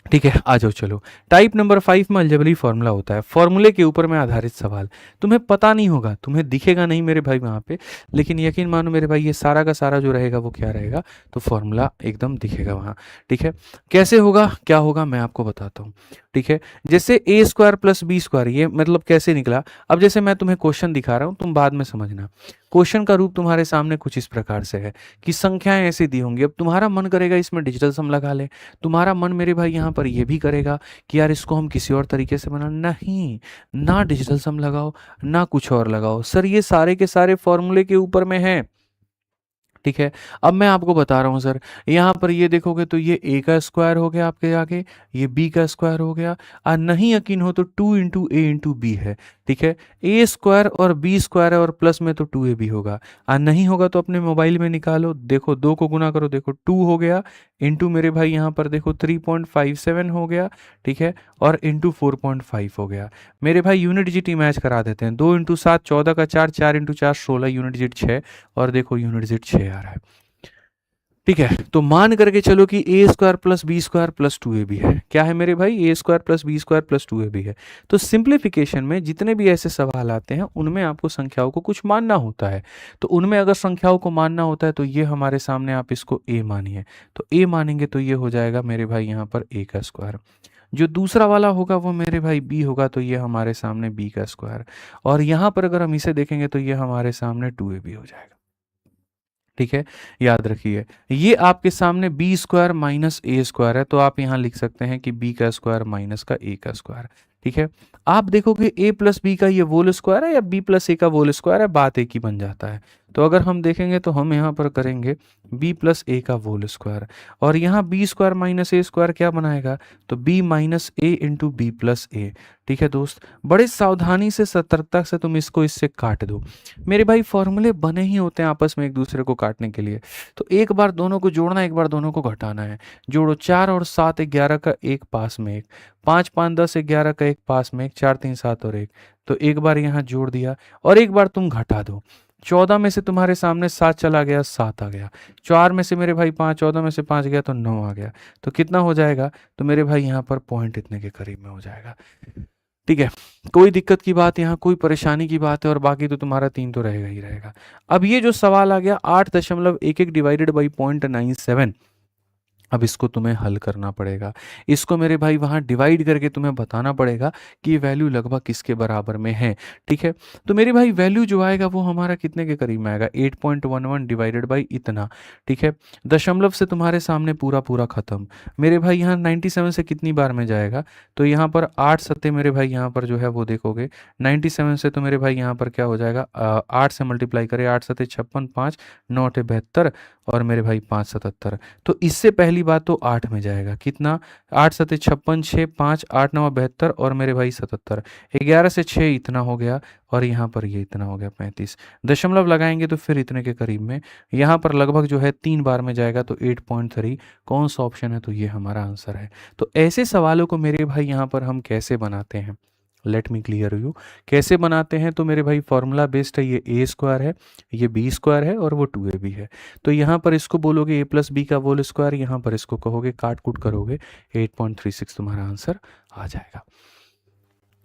ठीक है, आ जाओ चलो। टाइप नंबर 5 में अलजेब्रिक फार्मूला होता है, फॉर्मूले के ऊपर में आधारित सवाल। तुम्हें पता नहीं होगा, तुम्हें दिखेगा नहीं मेरे भाई वहाँ पे, लेकिन यकीन मानो मेरे भाई ये सारा का सारा जो रहेगा वो क्या रहेगा, तो फॉर्मूला एकदम दिखेगा वहाँ। ठीक है, कैसे होगा क्या होगा मैं आपको बताता हूँ। ठीक है। जैसे ए स्क्वायर प्लस बी स्क्वायर, ये मतलब कैसे निकला? अब जैसे मैं तुम्हें क्वेश्चन दिखा रहा हूँ, तुम बाद में समझना। क्वेश्चन का रूप तुम्हारे सामने कुछ इस प्रकार से है कि संख्याएं ऐसी दी होंगी। अब तुम्हारा मन करेगा इसमें डिजिटल सम लगा ले, तुम्हारा मन मेरे भाई यहाँ पर ये भी करेगा कि यार इसको हम किसी और तरीके से बना, नहीं, ना डिजिटल सम लगाओ ना कुछ और लगाओ सर, ये सारे के सारे फॉर्मूले के ऊपर में है। ठीक है। अब मैं आपको बता रहा हूँ सर, यहाँ पर ये देखोगे तो ये ए का स्क्वायर हो गया आपके आगे, ये बी का स्क्वायर हो गया, और नहीं यकीन हो तो 2 × A × B है। ठीक है। ए स्क्वायर और बी स्क्वायर है और प्लस में तो 2AB होगा, और नहीं होगा तो अपने मोबाइल में निकालो, देखो 2 को गुना करो, देखो 2 हो गया, इंटू मेरे भाई यहाँ पर देखो 3.57 हो गया। ठीक है। और इंटू 4.5 हो गया। मेरे भाई यूनिट जीटी मैच करा देते हैं, 2 × 7 14 का 4, 4 × 4 16, यूनिट जीट 6, और देखो यूनिट जीट 6 आ रहा है। ठीक है। तो मान करके चलो कि A square plus B square plus 2AB है। क्या है मेरे भाई? A square plus B square plus 2AB है। तो सिंप्लीफिकेशन में जितने भी ऐसे सवाल आते हैं उनमें आपको संख्याओं को कुछ मानना होता है। तो उनमें अगर संख्याओं को मानना होता है तो ये हमारे सामने आप इसको ए मानिए, तो ए मानेंगे तो ये हो जाएगा मेरे भाई यहाँ पर ए का स्क्वायर। जो दूसरा वाला होगा वो मेरे भाई बी होगा, तो ये हमारे सामने बी का स्क्वायर, और यहाँ पर अगर हम इसे देखेंगे तो ये हमारे सामने 2AB हो जाएगा। ठीक है। याद रखिए ये आपके सामने बी स्क्वायर माइनस ए स्क्वायर है, तो आप यहाँ लिख सकते हैं कि बी का स्क्वायर माइनस का ए का स्क्वायर। ठीक है। आप देखोगे ए प्लस बी का ये वोल स्क्वायर है या बी प्लस ए का वोल स्क्वायर है, बात एक ही बन जाता है। तो अगर हम देखेंगे तो हम यहाँ पर करेंगे बी प्लस ए का वोल स्क्वायर, और यहाँ बी स्क्वायर माइनस ए स्क्वायर क्या बनाएगा? तो बी माइनस ए इंटू बी प्लस ए। ठीक है दोस्त, बड़े सावधानी से सतर्कता से तुम इसको इससे काट दो। मेरे भाई फॉर्मूले बने ही होते हैं आपस में एक दूसरे को काटने के लिए, तो एक बार दोनों को जोड़ना, एक बार दोनों को घटाना है। जोड़ो 4 और 7 11 का एक पास में एक, 5 5 10 11 का एक पास में एक, 4 3 7 और एक, तो एक बार यहाँ जोड़ दिया और एक बार तुम घटा दो। 14 में से तुम्हारे सामने 7 चला गया, 7 आ गया। 4 में से मेरे भाई 5, 14 में से 5 गया तो 9 आ गया। तो कितना हो जाएगा? तो मेरे भाई यहाँ पर पॉइंट इतने के करीब में हो जाएगा। ठीक है। कोई दिक्कत की बात, यहाँ कोई परेशानी की बात है, और बाकी तो तुम्हारा 3 तो रहेगा ही रहेगा। अब ये जो सवाल आ गया 8.11 डिवाइडेड बाई 0.97, अब इसको तुम्हें हल करना पड़ेगा। इसको मेरे भाई वहाँ डिवाइड करके तुम्हें बताना पड़ेगा कि ये वैल्यू लगभग किसके बराबर में है। ठीक है। तो मेरे भाई वैल्यू जो आएगा वो हमारा कितने के करीब में आएगा? 8.11 डिवाइडेड बाई इतना। ठीक है। दशमलव से तुम्हारे सामने पूरा पूरा खत्म। मेरे भाई यहाँ 97 से कितनी बार में जाएगा? तो यहाँ पर 8 सत्ते मेरे भाई यहाँ पर जो है वो देखोगे 97 से, तो मेरे भाई यहाँ पर क्या हो जाएगा? 8 से मल्टीप्लाई करें, 8 सत्ते 56, 5 9 8 72, और मेरे भाई 5 77। तो इससे पहली बात तो 8 में जाएगा, कितना? 8 सत्ते 56, 6 5 8 9 72, और मेरे भाई 77। 11 से 6 इतना हो गया, और यहाँ पर ये इतना हो गया 35। दशमलव लगाएंगे तो फिर इतने के करीब में, यहाँ पर लगभग जो है 3 बार में जाएगा, तो 8.3 कौन सा ऑप्शन है? तो ये हमारा आंसर है। तो ऐसे सवालों को मेरे भाई यहाँ पर हम कैसे बनाते हैं, लेट मी क्लियर यू। कैसे बनाते हैं? तो मेरे भाई फॉर्मूला बेस्ड है, ये ए स्क्वायर है, ये बी स्क्वायर है, और वो 2AB है। तो यहाँ पर इसको बोलोगे ए प्लस बी का होल स्क्वायर, यहाँ पर इसको कहोगे काट कूट करोगे 8.36 तुम्हारा आंसर आ जाएगा।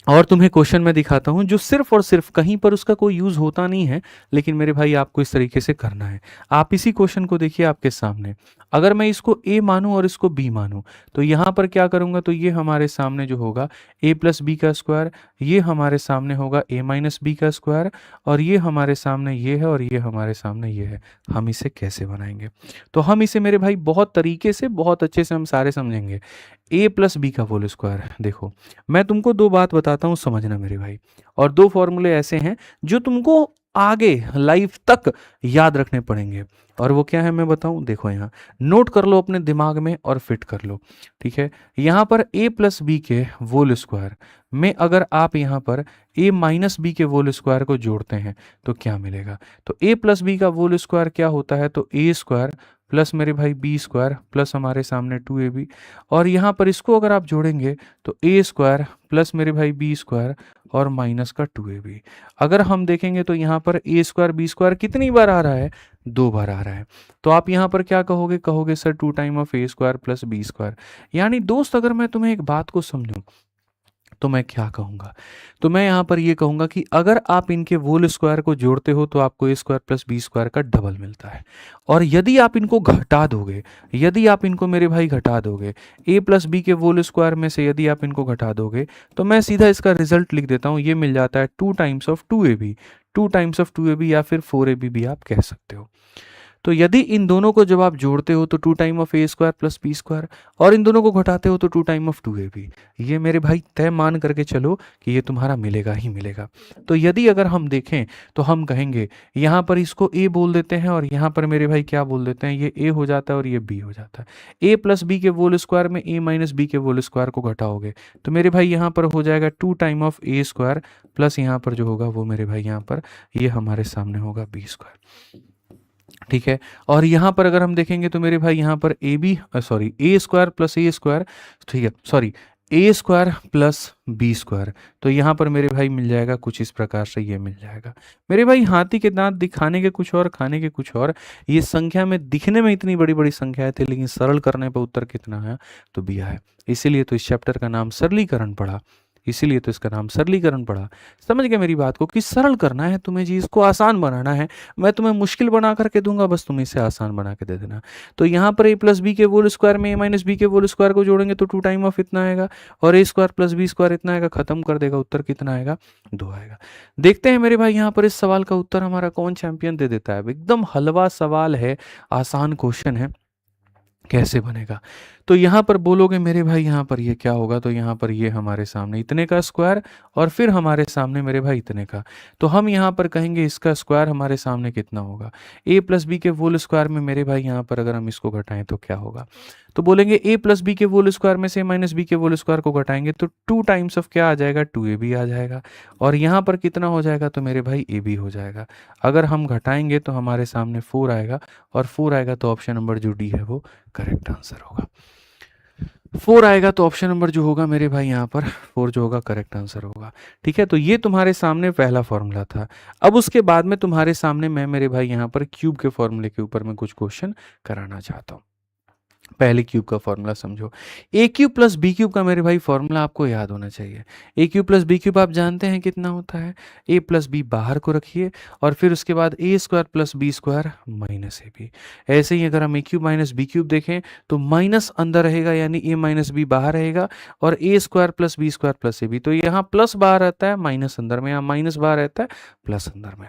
और तुम्हें क्वेश्चन में दिखाता हूं जो सिर्फ और सिर्फ कहीं पर उसका कोई यूज होता नहीं है, लेकिन मेरे भाई आपको इस तरीके से करना है। आप इसी क्वेश्चन को देखिए आपके सामने, अगर मैं इसको ए मानूं और इसको बी मानूं, तो यहां पर क्या करूंगा? तो ये हमारे सामने जो होगा ए प्लस बी का स्क्वायर, ये हमारे सामने होगा ए माइनस बी का स्क्वायर, और ये हमारे सामने ये है, और ये हमारे सामने ये है। हम इसे कैसे बनाएंगे? तो हम इसे मेरे भाई बहुत तरीके से, बहुत अच्छे से हम सारे समझेंगे। ए प्लस बी का होल स्क्वायर, देखो मैं तुमको दो बात बताता हूँ, समझना मेरे भाई, और दो फॉर्मूले ऐसे हैं जो तुमको आगे लाइफ तक याद रखने पड़ेंगे। और वो क्या है मैं बताऊं? देखो यहाँ नोट कर लो अपने दिमाग में और फिट कर लो। ठीक है। यहाँ पर a प्लस बी के होल स्क्वायर में अगर आप यहाँ पर a माइनस बी के होल स्क्वायर को जोड़ते हैं तो क्या मिलेगा? तो a प्लस बी का होल स्क्वायर क्या होता है? तो a स्क्वायर प्लस मेरे भाई बी स्क्वायर प्लस हमारे सामने 2AB, और यहाँ पर इसको अगर आप जोड़ेंगे तो ए स्क्वायर प्लस मेरे भाई बी स्क्वायर और माइनस का 2AB। अगर हम देखेंगे तो यहाँ पर ए स्क्वायर बी स्क्वायर कितनी बार आ रहा है? 2 बार आ रहा है। तो आप यहाँ पर क्या कहोगे? कहोगे sir 2 time of A square plus B square. यानी दोस्त अगर मैं तुम्हें एक बात को समझूं, तो मैं क्या कहूँगा? तो मैं यहाँ पर ये कहूँगा कि अगर आप इनके होल स्क्वायर को जोड़ते हो तो आपको ए स्क्वायर प्लस बी स्क्वायर का डबल मिलता है। और यदि आप इनको घटा दोगे, यदि आप इनको मेरे भाई घटा दोगे, ए प्लस बी के होल स्क्वायर में से यदि आप इनको घटा दोगे तो मैं सीधा इसका रिजल्ट लिख देता हूँ, ये मिल जाता है 2 times of 2ab, 2 times of 2ab या फिर 4ab भी आप कह सकते हो। तो यदि इन दोनों को जब आप जोड़ते हो तो 2 time of A square plus B square, और इन दोनों को घटाते हो तो 2 टाइम ऑफ 2ab। ये मेरे भाई तय मान करके चलो कि ये तुम्हारा मिलेगा ही मिलेगा। तो यदि अगर हम देखें तो हम कहेंगे यहाँ पर इसको a बोल देते हैं और यहाँ पर मेरे भाई क्या बोल देते हैं, ये a हो जाता है और ये b हो जाता है। a प्लस बी के होल स्क्वायर में a माइनस बी के होल स्क्वायर को घटाओगे तो मेरे भाई यहाँ पर हो जाएगा 2 time of A square plus यहाँ पर जो होगा वो मेरे भाई यहाँ पर ये हमारे सामने होगा बी स्क्वायर। ठीक है, और यहाँ पर अगर हम देखेंगे तो मेरे भाई यहाँ पर A square plus A square, ठीक है सॉरी, ए स्क्वायर प्लस बी स्क्वायर, तो यहाँ पर मेरे भाई मिल जाएगा कुछ इस प्रकार से, ये मिल जाएगा। मेरे भाई हाथी के दांत दिखाने के कुछ और, खाने के कुछ और। ये संख्या में दिखने में इतनी बड़ी बड़ी संख्याएं थे लेकिन सरल करने पर उत्तर कितना है, तो बी है। इसीलिए तो इस चैप्टर का नाम सरलीकरण पड़ा, इसीलिए तो इसका नाम सरलीकरण पड़ा। समझ गए मेरी बात को कि सरल करना है तुम्हें जी, इसको आसान बनाना है। मैं तुम्हें मुश्किल बना करके दूंगा, बस तुम इसे आसान बना के दे देना। तो यहाँ पर ए प्लस बी के होल स्क्वायर में ए माइनस बी के होल स्क्वायर को जोड़ेंगे तो 2 टाइम ऑफ इतना आएगा, और A square plus B square इतना आएगा, खत्म कर देगा, उत्तर कितना आएगा, 2 आएगा। देखते हैं मेरे भाई यहाँ पर इस सवाल का उत्तर हमारा कौन चैंपियन दे देता है। एकदम हलवा सवाल है, आसान क्वेश्चन है, कैसे बनेगा। तो यहाँ पर बोलोगे मेरे भाई यहाँ पर ये क्या होगा, तो यहाँ पर ये हमारे सामने इतने का स्क्वायर और फिर हमारे सामने मेरे भाई इतने का, तो हम यहाँ पर कहेंगे इसका स्क्वायर हमारे सामने कितना होगा, ए प्लस बी के होल स्क्वायर में मेरे भाई यहाँ पर अगर हम इसको घटाएं तो क्या होगा, तो बोलेंगे ए प्लस बी के होल स्क्वायर में से माइनस बी के होल स्क्वायर को घटाएंगे तो 2 टाइम्स ऑफ क्या आ जाएगा, 2ab आ जाएगा, और यहाँ पर कितना हो जाएगा, तो मेरे भाई ab हो जाएगा। अगर हम घटाएंगे तो हमारे सामने 4 आएगा, और 4 आएगा तो ऑप्शन नंबर जो डी है वो करेक्ट आंसर होगा। 4 आएगा तो ऑप्शन नंबर जो होगा मेरे भाई यहाँ पर 4 जो होगा करेक्ट आंसर होगा। ठीक है, तो ये तुम्हारे सामने पहला फॉर्मूला था। अब उसके बाद में तुम्हारे सामने मैं मेरे भाई यहाँ पर क्यूब के फॉर्मूले के ऊपर मैं कुछ क्वेश्चन कराना चाहता हूँ। पहले क्यूब का फॉर्मूला समझो। ए क्यूब प्लस बी क्यूब का मेरे भाई फॉर्मूला आपको याद होना चाहिए। ए क्यूब प्लस बी क्यूब आप जानते हैं कितना होता है, ए प्लस बी बाहर को रखिए और फिर उसके बाद A square plus B square minus A B. ऐसे ही अगर हम A cube minus B cube देखें तो माइनस अंदर रहेगा यानी ए माइनस बी बाहर रहेगा, और A square plus B square plus A B, तो यहाँ प्लस बाहर रहता है माइनस अंदर में, यहाँ माइनस बाहर रहता है प्लस अंदर में।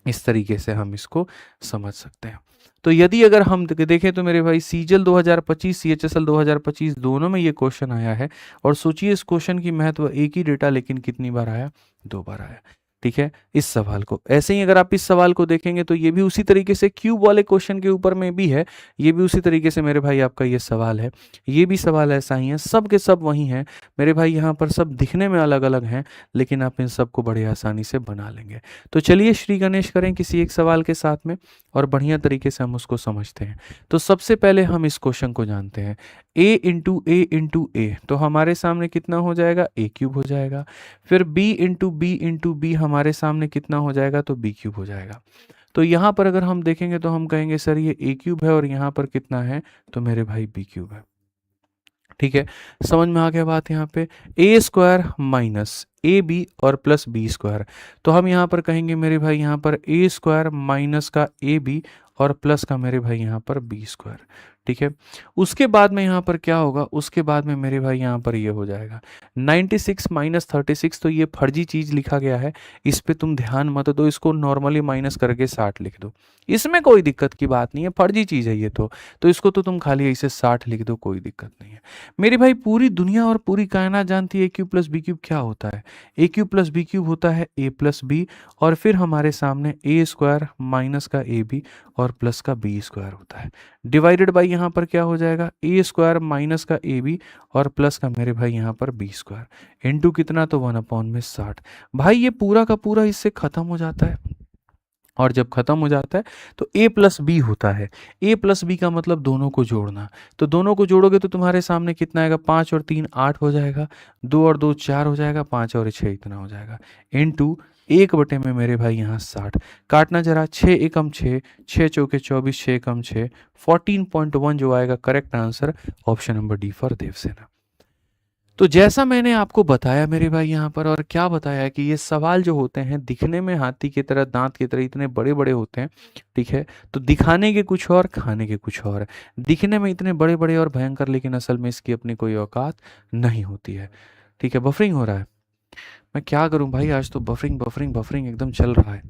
इस तरीके से हम इसको समझ सकते हैं। तो यदि अगर हम देखें तो मेरे भाई सीजल 2025 सीएचएसएल 2025 दोनों में ये क्वेश्चन आया है, और सोचिए इस क्वेश्चन की महत्व एक ही डेटा लेकिन कितनी बार आया, 2 बार आया। ठीक है, इस सवाल को ऐसे ही अगर आप इस सवाल को देखेंगे तो ये भी उसी तरीके से क्यूब वाले क्वेश्चन के ऊपर में भी है, ये भी उसी तरीके से मेरे भाई आपका ये सवाल है, ये भी सवाल ऐसा ही है, सब के सब वही हैं मेरे भाई। यहाँ पर सब दिखने में अलग अलग हैं लेकिन आप इन सबको बड़े आसानी से बना लेंगे। तो चलिए श्री गणेश करें किसी एक सवाल के साथ में और बढ़िया तरीके से हम उसको समझते हैं। तो सबसे पहले हम इस क्वेश्चन को जानते हैं, a इंटू ए, तो हमारे सामने कितना हो जाएगा, ए क्यूब हो जाएगा। फिर b इंटू बी हमारे सामने कितना हो जाएगा, तो बी क्यूब हो जाएगा। तो यहाँ पर अगर हम देखेंगे तो हम कहेंगे सर ये ए क्यूब है और यहाँ पर कितना है, तो मेरे भाई बी क्यूब है। ठीक है, समझ में आ गया बात। यहाँ पे ए स्क्वायर माइनस ए बी और प्लस बी स्क्वायर, तो हम यहाँ पर कहेंगे मेरे भाई यहाँ पर ए स्क्वायर माइनस का ए बी और प्लस का मेरे भाई यहाँ पर बी स्क्वायर। ठीक है, उसके बाद में यहाँ पर क्या होगा, उसके बाद में मेरे भाई यहाँ पर ये हो जाएगा 96 माइनस 36, तो ये फर्जी चीज़ लिखा गया है, इस पे तुम ध्यान मत दो, इसको नॉर्मली माइनस करके 60 लिख दो, इसमें कोई दिक्कत की बात नहीं है, फर्जी चीज़ है ये तो इसको तो तुम खाली ऐसे 60 लिख दो, कोई दिक्कत नहीं है। मेरे भाई पूरी दुनिया और पूरी कायनात जानती है A cube plus B cube क्या होता है। A cube plus B cube होता है ए प्लस बी, और फिर हमारे सामने ए स्क्वायर माइनस का ए बी और प्लस का बी स्क्वायर होता है, डिवाइडेड बाई यहाँ पर क्या हो जाएगा, ए स्क्वायर माइनस का ए बी और प्लस का मेरे भाई यहाँ पर बी स्क्वायर इंटू कितना, तो 1/60। भाई ये पूरा का पूरा इससे खत्म हो जाता है, और जब खत्म हो जाता है तो a प्लस बी होता है। a प्लस बी का मतलब दोनों को जोड़ना, तो दोनों को जोड़ोगे तो तुम्हारे सामने कितना आएगा, 5 और 3 8 हो जाएगा, 2 और 2 4 हो जाएगा, 5 और 6 इतना हो जाएगा, इनटू 1 में मेरे भाई यहाँ 60, काटना जरा, 6 एकम 6, 6 चौके 24, 6 एकम 6, 14.1 जो आएगा correct answer, option number D for Devsena. तो जैसा मैंने आपको बताया मेरे भाई यहाँ पर, और क्या बताया कि ये सवाल जो होते हैं दिखने में हाथी की तरह, दांत की तरह इतने बड़े बड़े होते हैं, ठीक है, तो दिखाने के कुछ और, खाने के कुछ और। दिखने में इतने बड़े बड़े और भयंकर, लेकिन असल में इसकी अपनी कोई औकात नहीं होती है। ठीक है, बफरिंग हो रहा है। मैं क्या करूं भाई, आज तो बफरिंग बफरिंग बफरिंग एकदम चल रहा है।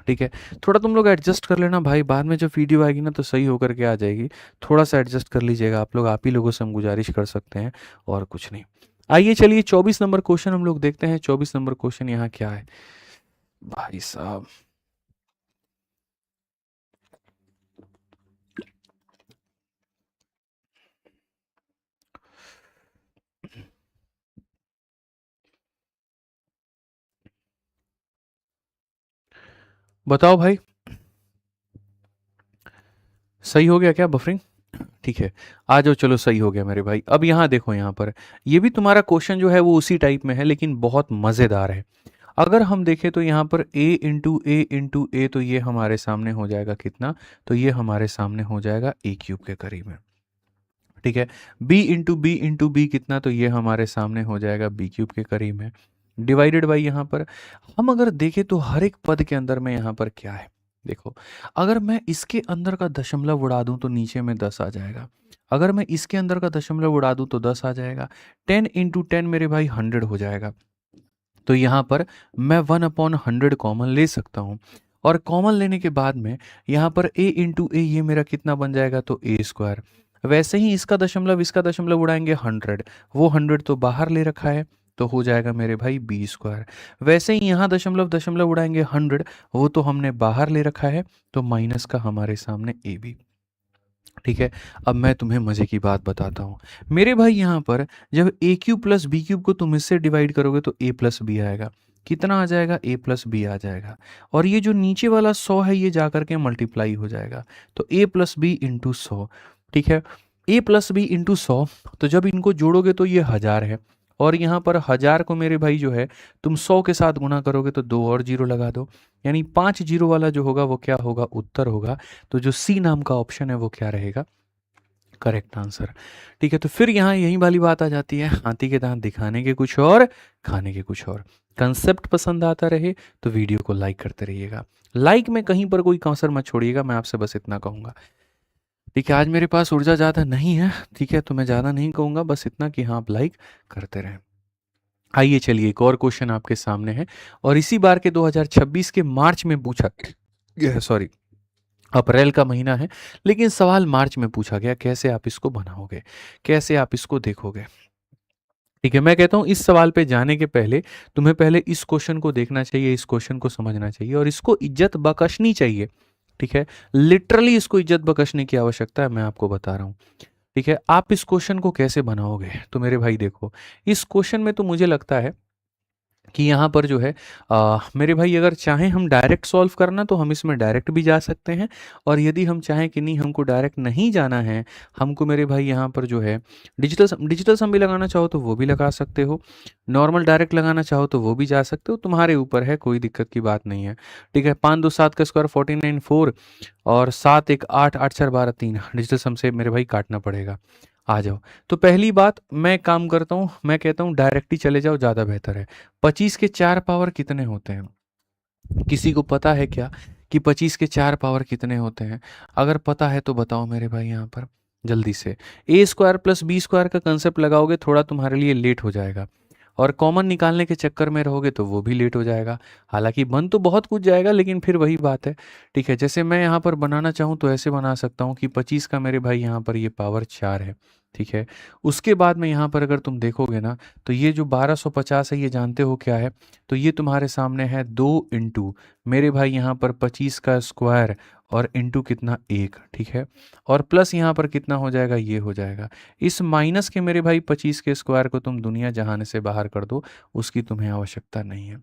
ठीक है, थोड़ा तुम लोग एडजस्ट कर लेना भाई, बाद में जब वीडियो आएगी ना तो सही होकर के आ जाएगी। थोड़ा सा एडजस्ट कर लीजिएगा आप लोग, आप ही लोगों से हम गुजारिश कर सकते हैं, और कुछ नहीं। आइए चलिए 24 नंबर क्वेश्चन हम लोग देखते हैं। 24 नंबर क्वेश्चन यहाँ क्या है भाई साहब। बताओ भाई, सही हो गया क्या बफरिंग? ठीक है, आ जाओ, चलो सही हो गया मेरे भाई। अब यहाँ देखो, यहाँ पर ये भी तुम्हारा क्वेश्चन जो है वो उसी टाइप में है, लेकिन बहुत मज़ेदार है। अगर हम देखें तो यहाँ पर a इंटू ए तो ये हमारे सामने हो जाएगा कितना, तो ये हमारे सामने हो जाएगा a क्यूब के करीब है। ठीक है, b इंटू बी कितना, तो ये हमारे सामने हो जाएगा b क्यूब के करीब है, डिवाइडेड बाई यहाँ पर। हम अगर देखें तो हर एक पद के अंदर में यहाँ पर क्या है, देखो, अगर मैं इसके अंदर का दशमलव उड़ा दूं तो नीचे में 10 आ जाएगा। अगर मैं इसके अंदर का दशमलव उड़ा दूं तो 10 आ जाएगा। 10 इंटू 10 मेरे भाई 100 हो जाएगा। तो यहाँ पर मैं 1/100 कॉमन ले सकता हूँ, और कॉमन लेने के बाद में यहाँ पर a इंटू ए ये मेरा कितना बन जाएगा, तो a स्क्वायर। वैसे ही इसका दशमलव उड़ाएंगे 100, वो 100 तो बाहर ले रखा है, तो हो जाएगा मेरे भाई b स्क्वायर। वैसे ही यहाँ दशमलव दशमलव उड़ाएंगे 100, वो तो हमने बाहर ले रखा है, तो माइनस का हमारे सामने ए बी। ठीक है, अब मैं तुम्हें मज़े की बात बताता हूँ मेरे भाई। यहाँ पर जब ए क्यूब प्लस बी क्यूब को तुम इससे डिवाइड करोगे तो ए प्लस बी आएगा। कितना आ जाएगा, ए प्लस बी आ जाएगा। और ये जो नीचे वाला 100 है ये जा करके मल्टीप्लाई हो जाएगा, तो ए प्लस बी इंटू 100। ठीक है, ए प्लस बी इंटू 100, तो जब इनको जोड़ोगे तो ये 1000 है। और यहाँ पर 1000 को मेरे भाई जो है तुम 100 के साथ गुना करोगे तो 2 और जीरो लगा दो, यानी 5 जीरो वाला जो होगा वो क्या होगा, उत्तर होगा। तो जो सी नाम का ऑप्शन है वो क्या रहेगा, करेक्ट आंसर। ठीक है, तो फिर यहाँ यही वाली बात आ जाती है, हाथी के दांत दिखाने के कुछ और, खाने के कुछ और। कंसेप्ट पसंद आता रहे तो वीडियो को लाइक करते रहिएगा। लाइक में कहीं पर कोई कसर मत छोड़िएगा, मैं आपसे बस इतना कहूँगा। ठीक है, आज मेरे पास ऊर्जा ज़्यादा नहीं है, ठीक है, तो मैं ज़्यादा नहीं कहूँगा, बस इतना कि हाँ आप लाइक करते रहें। आइए चलिए एक और क्वेश्चन आपके सामने है, और इसी बार के 2026 के मार्च में पूछा गया, सॉरी अप्रैल का महीना है, लेकिन सवाल मार्च में पूछा गया। कैसे आप इसको बनाओगे, कैसे आप इसको देखोगे? ठीक है, मैं कहता हूँ इस सवाल पे जाने के पहले तुम्हें पहले इस क्वेश्चन को देखना चाहिए, इस क्वेश्चन को समझना चाहिए, और इसको इज्जत बख्शनी चाहिए। ठीक है, लिटरली इसको इज्जत बख्शने की आवश्यकता है, मैं आपको बता रहा हूँ। ठीक है, आप इस क्वेश्चन को कैसे बनाओगे, तो मेरे भाई देखो, इस क्वेश्चन में तो मुझे लगता है कि यहाँ पर जो है मेरे भाई अगर चाहें हम डायरेक्ट सॉल्व करना तो हम इसमें डायरेक्ट भी जा सकते हैं, और यदि हम चाहें कि नहीं हमको डायरेक्ट नहीं जाना है, हमको मेरे भाई यहाँ पर जो है डिजिटल सम भी लगाना चाहो तो वो भी लगा सकते हो, नॉर्मल डायरेक्ट लगाना चाहो तो वो भी जा सकते हो, तुम्हारे ऊपर है, कोई दिक्कत की बात नहीं है। ठीक है, 5 2 7 का स्क्वायर 49 4, और 7 1 8 8 4 12 3, डिजिटल सम से मेरे भाई काटना पड़ेगा। आ जाओ, तो पहली बात मैं काम करता हूँ, मैं कहता हूँ डायरेक्ट ही चले जाओ, ज़्यादा बेहतर है। 25 के 4 पावर कितने होते हैं, किसी को पता है क्या कि 25 के 4 पावर कितने होते हैं? अगर पता है तो बताओ मेरे भाई यहाँ पर जल्दी से। ए स्क्वायर प्लस बी स्क्वायर का कंसेप्ट लगाओगे, थोड़ा तुम्हारे लिए लेट हो जाएगा, और कॉमन निकालने के चक्कर में रहोगे तो वो भी लेट हो जाएगा। हालांकि बन तो बहुत कुछ जाएगा, लेकिन फिर वही बात है। ठीक है, जैसे मैं यहाँ पर बनाना चाहूँ तो ऐसे बना सकता हूँ कि 25 का मेरे भाई यहाँ पर ये पावर 4 है। ठीक है, उसके बाद में यहाँ पर अगर तुम देखोगे ना, तो ये जो 1250 है ये जानते हो क्या है, तो ये तुम्हारे सामने है 2 इंटू मेरे भाई यहाँ पर 25 का स्क्वायर, और इंटू कितना 1। ठीक है, और प्लस यहाँ पर कितना हो जाएगा, ये हो जाएगा। इस माइनस के मेरे भाई 25 के स्क्वायर को तुम दुनिया जहान से बाहर कर दो, उसकी तुम्हें आवश्यकता नहीं है।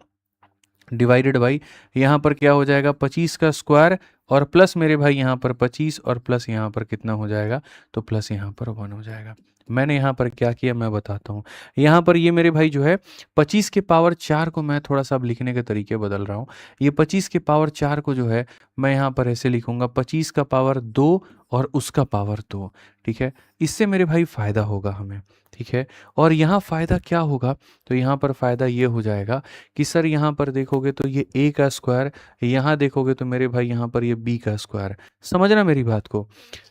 डिवाइडेड बाई यहाँ पर क्या हो जाएगा, 25 का स्क्वायर, और प्लस मेरे भाई यहाँ पर 25, और प्लस यहाँ पर कितना हो जाएगा, तो प्लस यहाँ पर 1 हो जाएगा। मैंने यहाँ पर क्या किया मैं बताता हूँ। यहाँ पर ये मेरे भाई जो है 25 के पावर 4 को मैं थोड़ा सा अब लिखने के तरीके बदल रहा हूँ। ये 25 के पावर 4 को जो है मैं यहाँ पर ऐसे लिखूंगा, 25 का पावर 2 और उसका पावर 2। ठीक है, इससे मेरे भाई फ़ायदा होगा हमें। ठीक है। और यहाँ फ़ायदा क्या होगा, तो यहाँ पर फ़ायदा ये हो जाएगा कि सर यहाँ पर देखोगे तो ये a का स्क्वायर, यहाँ देखोगे तो मेरे भाई यहाँ पर ये b का स्क्वायर। समझना मेरी बात को,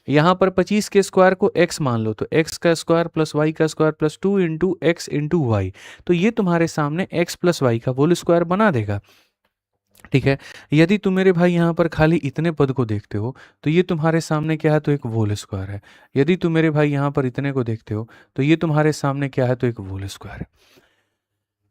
यहाँ पर 25 के स्क्वायर को x मान लो, तो x का स्क्वायर प्लस y का square plus 2 into X into Y, तो ये तुम्हारे सामने x प्लस वाई का होल स्क्वायर बना देगा। ठीक है। यदि तुम मेरे भाई यहाँ पर खाली इतने पद को देखते हो तो ये तुम्हारे सामने क्या है, तो एक होल स्क्वायर है। यदि तुम मेरे भाई यहाँ पर इतने को देखते हो तो ये तुम्हारे सामने क्या है, तो एक होल स्क्वायर है।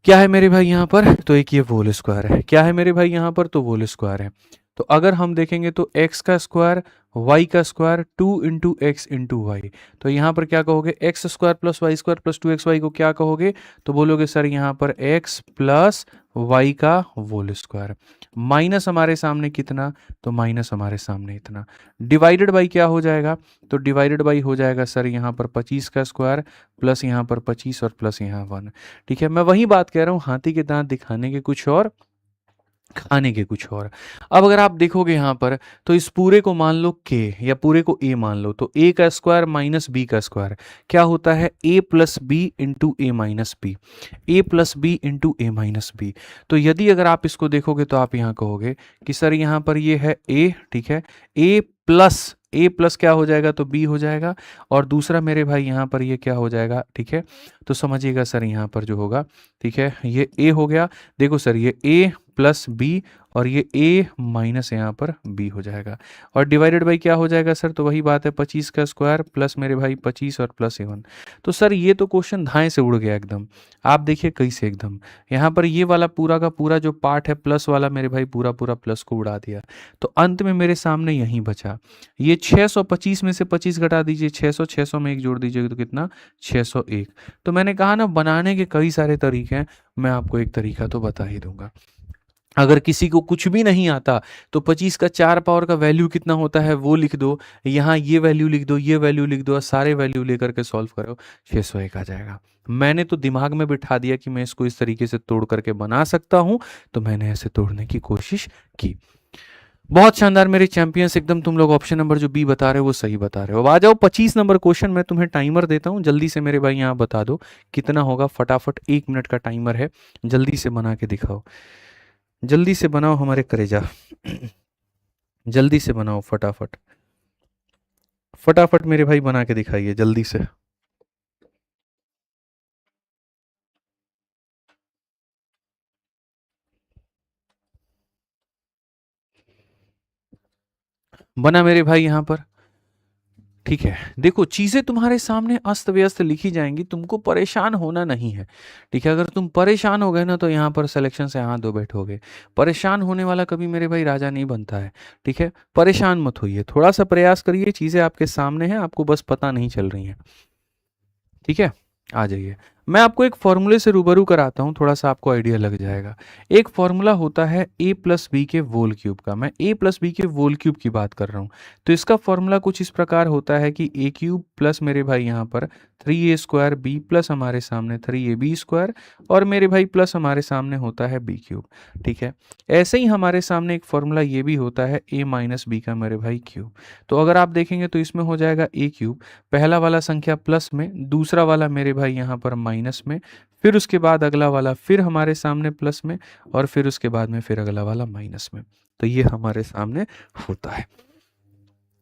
क्या है मेरे भाई यहाँ पर, तो एक ये होल स्क्वायर है। क्या है मेरे भाई यहाँ पर, तो होल स्क्वायर है। तो अगर हम देखेंगे तो x का स्क्वायर y का square 2 into X into Y, तो यहाँ पर क्या कहोगे, X square plus Y square plus 2xy को क्या कहोगे, तो बोलोगे सर यहाँ पर x प्लस वाई का होल स्क्वायर, माइनस हमारे सामने कितना, तो माइनस हमारे सामने इतना, डिवाइडेड बाई क्या हो जाएगा, तो डिवाइडेड बाई हो जाएगा सर यहाँ पर 25 का स्क्वायर प्लस यहाँ पर 25 और प्लस यहाँ 1। ठीक है। मैं वही बात कह रहा हूँ, हाथी के दांत दिखाने के कुछ और, खाने के कुछ और। अब अगर आप देखोगे यहाँ पर तो इस पूरे को मान लो k या पूरे को a मान लो, तो a का स्क्वायर माइनस b का स्क्वायर क्या होता है, a plus B into A minus B, A plus B into A minus B. तो यदि अगर आप इसको देखोगे तो आप यहाँ कहोगे कि सर यहाँ पर ये है a, ठीक है, a प्लस क्या हो जाएगा, तो b हो जाएगा, और दूसरा मेरे भाई यहाँ पर ये क्या हो जाएगा, ठीक है। तो समझिएगा सर यहाँ पर जो होगा, ठीक है, ये a हो गया, देखो सर ये a प्लस बी और ये a माइनस यहाँ पर b हो जाएगा, और डिवाइडेड बाई क्या हो जाएगा सर, तो वही बात है 25 का स्क्वायर प्लस मेरे भाई 25 और प्लस 1। तो सर ये तो क्वेश्चन धाए से उड़ गया एकदम। आप देखिए कैसे एकदम यहाँ पर ये वाला पूरा का पूरा जो पार्ट है प्लस वाला मेरे भाई पूरा पूरा प्लस को उड़ा दिया, तो अंत में मेरे सामने यही बचा, ये 625 में से 25 घटा दीजिए, 600, 600 में एक जोड़ दीजिए तो कितना, 601। तो मैंने कहा ना बनाने के कई सारे तरीके हैं, मैं आपको एक तरीका तो बता ही दूंगा। अगर किसी को कुछ भी नहीं आता तो 25 का 4 पावर का वैल्यू कितना होता है वो लिख दो, यहाँ ये वैल्यू लिख दो, ये वैल्यू लिख दो, और सारे वैल्यू लेकर के सॉल्व करो, 601 आ जाएगा। मैंने तो दिमाग में बिठा दिया कि मैं इसको इस तरीके से तोड़ करके बना सकता हूं, तो मैंने ऐसे तोड़ने की कोशिश की। बहुत शानदार मेरे चैंपियंस, एकदम तुम लोग ऑप्शन नंबर जो बी बता रहे हो वो सही बता रहे हो। अब आ जाओ 25 नंबर क्वेश्चन, मैं तुम्हें टाइमर देता हूँ, जल्दी से मेरे भाई यहाँ बता दो कितना होगा, फटाफट 1 मिनट का टाइमर है, जल्दी से बना के दिखाओ, जल्दी से बनाओ हमारे करेजा, जल्दी से बनाओ फटाफट, फटाफट मेरे भाई बना के दिखाइए जल्दी से। बना मेरे भाई यहाँ पर, ठीक है। देखो चीजें तुम्हारे सामने अस्त व्यस्त लिखी जाएंगी, तुमको परेशान होना नहीं है, ठीक है। अगर तुम परेशान हो गए ना तो यहाँ पर सिलेक्शन से हाथ धो बैठोगे। परेशान होने वाला कभी मेरे भाई राजा नहीं बनता है, ठीक है। परेशान मत होइए, थोड़ा सा प्रयास करिए, चीजें आपके सामने हैं, आपको बस पता नहीं चल रही हैं, ठीक है। आ जाइए, मैं आपको एक फॉर्मूले से रूबरू कराता हूँ, थोड़ा सा आपको आइडिया लग जाएगा। एक फॉर्मूला होता है ए प्लस बी के वोल क्यूब का, मैं ए प्लस बी के वोल क्यूब की बात कर रहा हूँ। तो इसका फॉर्मूला कुछ इस प्रकार होता है कि ए क्यूब प्लस मेरे भाई यहाँ पर 3a स्क्वायर बी प्लस हमारे सामने 3ab स्क्वायर, और मेरे भाई प्लस हमारे सामने होता है बी क्यूब, ठीक है। ऐसे ही हमारे सामने एक फॉर्मूला ये भी होता है ए माइनस बी का मेरे भाई क्यूब। तो अगर आप देखेंगे तो इसमें हो जाएगा ए क्यूब, पहला वाला संख्या प्लस में, दूसरा वाला मेरे भाई यहाँ पर माइनस में, फिर उसके बाद अगला वाला फिर हमारे सामने प्लस में, और फिर उसके बाद में फिर अगला वाला माइनस में। तो ये हमारे सामने होता है,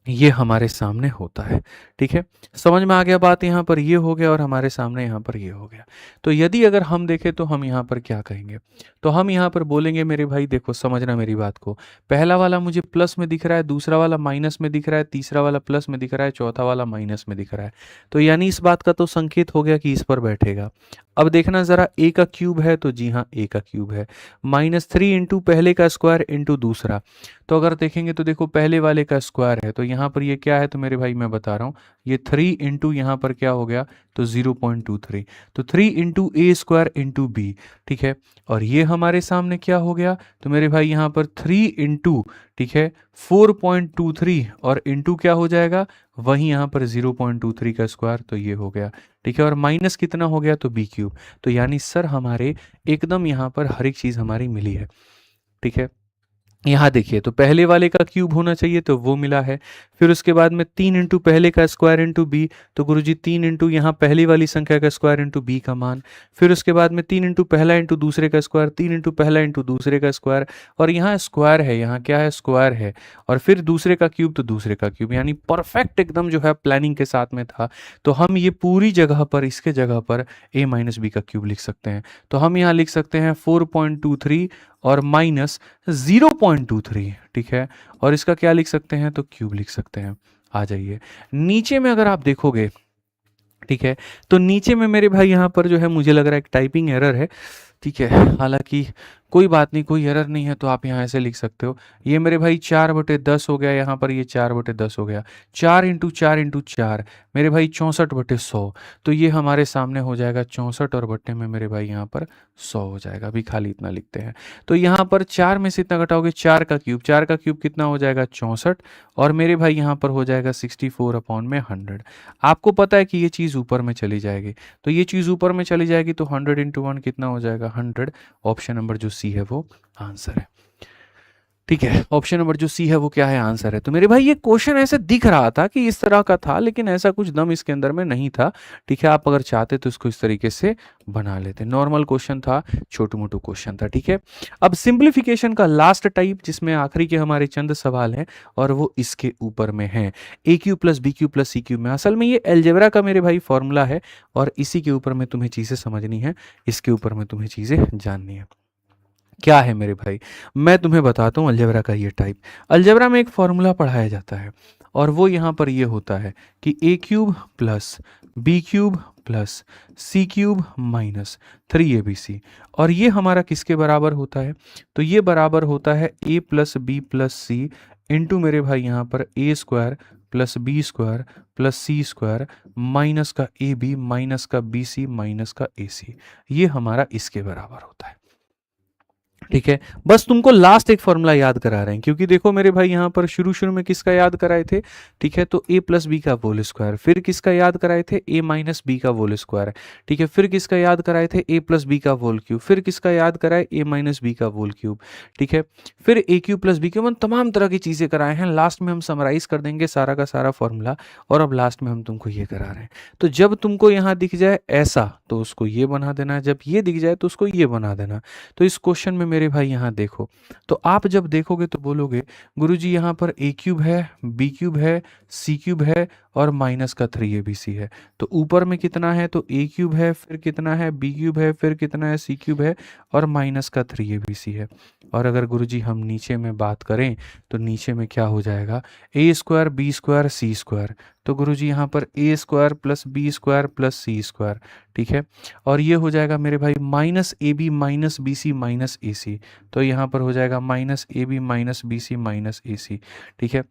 ये हमारे सामने होता है, ठीक है। समझ में आ गया बात, यहाँ पर ये हो गया और हमारे सामने यहाँ पर ये हो गया। तो यदि अगर हम देखें तो हम यहाँ पर क्या कहेंगे, तो हम यहाँ पर बोलेंगे मेरे भाई देखो समझना मेरी बात को, पहला वाला मुझे प्लस में दिख रहा है, दूसरा वाला माइनस में दिख रहा है, तीसरा वाला प्लस में दिख रहा है, चौथा वाला माइनस में दिख रहा है। तो यानी इस बात का तो संकेत हो गया कि इस पर बैठेगा। अब देखना जरा, ए का क्यूब है तो जी हाँ ए का क्यूब है, -3 इंटू पहले का स्क्वायर इंटू दूसरा। तो अगर देखेंगे तो देखो पहले वाले का स्क्वायर है, तो यहाँ पर ये क्या है, तो मेरे भाई मैं बता रहा हूँ, ये 3 इंटू यहाँ पर क्या हो गया, तो 0.23, तो 3 इंटू ए स्क्वायर इंटू बी, ठीक है। और ये हमारे सामने क्या हो गया, तो मेरे भाई यहाँ पर 3 इंटू, ठीक है, 4.23, और इंटू क्या हो जाएगा, वहीं यहाँ पर 0.23 का स्क्वायर, तो ये हो गया, ठीक है। और माइनस कितना हो गया, तो बी क्यूब। तो यानी सर हमारे एकदम यहाँ पर हर एक चीज़ हमारी मिली है, ठीक है। यहाँ देखिए, तो पहले वाले का क्यूब होना चाहिए तो वो मिला है। फिर उसके बाद में 3 इंटू पहले का स्क्वायर इंटू बी, तो गुरुजी 3 इंटू यहाँ पहली वाली संख्या का स्क्वायर इंटू बी का मान। फिर उसके बाद में 3 इंटू पहला इंटू दूसरे का स्क्वायर, 3 इंटू पहला इंटू दूसरे का स्क्वायर, और यहाँ स्क्वायर है, यहाँ क्या है, स्क्वायर है, और फिर दूसरे का क्यूब तो दूसरे का क्यूब, यानी परफेक्ट एकदम जो है प्लानिंग के साथ में था। तो हम ये पूरी जगह पर, इसके जगह पर a माइनस बी का क्यूब लिख सकते हैं। तो हम यहाँ लिख सकते हैं 4.23 और माइनस 0.23, ठीक है। और इसका क्या लिख सकते हैं, तो क्यूब लिख सकते हैं। आ जाइए नीचे में, अगर आप देखोगे, ठीक है, तो नीचे में मेरे भाई यहाँ पर जो है मुझे लग रहा है एक टाइपिंग एरर है, ठीक है। हालांकि कोई बात नहीं, कोई एरर नहीं है, तो आप यहाँ ऐसे लिख सकते हो। ये मेरे भाई 4/10 हो गया, यहाँ पर ये 4/10 हो गया। 4 इंटू 4 इंटू 4 मेरे भाई 64/100। तो ये हमारे सामने हो जाएगा 64 और बट्टे में मेरे भाई यहाँ पर 100 हो जाएगा। अभी खाली इतना लिखते हैं। तो यहाँ पर 4 में से इतना घटाओगे, 4 का क्यूब, 4 का क्यूब कितना हो जाएगा, 64, और मेरे भाई यहाँ पर हो जाएगा 64/100। आपको पता है कि ये चीज़ ऊपर में चली जाएगी, तो ये चीज़ ऊपर में चली जाएगी, तो 100 इंटू 1 कितना हो जाएगा, 100। ऑप्शन नंबर जो सी है वो आंसर है, ठीक है। ऑप्शन नंबर जो सी है वो क्या है, आंसर है। तो मेरे भाई ये क्वेश्चन ऐसे दिख रहा था कि इस तरह का था, लेकिन ऐसा कुछ दम इसके अंदर में नहीं था, ठीक है। आप अगर चाहते तो इसको इस तरीके से बना लेते। नॉर्मल क्वेश्चन था, छोटू मोटू क्वेश्चन था, ठीक है। अब सिंप्लीफिकेशन का लास्ट टाइप, जिसमें आखिरी के हमारे चंद सवाल हैं, और वो इसके ऊपर में है, A cube plus B cube plus C cube में। असल में ये अलजेब्रा का मेरे भाई फॉर्मूला है, और इसी के ऊपर में तुम्हें चीज़ें समझनी है, इसके ऊपर में तुम्हें चीज़ें जाननी है। क्या है मेरे भाई, मैं तुम्हें बताता हूँ अलजेब्रा का ये टाइप। अलजेब्रा में एक फॉर्मूला पढ़ाया जाता है, और वो यहाँ पर ये होता है कि A cube plus B cube plus C cube minus 3abc, और ये हमारा किसके बराबर होता है, तो ये बराबर होता है a plus B plus C into मेरे भाई यहाँ पर A square plus B square plus C square minus का ए बी माइनस का बी सी माइनस का ए सी। ये हमारा इसके बराबर होता है, ठीक है। बस तुमको लास्ट एक फॉर्मूला याद करा रहे हैं, क्योंकि देखो मेरे भाई यहाँ पर शुरू शुरू में किसका याद कराए थे, ठीक है, तो a प्लस बी का होल स्क्वायर, फिर किसका याद कराए थे, a माइनस बी का होल स्क्वायर, ठीक है, फिर किसका याद कराए थे, a प्लस बी का होल क्यूब, फिर किसका याद कराए, a माइनस बी का होल क्यूब, ठीक है, फिर a cube plus B cube, तमाम तरह की चीज़ें कराए हैं। लास्ट में हम समराइज कर देंगे सारा का सारा फॉर्मूला, और अब लास्ट में हम तुमको ये करा रहे हैं। तो जब तुमको यहाँ दिख जाए ऐसा, तो उसको ये बना देना, जब ये दिख जाए तो उसको ये बना देना। तो इस क्वेश्चन में मेरे भाई यहाँ देखो, तो आप जब देखोगे तो बोलोगे गुरुजी यहाँ पर ए क्यूब है, बी क्यूब है, सी क्यूब है, और माइनस का 3abc है। तो ऊपर में कितना है, तो ए क्यूब है, फिर कितना है, बी क्यूब है, फिर कितना है, सी क्यूब है, और माइनस का 3abc है। और अगर गुरुजी हम नीचे में बात करें, तो नीचे में क्या हो जाएगा, A square B square C square. तो गुरुजी यहाँ पर A square plus B square plus C square, ठीक है। और ये हो जाएगा मेरे भाई minus A B minus B C minus A C. तो यहाँ पर हो जाएगा minus A B minus B C minus A C, ठीक है।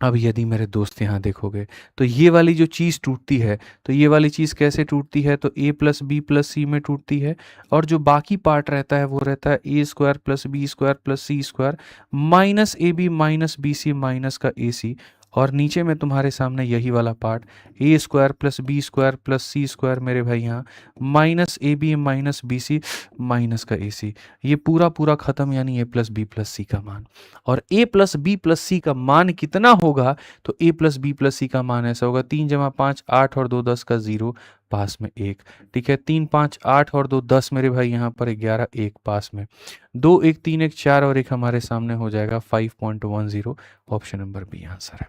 अब यदि मेरे दोस्त यहाँ देखोगे, तो ये वाली जो चीज़ टूटती है, तो ये वाली चीज़ कैसे टूटती है, तो a प्लस बी प्लस सी में टूटती है, और जो बाकी पार्ट रहता है वो रहता है A square plus B square plus C square minus A B minus B C minus का ए सी। और नीचे में तुम्हारे सामने यही वाला part A square plus B square plus C square मेरे भाई यहाँ minus A B minus B C minus का ए सी। ये पूरा पूरा खत्म, यानी A plus B plus C का मान। और a plus B plus C का मान कितना होगा, तो a plus B plus C का मान ऐसा होगा 3 जमा 5 8 और 2 10 का 0, पास में 1, ठीक है। 3 5 8 और 2 10 मेरे भाई यहाँ पर 11 1 पास में 2 1 3 1 4 और 1 हमारे सामने हो जाएगा 5.10। ऑप्शन नंबर बी आंसर है।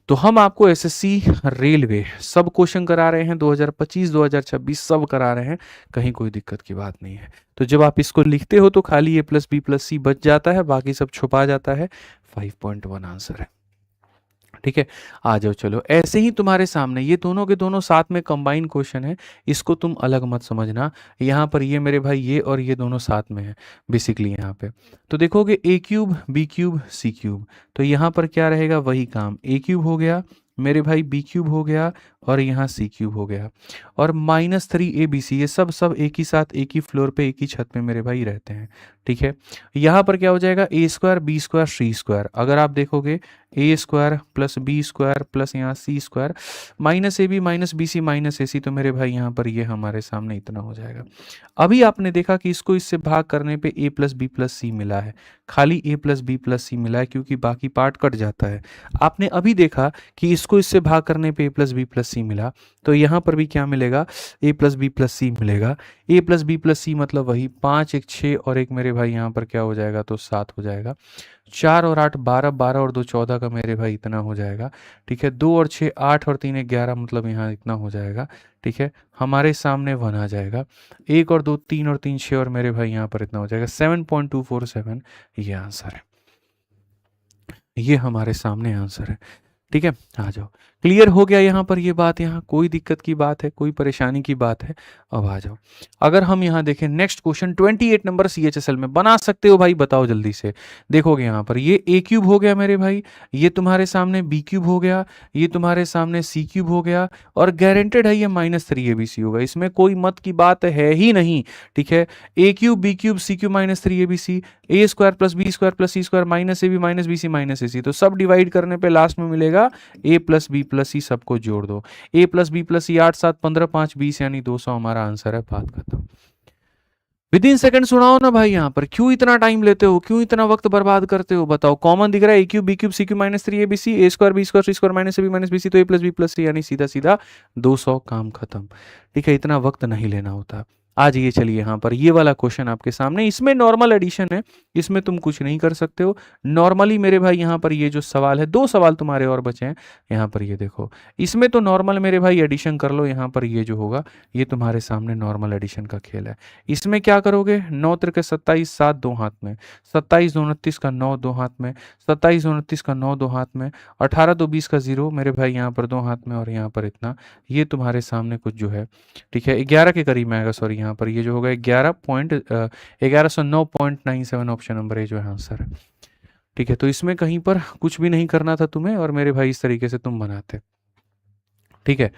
तो हम आपको एसएससी रेलवे सब क्वेश्चन करा रहे हैं, 2025 2026 सब करा रहे हैं, कहीं कोई दिक्कत की बात नहीं है। तो जब आप इसको लिखते हो तो खाली a प्लस बी प्लस सी बच जाता है, बाकी सब छुपा जाता है। 5.1 आंसर है, ठीक है। आ जाओ, चलो ऐसे ही तुम्हारे सामने ये दोनों के दोनों साथ में कंबाइन क्वेश्चन है, इसको तुम अलग मत समझना। यहाँ पर ये मेरे भाई ये और ये दोनों साथ में है बेसिकली यहाँ पे। तो देखोगे ए cube B cube C cube, तो यहाँ पर क्या रहेगा, वही काम, ए क्यूब हो गया मेरे भाई, बी क्यूब हो गया, और यहाँ सी क्यूब हो गया, और -3 ABC, ये सब सब एक ही साथ एक ही फ्लोर पे एक ही छत में मेरे भाई रहते हैं। ठीक है, यहाँ पर क्या हो जाएगा, a square B square C square, अगर आप देखोगे a square plus B square plus यहाँ C square -AB -BC -AC, तो मेरे भाई यहाँ पर ये हमारे सामने इतना हो जाएगा। अभी आपने देखा कि इसको इससे भाग करने पे a प्लस बी प्लस सी मिला है, खाली a प्लस बी प्लस सी मिला है क्योंकि बाकी पार्ट कट जाता है। आपने अभी देखा कि इसको इससे भाग करने पे a प्लस बी प्लस सी मिला, तो यहाँ पर भी क्या मिलेगा, a प्लस बी प्लस सी मिलेगा। a प्लस बी प्लस सी मतलब वही 5 1 6 और एक मेरे भाई यहाँ पर क्या हो जाएगा, तो 7 हो जाएगा। 4 और 8 12, 12 और 2 14 का मेरे भाई इतना हो जाएगा। ठीक है, 2 और 6 8 और 3 11, मतलब यहाँ इतना हो जाएगा। ठीक है, हमारे सामने 1 आ जाएगा। 1 और 2 3 और 3 6 और मेरे भाई यहाँ पर इतना हो जाएगा 7.247, ये आंसर है, ये हमारे सामने आंसर है। ठीक है, आ जाओ, क्लियर हो गया यहाँ पर ये बात, यहाँ कोई दिक्कत की बात है, कोई परेशानी की बात है? अब आ जाओ, अगर हम यहाँ देखें नेक्स्ट क्वेश्चन 28 नंबर CHSL में, बना सकते हो भाई, बताओ जल्दी से। देखोगे यहाँ पर ये a क्यूब हो गया मेरे भाई, ये तुम्हारे सामने b क्यूब हो गया, ये तुम्हारे सामने c क्यूब हो गया, और गारंटेड है ये -3ABC होगा, इसमें कोई मत की बात है ही नहीं। ठीक है, a cube b cube c cube -3ABC, a square plus B square plus C square -AB -BC -AC, तो सब डिवाइड करने पे लास्ट में मिलेगा a plus B plus C, सबको जोड़ दो, a plus B plus C 8 7 15 5 20 यानी 200 हमारा आंसर है, बात खत्म। विद इन सेकंड सुनाओ ना भाई, यहाँ पर क्यों इतना टाइम लेते हो, क्यों इतना वक्त बर्बाद करते हो, बताओ। कॉमन दिख रहा है a cube b cube c cube -3ABC, a square b square c square -AB -BC, तो a प्लस बी प्लस सी यानी सीधा सीधा 200, काम खत्म। ठीक है, इतना वक्त नहीं लेना होता। आ जाइए, चलिए यहाँ पर ये वाला क्वेश्चन आपके सामने, इसमें नॉर्मल एडिशन है, इसमें तुम कुछ नहीं कर सकते हो। नॉर्मली मेरे भाई यहाँ पर ये जो सवाल है, 2 सवाल तुम्हारे और बचे हैं, यहाँ पर ये देखो, इसमें तो नॉर्मल मेरे भाई एडिशन कर लो। यहाँ पर ये जो होगा ये तुम्हारे सामने नॉर्मल एडिशन का खेल है। इसमें क्या करोगे, 9 त्रिक 27, 7 2 हाथ में, 27 2 29 का 9 2 हाथ में, 27 2 29 का 9 2 हाथ में, 18 2 20 का 0 मेरे भाई यहाँ पर 2 हाथ में, और यहाँ पर इतना, ये तुम्हारे सामने कुछ जो है, ठीक है, 11 के करीब में आएगा। सॉरी, यहाँ पर ये जो होगा 1109.97 ऑप्शन नंबर ए जो है आंसर है। ठीक है, तो इसमें कहीं पर कुछ भी नहीं करना था तुम्हें, और मेरे भाई इस तरीके से तुम बनाते। ठीक है,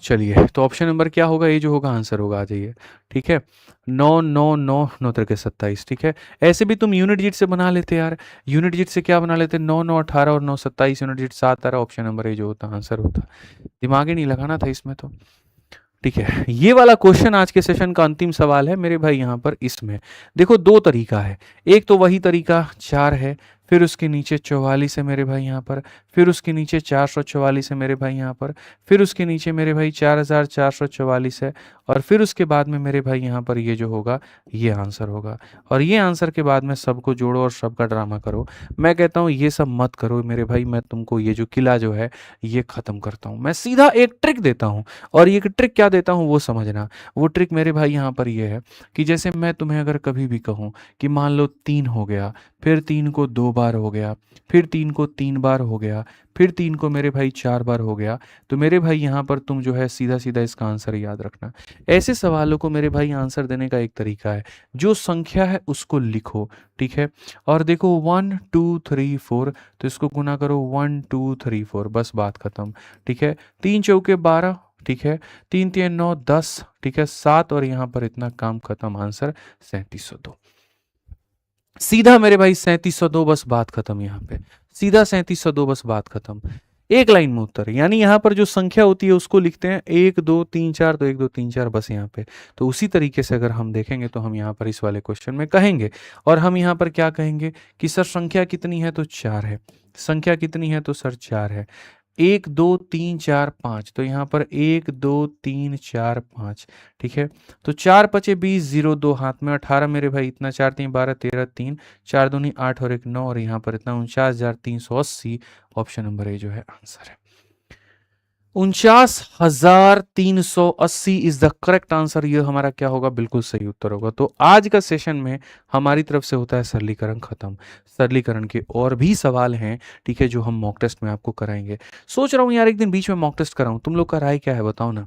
चलिए, तो ऑप्शन नंबर क्या होगा, ये जो होगा आंसर होगा, आ जाइए। ठीक है, 9 9 9 9 त्रिक 27। ठीक है, ऐसे भी तुम यूनिट जिट से बना लेते यार, यूनिट जिट से क्या बना लेते, 9 9 18 और 9 27, यूनिट जिट 7 आ रहा, ऑप्शन नंबर ए जो होता आंसर होता। दिमाग ही नहीं लगाना था इसमें तो। ठीक है, ये वाला क्वेश्चन आज के सेशन का अंतिम सवाल है मेरे भाई। यहाँ पर इसमें देखो 2 तरीका है, एक तो वही तरीका 4 है, फिर उसके नीचे 44 है मेरे भाई यहाँ पर, फिर उसके नीचे 444 है मेरे भाई यहाँ पर, फिर उसके नीचे मेरे भाई 4444 है, और फिर उसके बाद में मेरे भाई यहाँ पर ये जो होगा ये आंसर होगा, और ये आंसर के बाद में सबको जोड़ो और सबका ड्रामा करो। मैं कहता हूँ ये सब मत करो मेरे भाई, मैं तुमको ये जो किला जो है ये खत्म करता हूँ। मैं सीधा एक ट्रिक देता हूँ, और ये ट्रिक क्या देता हूँ वो समझना। वो ट्रिक मेरे भाई यहाँ पर ये है कि जैसे मैं तुम्हें अगर कभी भी कहूँ कि मान लो 3 हो गया, फिर 3 को 2 बार हो गया, फिर 3 को 3 बार हो गया, फिर 3 को मेरे भाई 4 बार हो गया, तो मेरे भाई यहाँ पर तुम जो है सीधा सीधा इसका आंसर याद रखना। ऐसे सवालों को मेरे भाई आंसर देने का एक तरीका है, जो संख्या है उसको लिखो। ठीक है, और देखो 1 2 3 4, तो इसको गुना करो 1 2 3 4, बस बात खत्म। ठीक है, 3 चौके 12, ठीक है, 3 3 9 10, ठीक है, 7, और यहाँ पर इतना, काम खत्म, आंसर 3702। सीधा मेरे भाई 3702, बस बात खत्म। यहाँ पे सीधा 3702, बस बात खत्म, एक लाइन में उत्तर। यानी यहाँ पर जो संख्या होती है उसको लिखते हैं 1 2 3 4, तो 1 2 3 4 बस यहाँ पे। तो उसी तरीके से अगर हम देखेंगे तो हम यहाँ पर इस वाले क्वेश्चन में कहेंगे, और हम यहाँ पर क्या कहेंगे कि सर संख्या कितनी है, तो 4 है। संख्या कितनी है, तो सर 4 है। 1 2 3 4 5, तो यहाँ पर 1 2 3 4 5, ठीक है, तो 4 5 20, 0 2 हाथ में, 18 मेरे भाई इतना, 4 3 12 13 3, 4 दूनी 8 और 1 9, और यहाँ पर इतना 49,380, ऑप्शन नंबर ए जो है आंसर है। 49,380 इज द करेक्ट आंसर। ये हमारा क्या होगा, बिल्कुल सही उत्तर होगा। तो आज का सेशन में हमारी तरफ से होता है सरलीकरण खत्म। सरलीकरण के और भी सवाल हैं, ठीक है, जो हम मॉक टेस्ट में आपको कराएंगे। सोच रहा हूँ यार एक दिन बीच में मॉक टेस्ट कराऊं, तुम लोग का राय क्या है बताओ ना।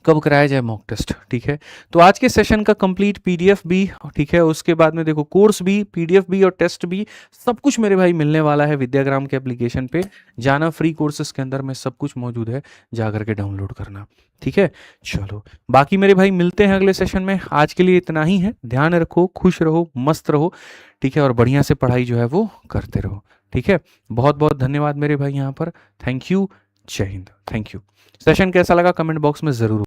कब कराया जाए मॉक टेस्ट, ठीक है। तो आज के सेशन का कंप्लीट पीडीएफ भी, ठीक है, उसके बाद में देखो कोर्स भी, पीडीएफ भी और टेस्ट भी, सब कुछ मेरे भाई मिलने वाला है विद्याग्राम के एप्लीकेशन पे। जाना, फ्री कोर्सेज के अंदर में सब कुछ मौजूद है, जा करके डाउनलोड करना, ठीक है। चलो बाकी मेरे भाई मिलते हैं अगले सेशन में, आज के लिए इतना ही है। ध्यान रखो, खुश रहो, मस्त रहो, ठीक है, और बढ़िया से पढ़ाई जो है वो करते रहो, ठीक है। बहुत बहुत धन्यवाद मेरे भाई यहाँ पर, थैंक यू, जय हिंद, थैंक यू। सेशन कैसा लगा कमेंट बॉक्स में ज़रूर